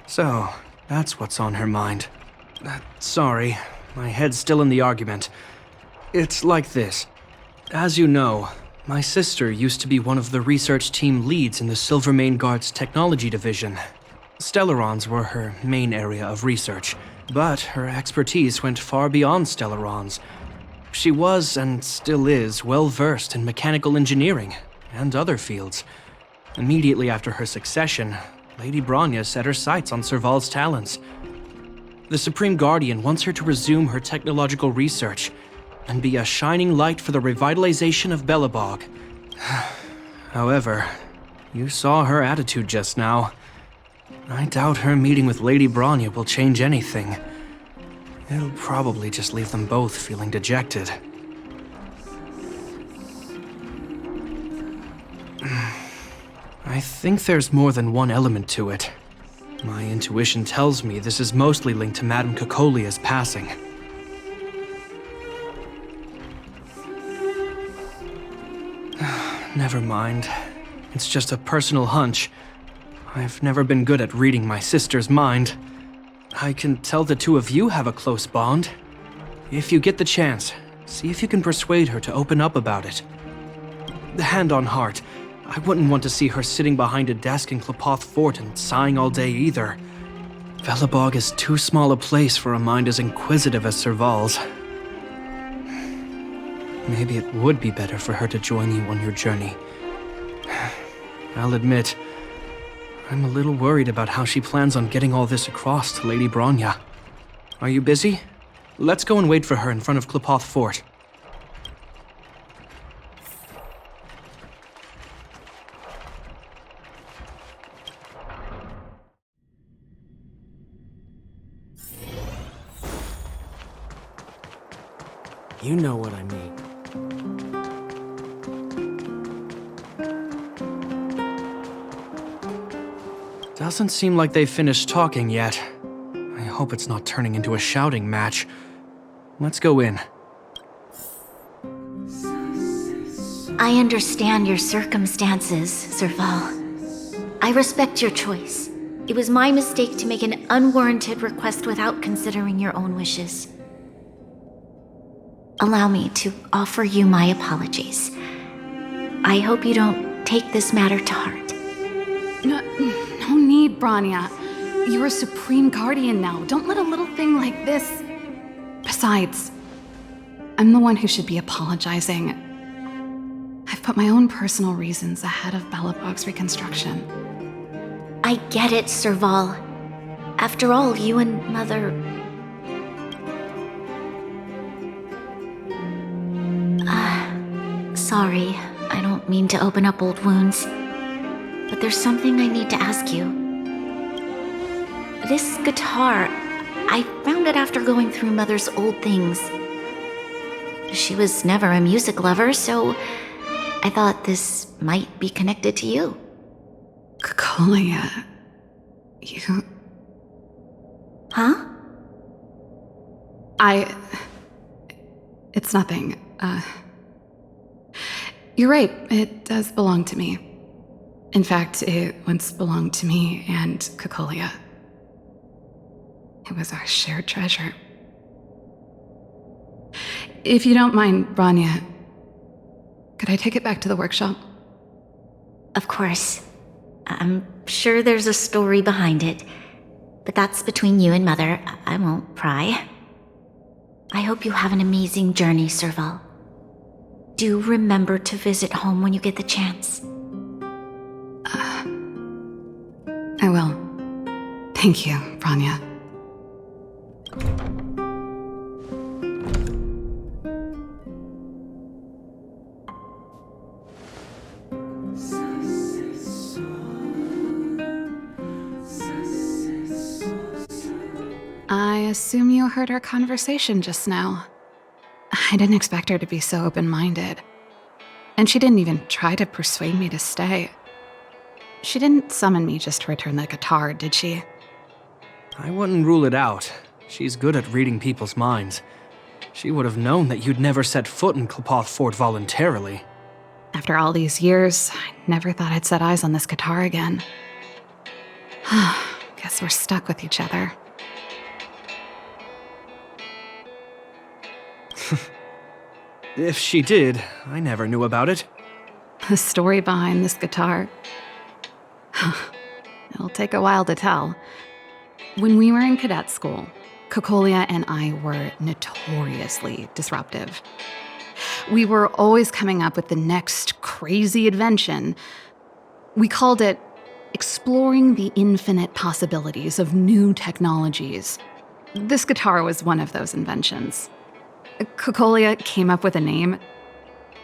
So, that's what's on her mind. Sorry, my head's still in the argument. It's like this. As you know, my sister used to be one of the research team leads in the Silvermane Guard's technology division. Stellarons were her main area of research, but her expertise went far beyond Stellarons. She was, and still is, well-versed in mechanical engineering and other fields. Immediately after her succession, Lady Bronya set her sights on Serval's talents. The Supreme Guardian wants her to resume her technological research and be a shining light for the revitalization of Belobog. However, you saw her attitude just now. I doubt her meeting with Lady Bronya will change anything. It'll probably just leave them both feeling dejected. I think there's more than one element to it. My intuition tells me this is mostly linked to Madame Cocolia's passing. Never mind. It's just a personal hunch. I've never been good at reading my sister's mind. I can tell the two of you have a close bond. If you get the chance, see if you can persuade her to open up about it. Hand on heart, I wouldn't want to see her sitting behind a desk in Clopoth Fort and sighing all day either. Belobog is too small a place for a mind as inquisitive as Serval's. Maybe it would be better for her to join you on your journey. I'll admit, I'm a little worried about how she plans on getting all this across to Lady Bronya. Are you busy? Let's go and wait for her in front of Clopoth Fort. You know what I mean. Doesn't seem like they've finished talking yet. I hope it's not turning into a shouting match. Let's go in. I understand your circumstances, Serval. I respect your choice. It was my mistake to make an unwarranted request without considering your own wishes. Allow me to offer you my apologies. I hope you don't take this matter to heart. No need, Bronya. You're a Supreme Guardian now. Don't let a little thing like this... Besides, I'm the one who should be apologizing. I've put my own personal reasons ahead of Belobog's reconstruction. I get it, Serval. After all, you and Mother... Sorry, I don't mean to open up old wounds. But there's something I need to ask you. This guitar, I found it after going through Mother's old things. She was never a music lover, so I thought this might be connected to you. Cocolia, you... Huh? It's nothing. You're right, it does belong to me. In fact, it once belonged to me and Cocolia. It was our shared treasure. If you don't mind, Bronya, could I take it back to the workshop? Of course. I'm sure there's a story behind it, but that's between you and Mother. I won't pry. I hope you have an amazing journey, Serval. Do remember to visit home when you get the chance. I will. Thank you, Bronya. I assume you heard our conversation just now. I didn't expect her to be so open-minded. And she didn't even try to persuade me to stay. She didn't summon me just to return the guitar, did she? I wouldn't rule it out. She's good at reading people's minds. She would have known that you'd never set foot in Clopoth Fort voluntarily. After all these years, I never thought I'd set eyes on this guitar again. Guess we're stuck with each other. If she did, I never knew about it. The story behind this guitar. It'll take a while to tell. When we were in cadet school, Cocolia and I were notoriously disruptive. We were always coming up with the next crazy invention. We called it exploring the infinite possibilities of new technologies. This guitar was one of those inventions. Kokolia came up with a name.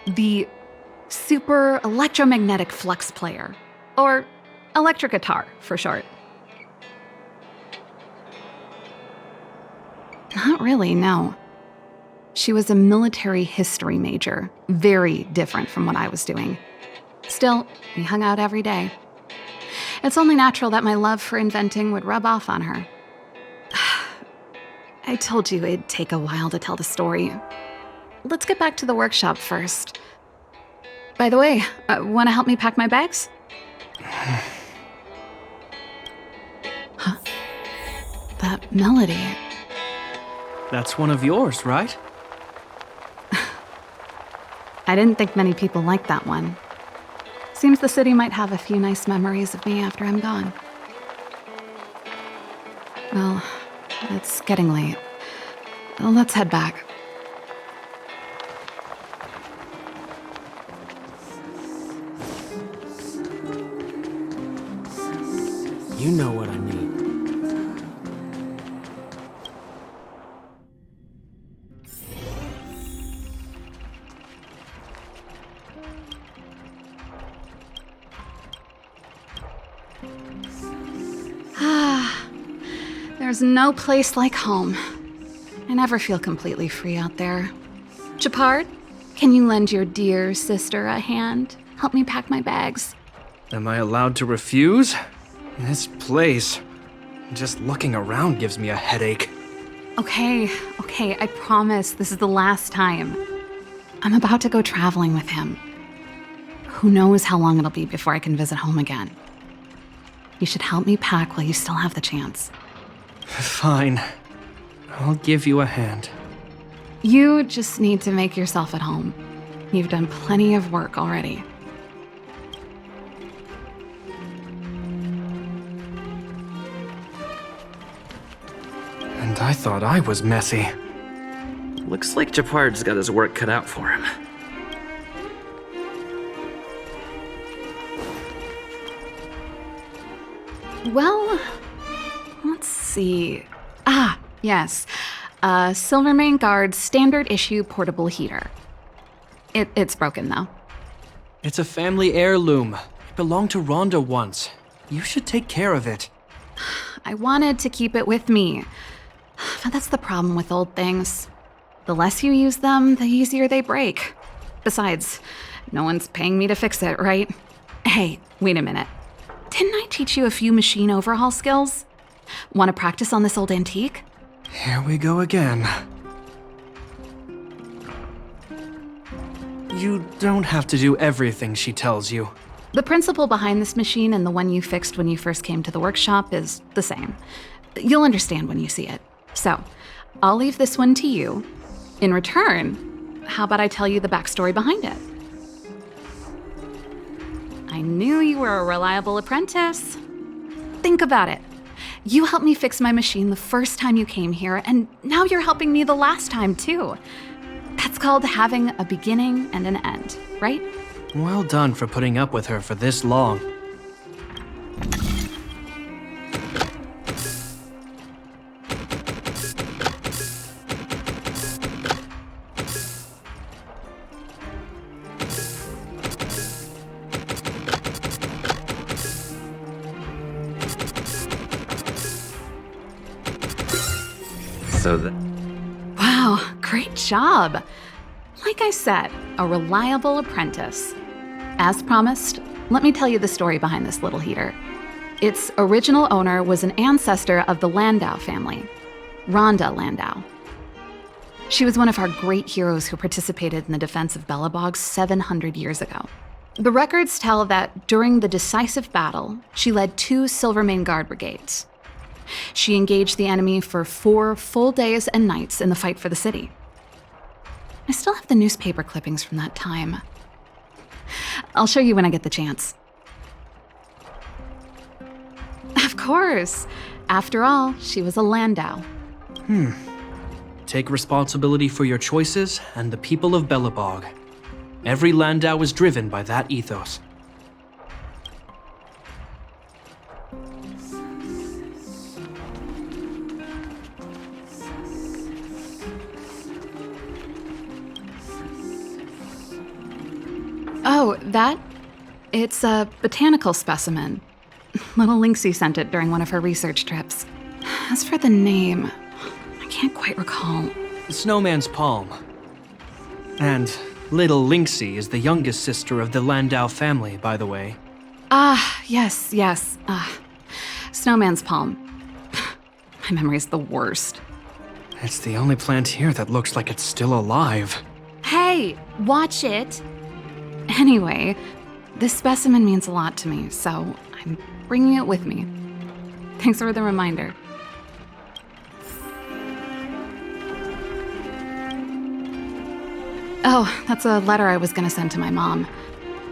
The Super Electromagnetic Flux Player, or electric guitar for short. Not really, no. She was a military history major, very different from what I was doing. Still, we hung out every day. It's only natural that my love for inventing would rub off on her. I told you it'd take a while to tell the story. Let's get back to the workshop first. By the way, want to help me pack my bags? Huh? That melody. That's one of yours, right? I didn't think many people liked that one. Seems the city might have a few nice memories of me after I'm gone. Well, it's getting late. Let's head back. You know what I mean. There's no place like home. I never feel completely free out there. Chapard, can you lend your dear sister a hand? Help me pack my bags. Am I allowed to refuse? This place, just looking around gives me a headache. Okay, I promise this is the last time. I'm about to go traveling with him. Who knows how long it'll be before I can visit home again. You should help me pack while you still have the chance. Fine. I'll give you a hand. You just need to make yourself at home. You've done plenty of work already. And I thought I was messy. Looks like Japard's got his work cut out for him. Well, let's see. Yes. Silvermane Guard's standard issue portable heater. It's broken, though. It's a family heirloom. It belonged to Rhonda once. You should take care of it. I wanted to keep it with me. But that's the problem with old things. The less you use them, the easier they break. Besides, no one's paying me to fix it, right? Hey, wait a minute. Didn't I teach you a few machine overhaul skills? Want to practice on this old antique? Here we go again. You don't have to do everything she tells you. The principle behind this machine and the one you fixed when you first came to the workshop is the same. You'll understand when you see it. So, I'll leave this one to you. In return, how about I tell you the backstory behind it? I knew you were a reliable apprentice. Think about it. You helped me fix my machine the first time you came here, and now you're helping me the last time, too. That's called having a beginning and an end, right? Well done for putting up with her for this long. Wow, great job. Like I said, a reliable apprentice. As promised, let me tell you the story behind this little heater. Its original owner was an ancestor of the Landau family, Rhonda Landau. She was one of our great heroes who participated in the defense of Belobog 700 years ago. The records tell that during the decisive battle, she led 2 Silvermane Guard brigades. She engaged the enemy for 4 full days and nights in the fight for the city. I still have the newspaper clippings from that time. I'll show you when I get the chance. Of course. After all, she was a Landau. Take responsibility for your choices and the people of Belobog. Every Landau is driven by that ethos. Oh, that? It's a botanical specimen. Little Lynxie sent it during one of her research trips. As for the name, I can't quite recall. Snowman's Palm. And Little Lynxie is the youngest sister of the Landau family, by the way. Ah, yes. Snowman's Palm. My memory's the worst. It's the only plant here that looks like it's still alive. Hey, watch it! Anyway, this specimen means a lot to me, so I'm bringing it with me. Thanks for the reminder. Oh, that's a letter I was gonna send to my mom.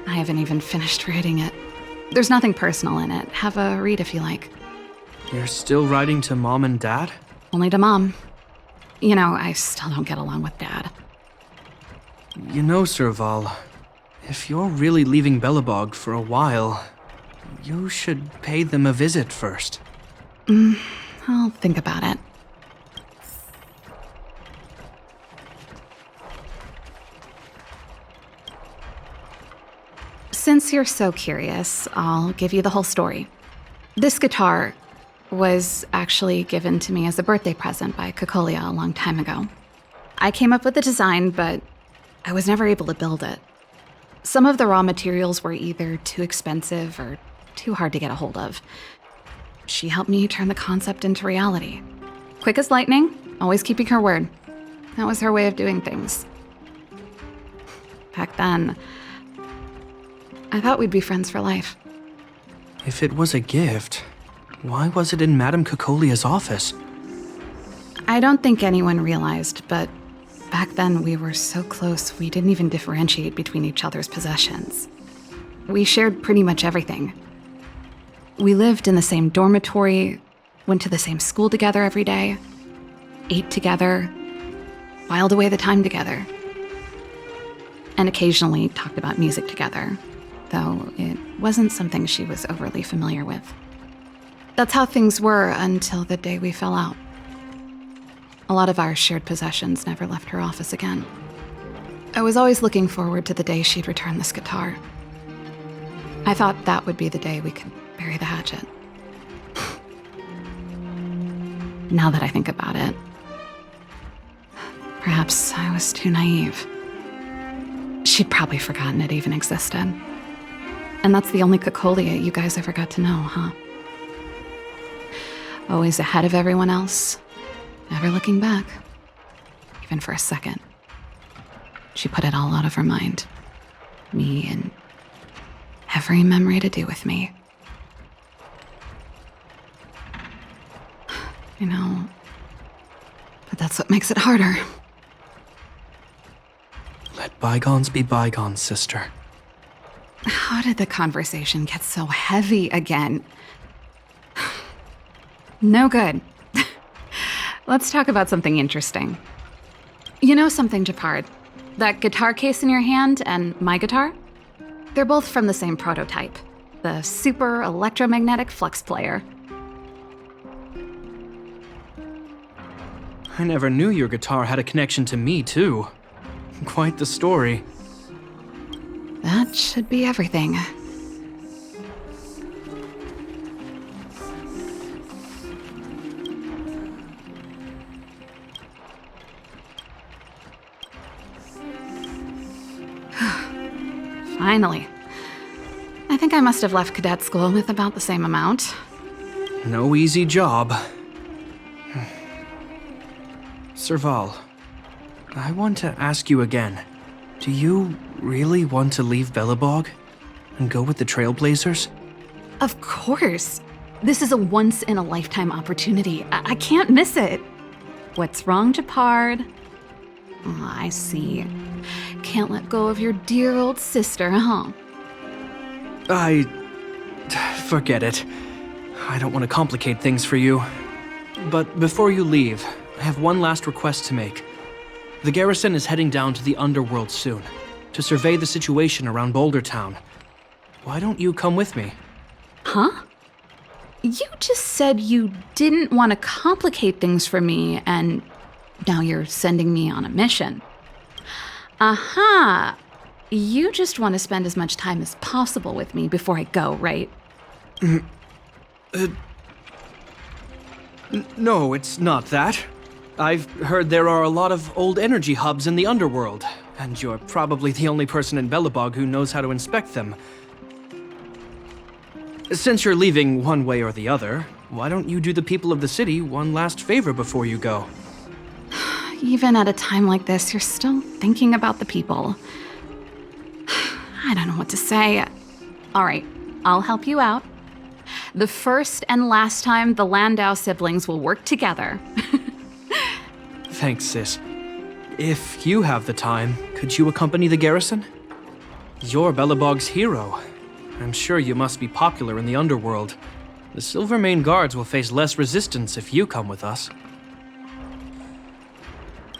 I haven't even finished reading it. There's nothing personal in it. Have a read if you like. You're still writing to Mom and Dad? Only to Mom. You know, I still don't get along with Dad. You know, Serval, if you're really leaving Belobog for a while, you should pay them a visit first. I'll think about it. Since you're so curious, I'll give you the whole story. This guitar was actually given to me as a birthday present by Cocolia a long time ago. I came up with the design, but I was never able to build it. Some of the raw materials were either too expensive or too hard to get a hold of. She helped me turn the concept into reality. Quick as lightning, always keeping her word. That was her way of doing things. Back then, I thought we'd be friends for life. If it was a gift, why was it in Madame Cocolia's office? I don't think anyone realized, but back then we were so close we didn't even differentiate between each other's possessions. We shared pretty much everything. We lived in the same dormitory, went to the same school together every day, ate together, whiled away the time together, and occasionally talked about music together, though it wasn't something she was overly familiar with. That's how things were until the day we fell out. A lot of our shared possessions never left her office again. I was always looking forward to the day she'd return this guitar. I thought that would be the day we could bury the hatchet. Now that I think about it, perhaps I was too naive. She'd probably forgotten it even existed. And that's the only Cocolia you guys ever got to know, huh? Always ahead of everyone else, never looking back, even for a second. She put it all out of her mind. Me and every memory to do with me. You know, but that's what makes it harder. Let bygones be bygones, sister. How did the conversation get so heavy again? No good. Let's talk about something interesting. You know something, Japard? That guitar case in your hand and my guitar? They're both from the same prototype, the Super Electromagnetic Flux Player. I never knew your guitar had a connection to me, too. Quite the story. That should be everything. Finally. I think I must have left cadet school with about the same amount. No easy job. Serval, I want to ask you again. Do you really want to leave Belobog and go with the Trailblazers? Of course. This is a once-in-a-lifetime opportunity. I can't miss it. What's wrong, Japard? Oh, I see. Can't let go of your dear old sister, huh? Forget it. I don't want to complicate things for you. But before you leave, I have one last request to make. The garrison is heading down to the underworld soon, to survey the situation around Boulder Town. Why don't you come with me? Huh? You just said you didn't want to complicate things for me, and now you're sending me on a mission. Aha! You just want to spend as much time as possible with me before I go, right? No, it's not that. I've heard there are a lot of old energy hubs in the underworld, and you're probably the only person in Belobog who knows how to inspect them. Since you're leaving one way or the other, why don't you do the people of the city one last favor before you go? Even at a time like this, you're still thinking about the people. I don't know what to say. All right, I'll help you out. The first and last time the Landau siblings will work together. Thanks, sis. If you have the time, could you accompany the garrison? You're Belobog's hero. I'm sure you must be popular in the underworld. The Silvermane Guards will face less resistance if you come with us.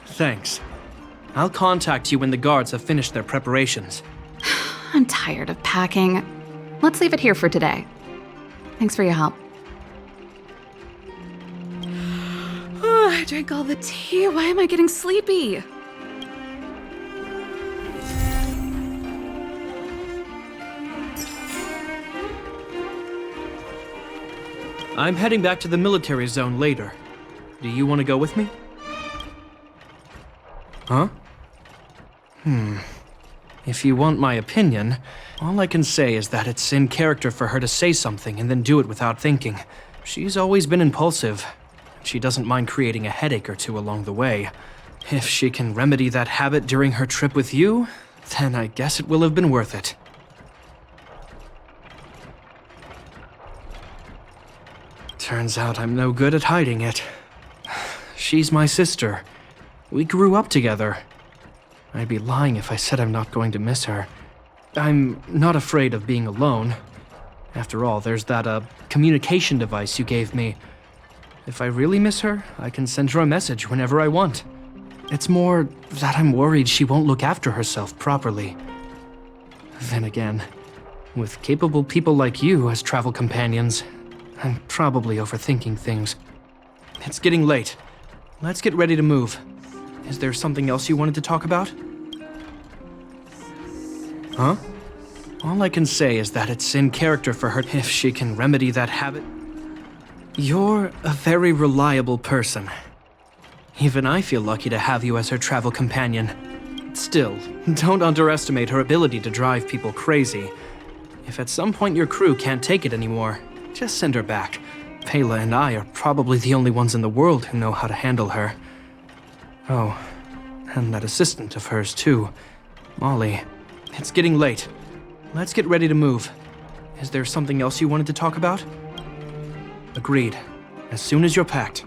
Thanks. I'll contact you when the guards have finished their preparations. I'm tired of packing. Let's leave it here for today. Thanks for your help. Oh, I drank all the tea. Why am I getting sleepy? I'm heading back to the military zone later. Do you want to go with me? Huh? If you want my opinion, all I can say is that it's in character for her to say something and then do it without thinking. She's always been impulsive. She doesn't mind creating a headache or two along the way. If she can remedy that habit during her trip with you, then I guess it will have been worth it. Turns out I'm no good at hiding it. She's my sister. We grew up together. I'd be lying if I said I'm not going to miss her. I'm not afraid of being alone. After all, there's that, communication device you gave me. If I really miss her, I can send her a message whenever I want. It's more that I'm worried she won't look after herself properly. Then again, with capable people like you as travel companions, I'm probably overthinking things. It's getting late. Let's get ready to move. Is there something else you wanted to talk about? Huh? All I can say is that it's in character for her if she can remedy that habit. You're a very reliable person. Even I feel lucky to have you as her travel companion. Still, don't underestimate her ability to drive people crazy. If at some point your crew can't take it anymore, just send her back. Pela and I are probably the only ones in the world who know how to handle her. Oh, and that assistant of hers too, Molly. It's getting late. Let's get ready to move. Is there something else you wanted to talk about? Agreed. As soon as you're packed.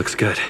Looks good.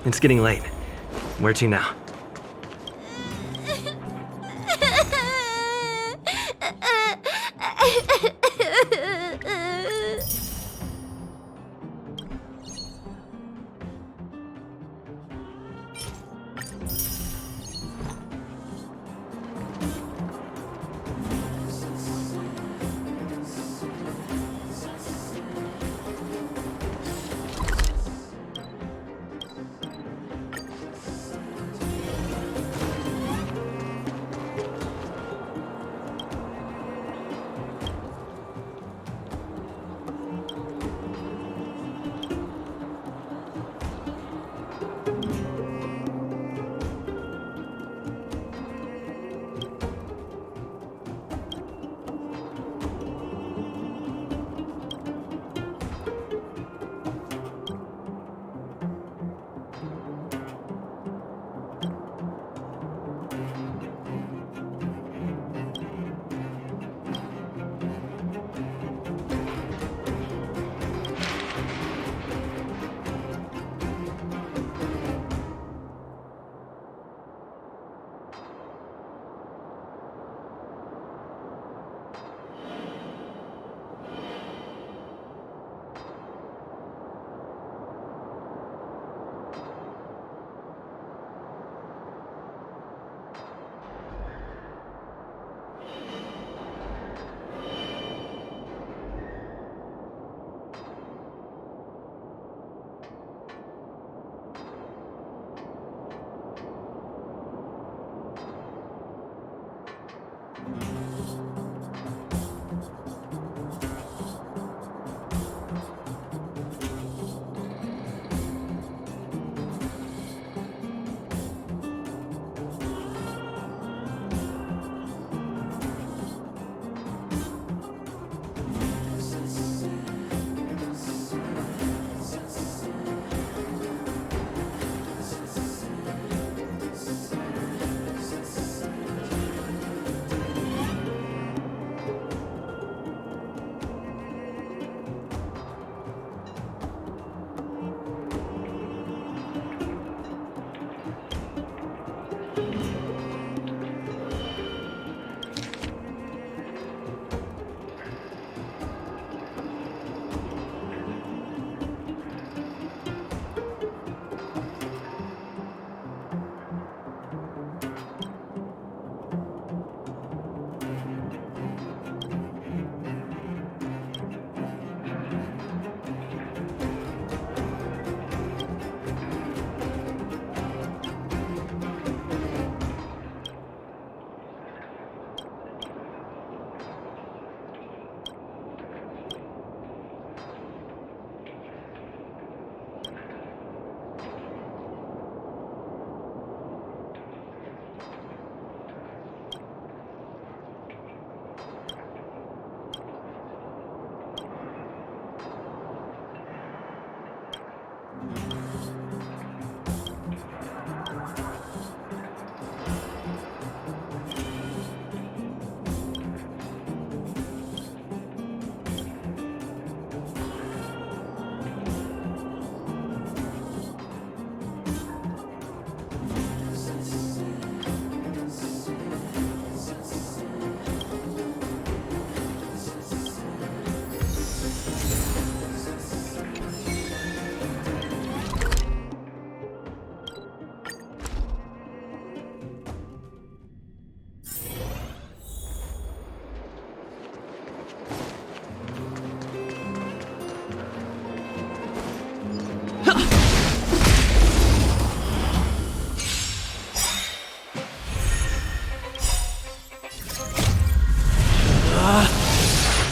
It's getting late. Where to now?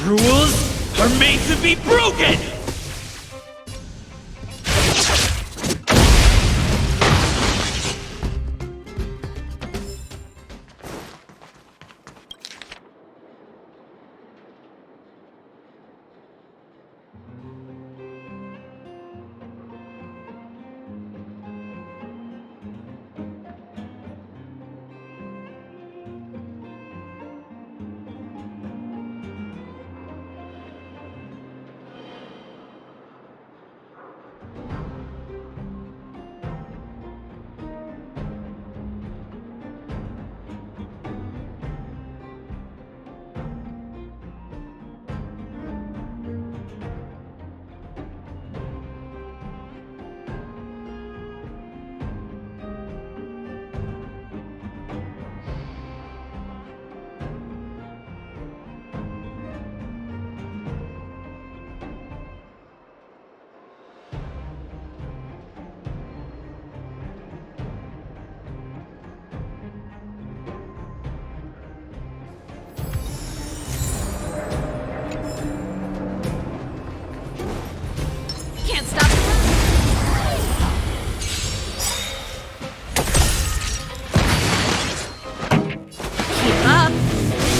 Rules are made to be broken!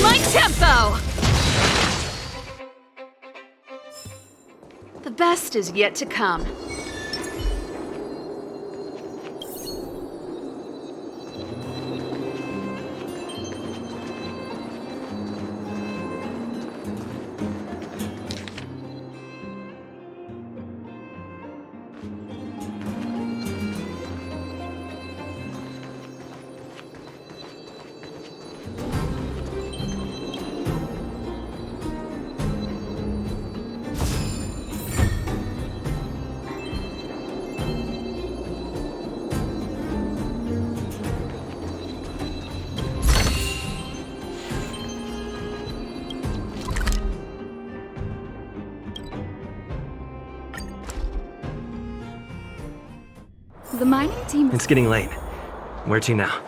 My tempo! The best is yet to come. The mining team. It's getting late. Where to now?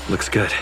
Looks good.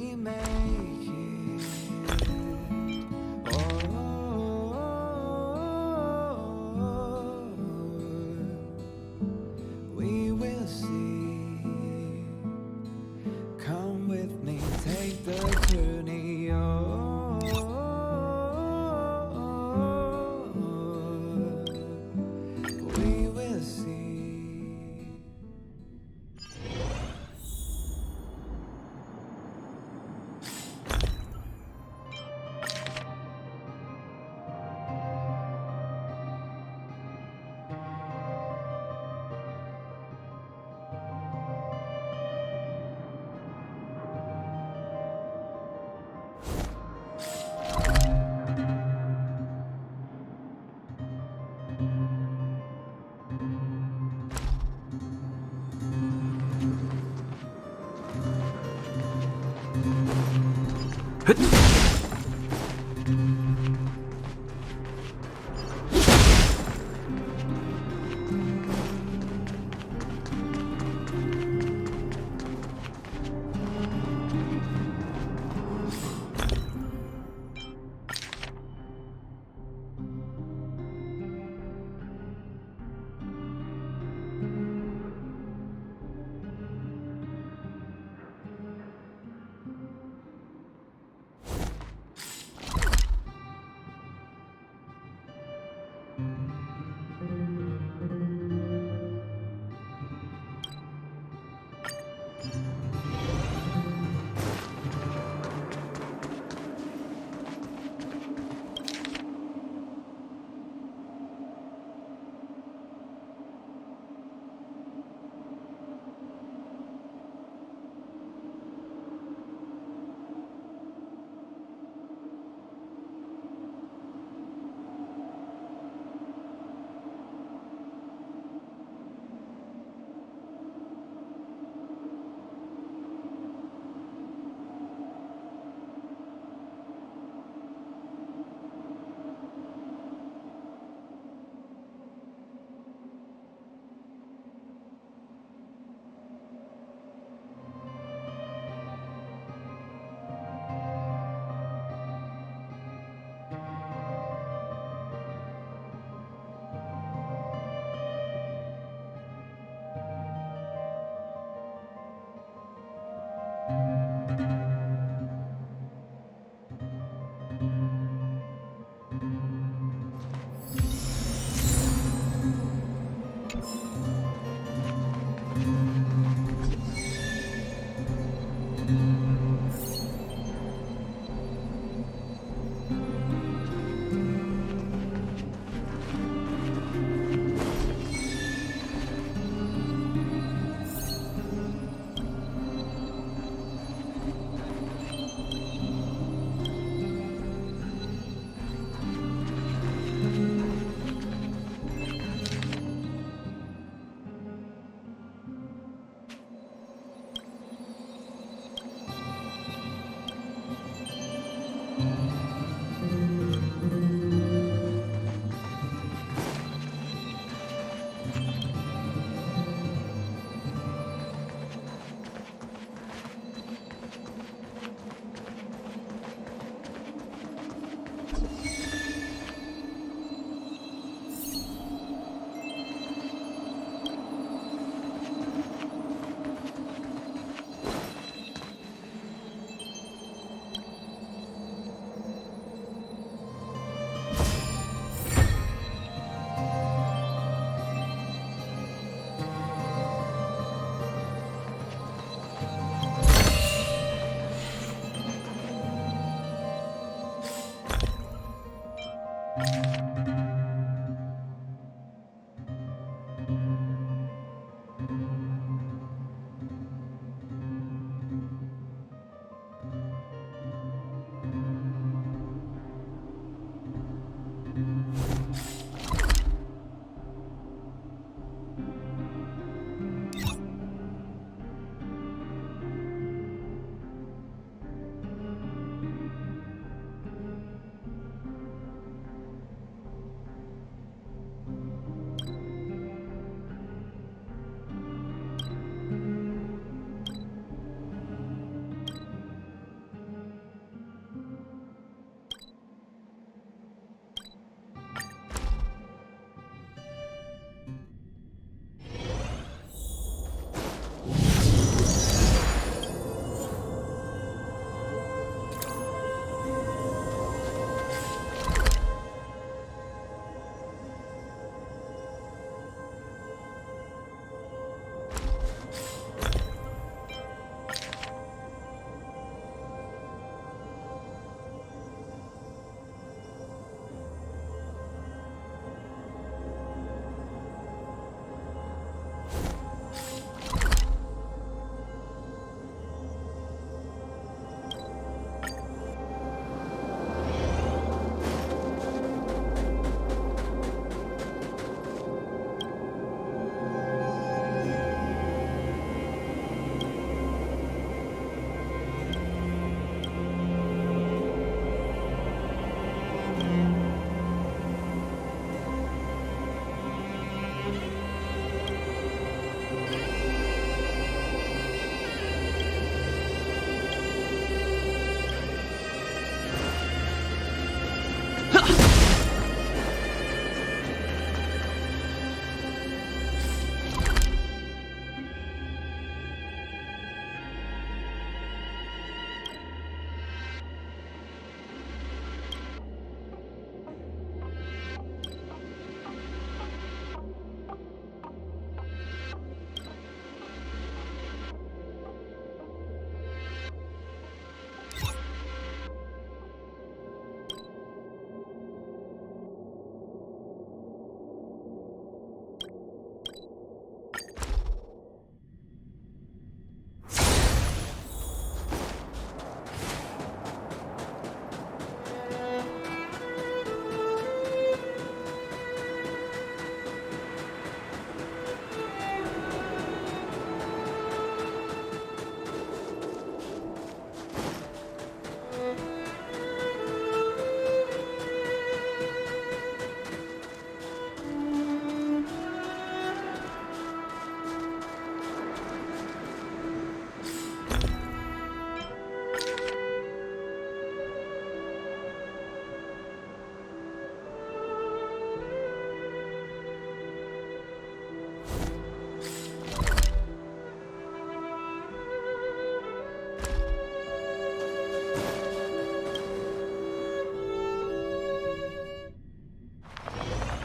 we make it. We will see. Come with me, take the journey. We will see.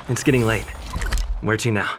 It's getting late. Where to now?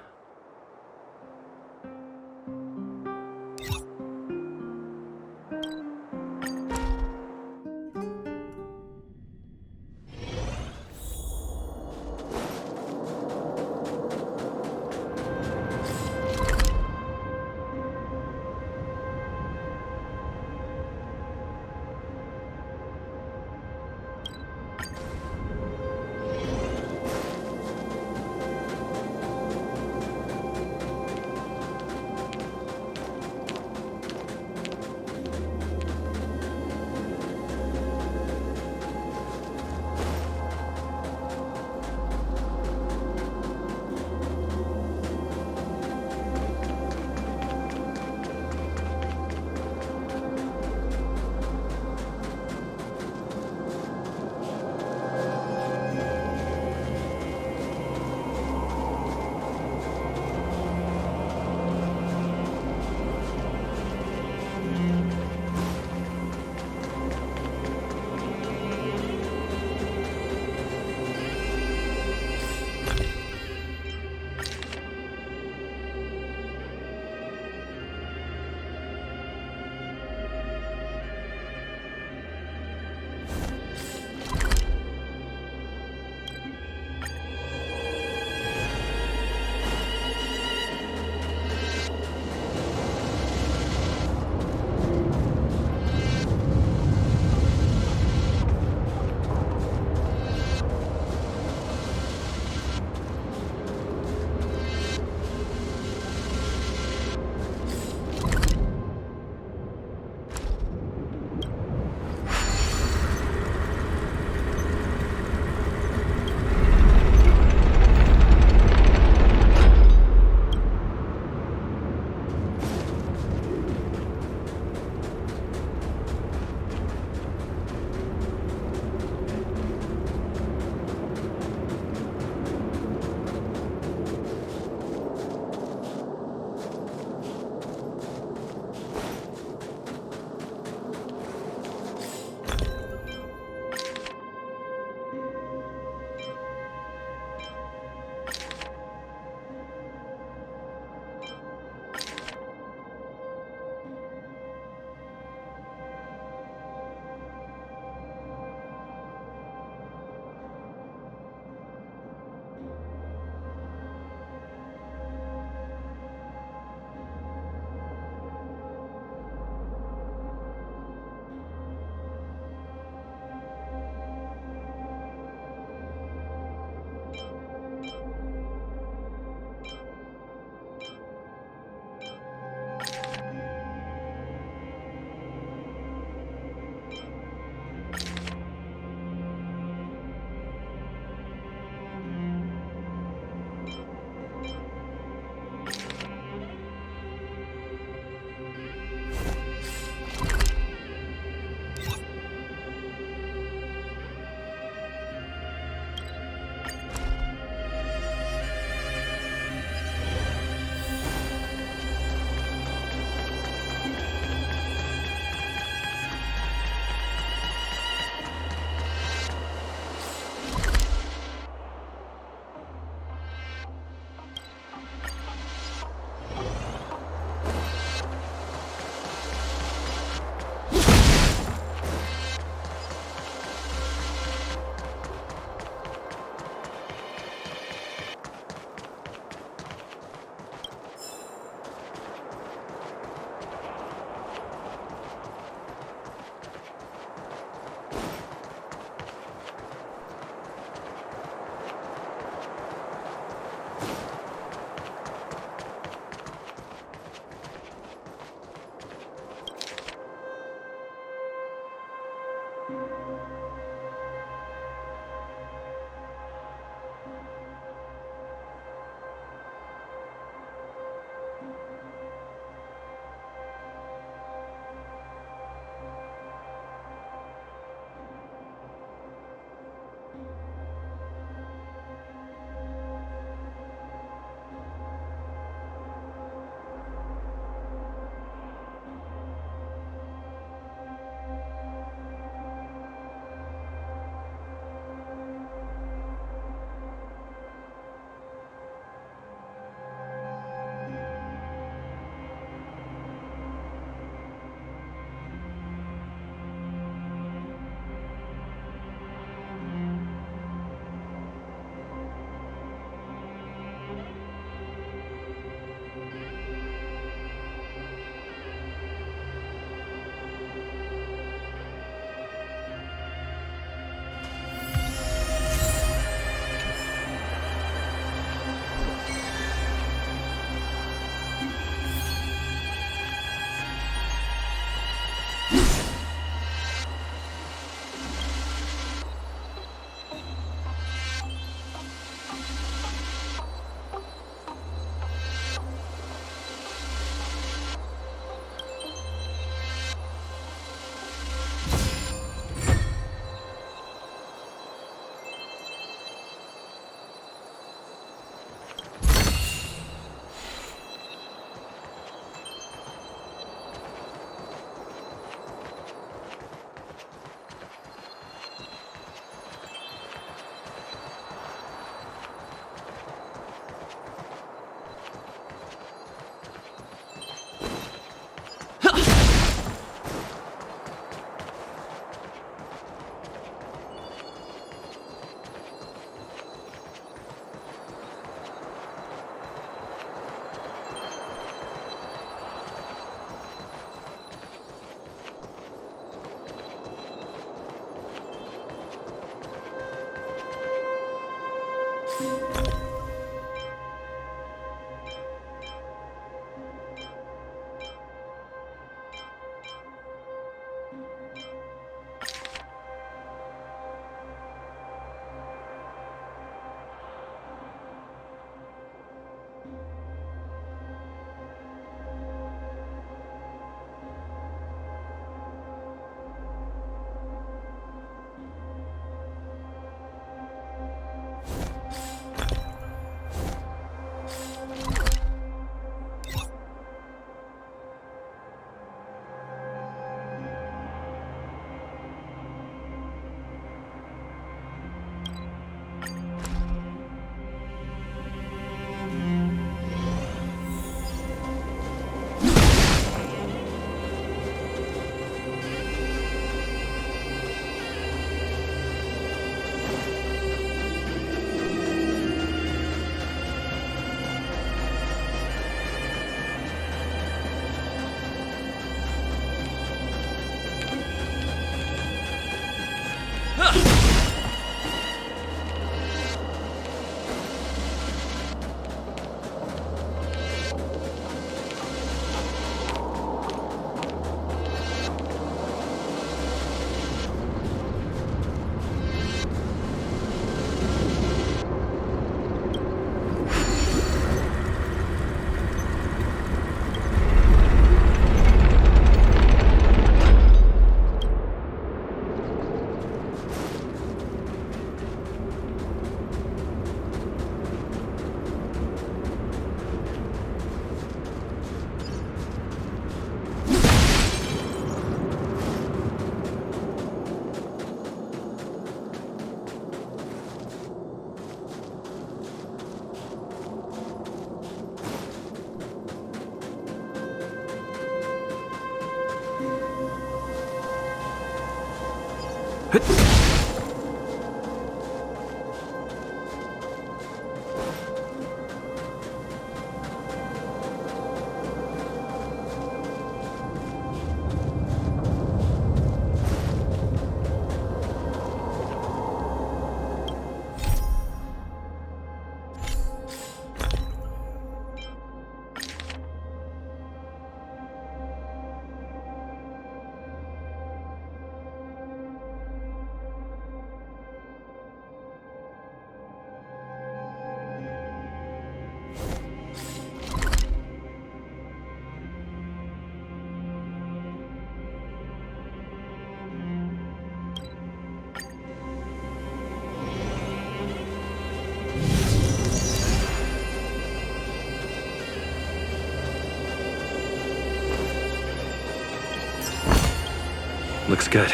Looks good.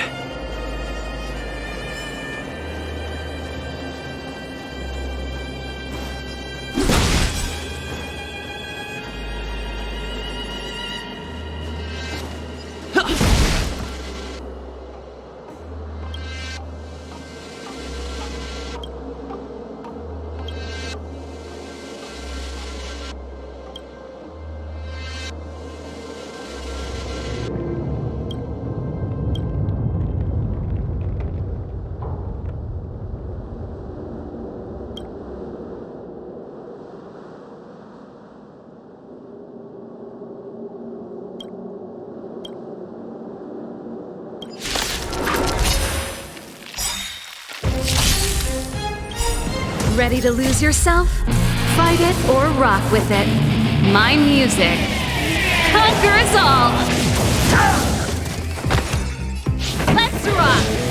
Ready to lose yourself? Fight it or rock with it. My music conquers all! Let's rock!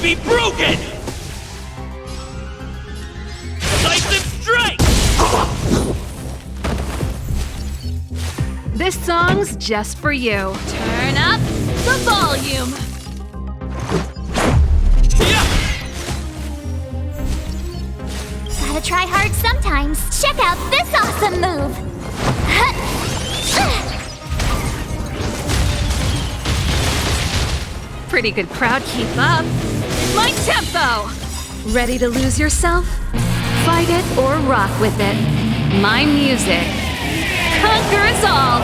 be broken! Decisive strike! This song's just for you. Turn up the volume. Gotta try hard sometimes. Check out this awesome move. Pretty good crowd, keep up. My tempo! Ready to lose yourself? Fight it or rock with it. My music conquers all!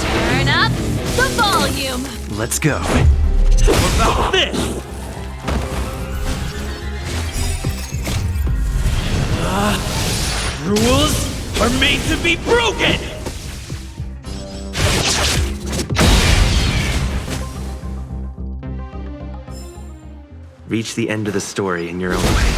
Turn up the volume! Let's go. How about this? Rules are made to be broken! Reach the end of the story in your own way.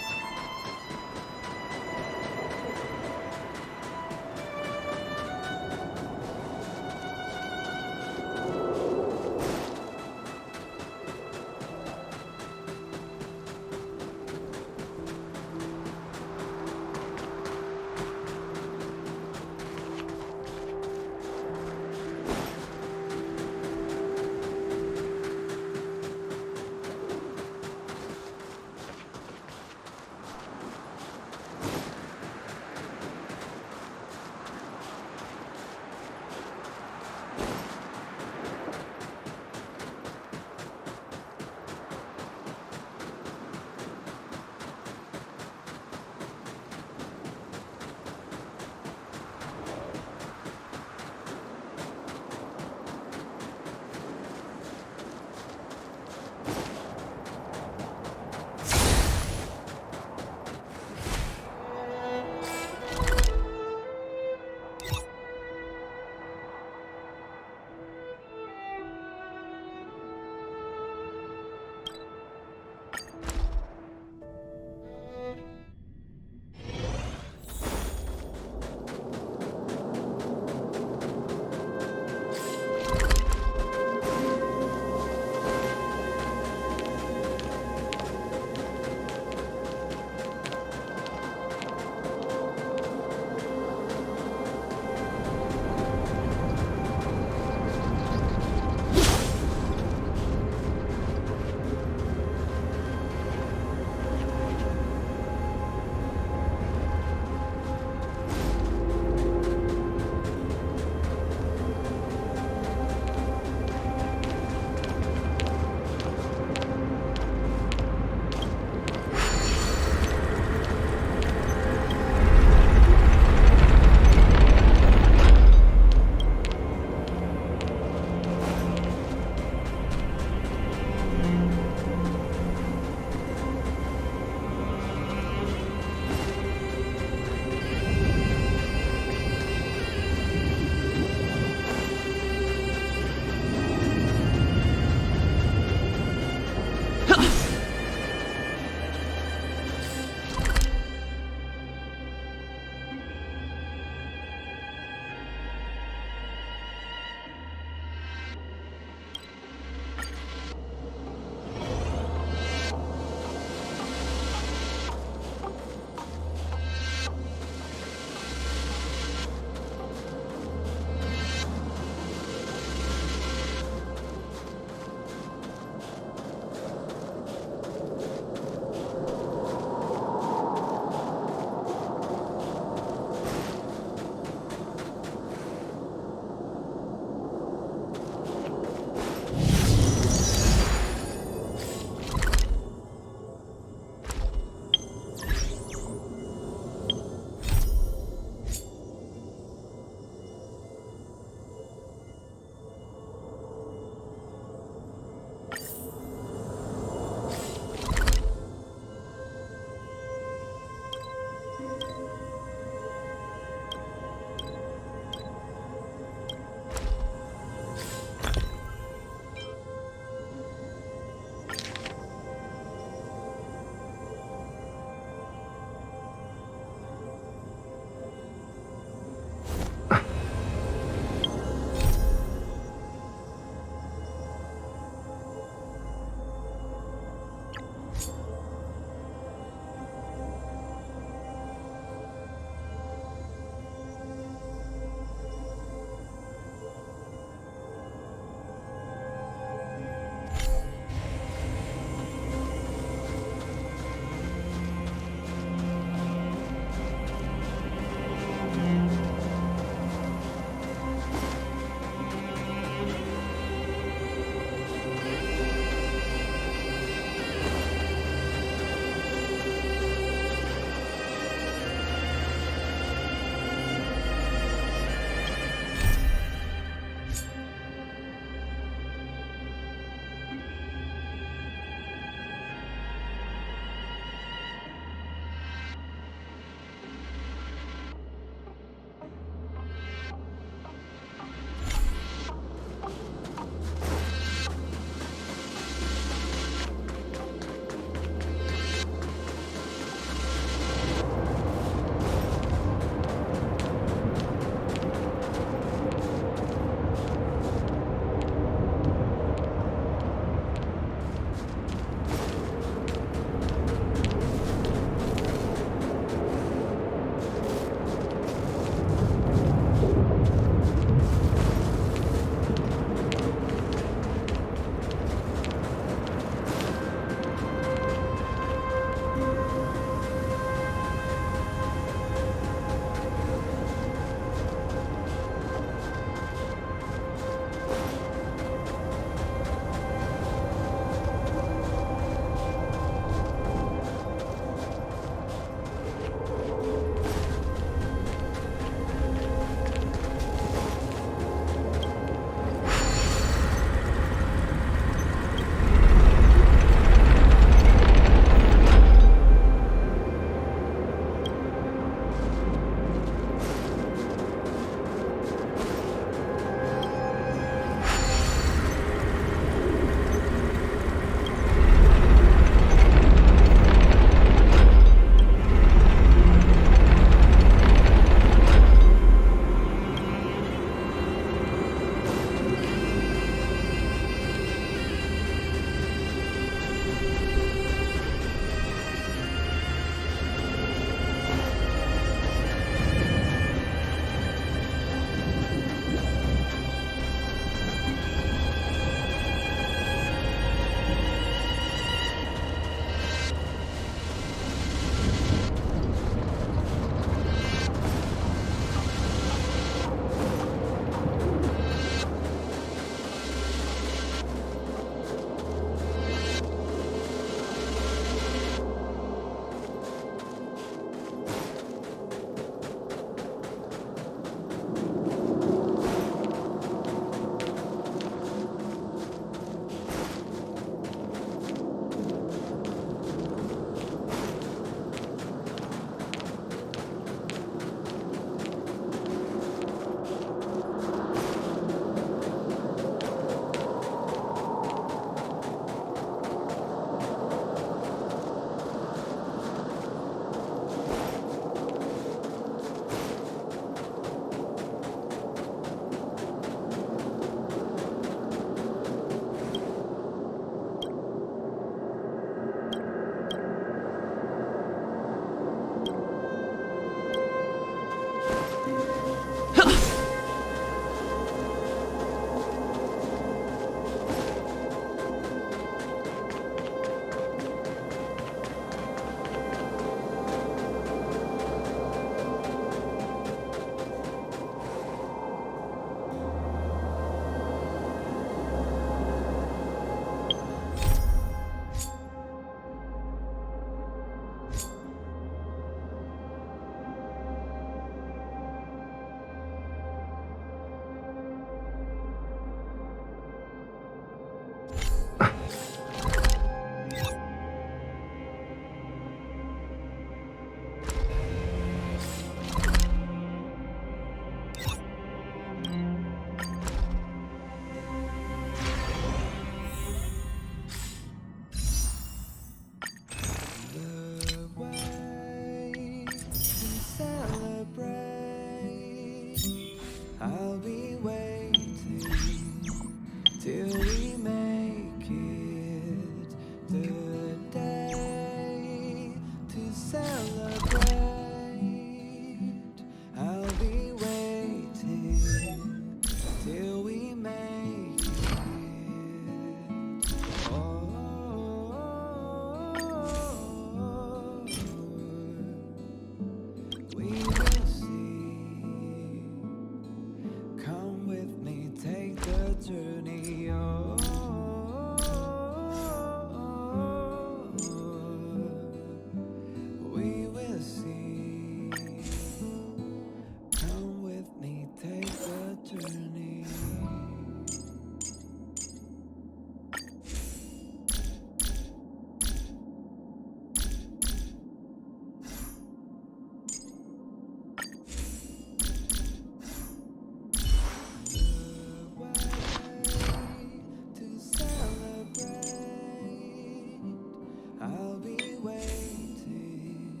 waiting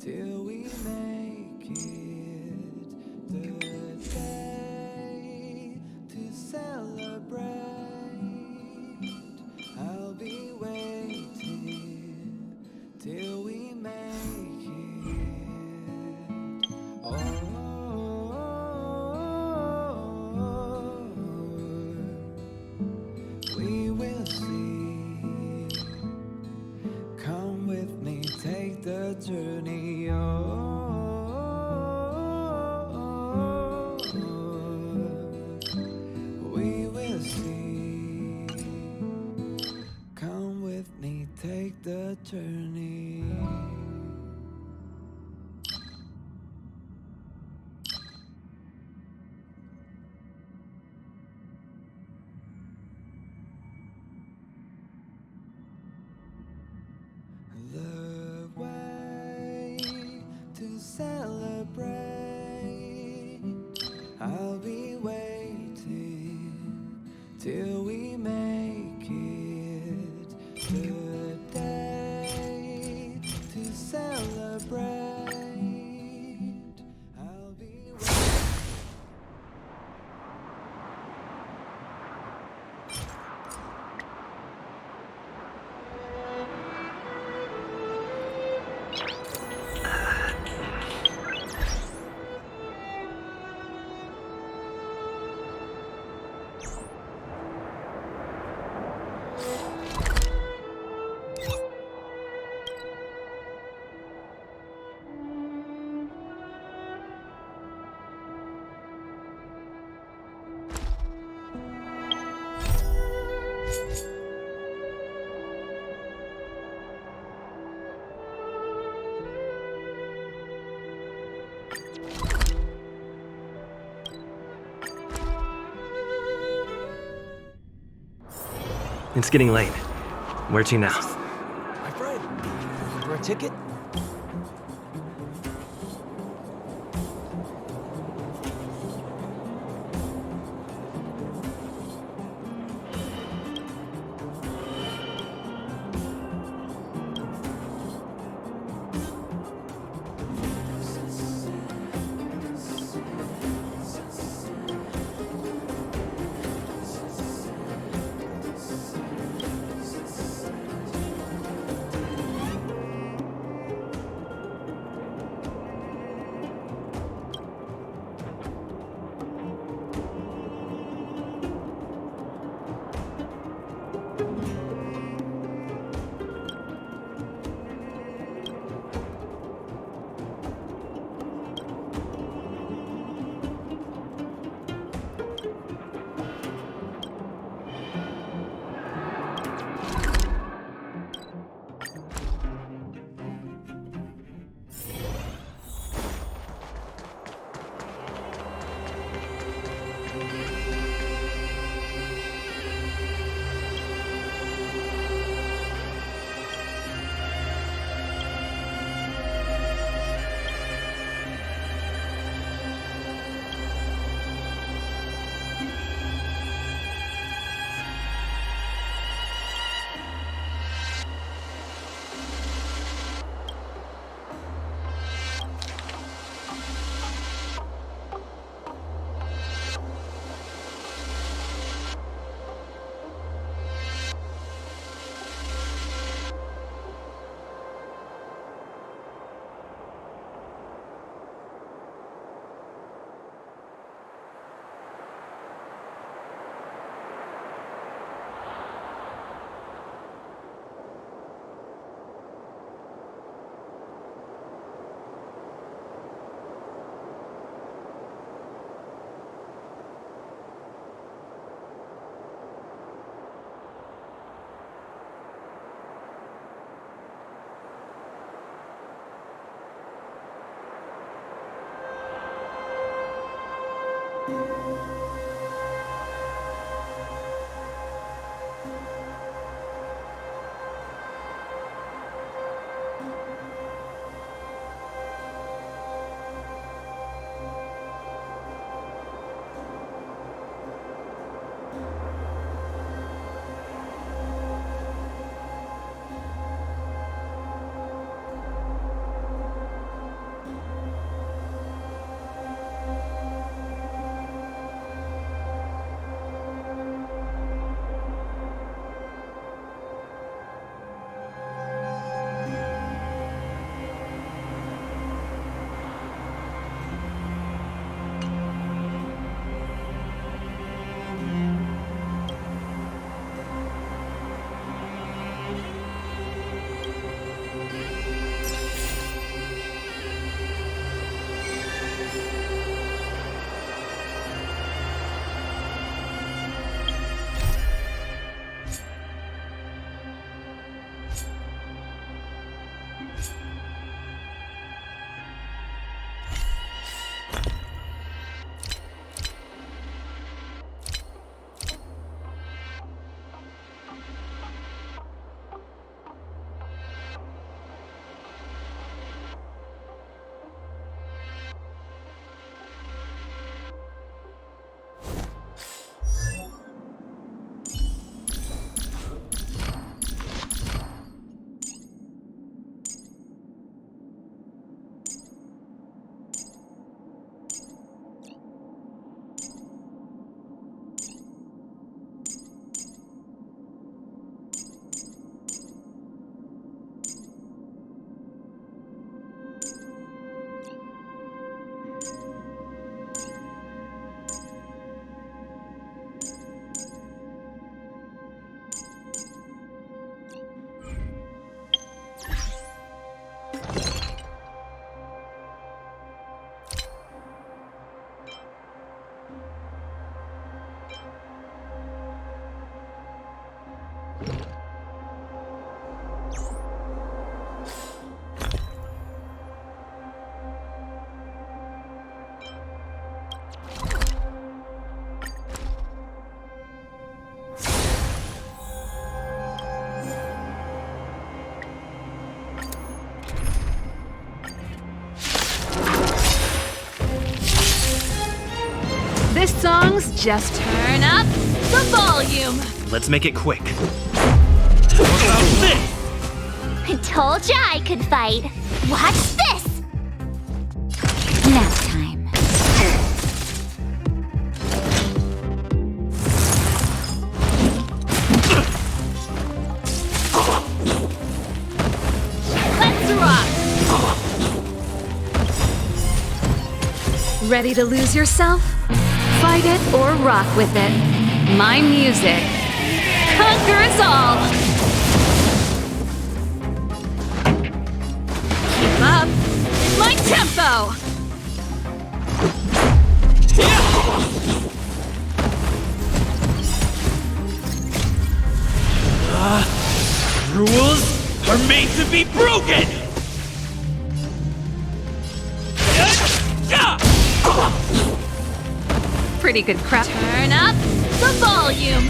till we make it the day to celebrate. I'll be waiting till we make it. Oh. We will see. Come with me, take the journey. Oh, we will see. Come with me, take the journey. The way to celebrate. I'll be waiting till we make it the day to celebrate. I'll be waiting. It's getting late. Where to now? My friend, for a ticket? This song's just turn up the volume. Let's make it quick. I told ya I could fight. Watch this! Nap time. Let's rock. Ready to lose yourself? Fight it or rock with it. My music conquers all. Keep up my tempo. Rules are made to be broken! Pretty good crap. Turn up the volume.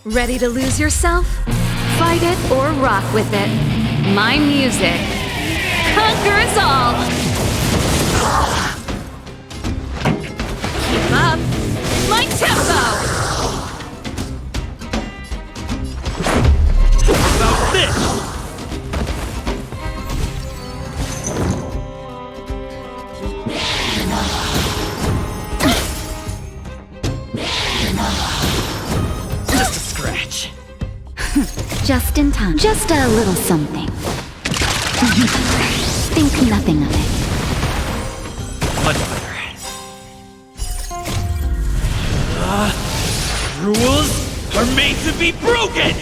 Ready to lose yourself? Fight it or rock with it. My music conquers all. Keep up my tempo. About this! Just in time. Just a little something. Think nothing of it. Much better. Rules are made to be broken!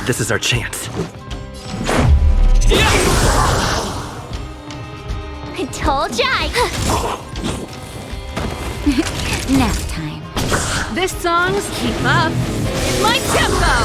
This is our chance. I told ya Nap time. This song's keep up my tempo.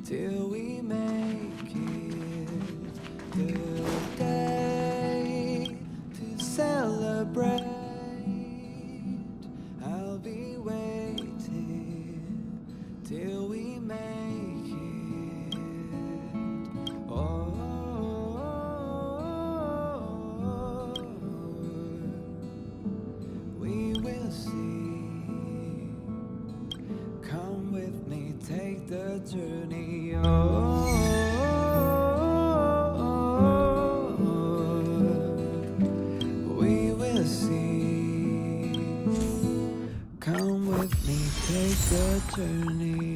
Till we make it the day to celebrate. journey. We will see. Come with me, take a journey.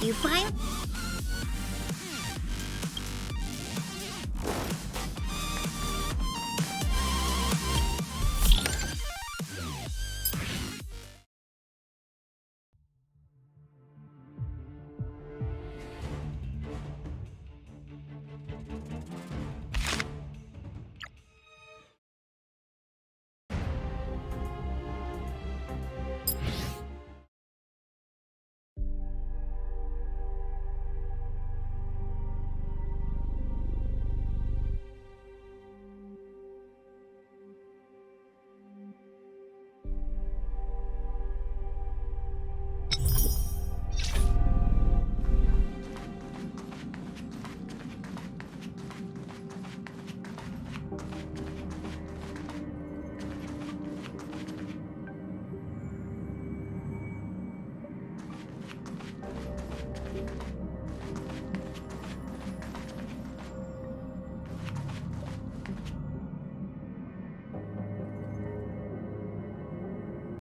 You fine?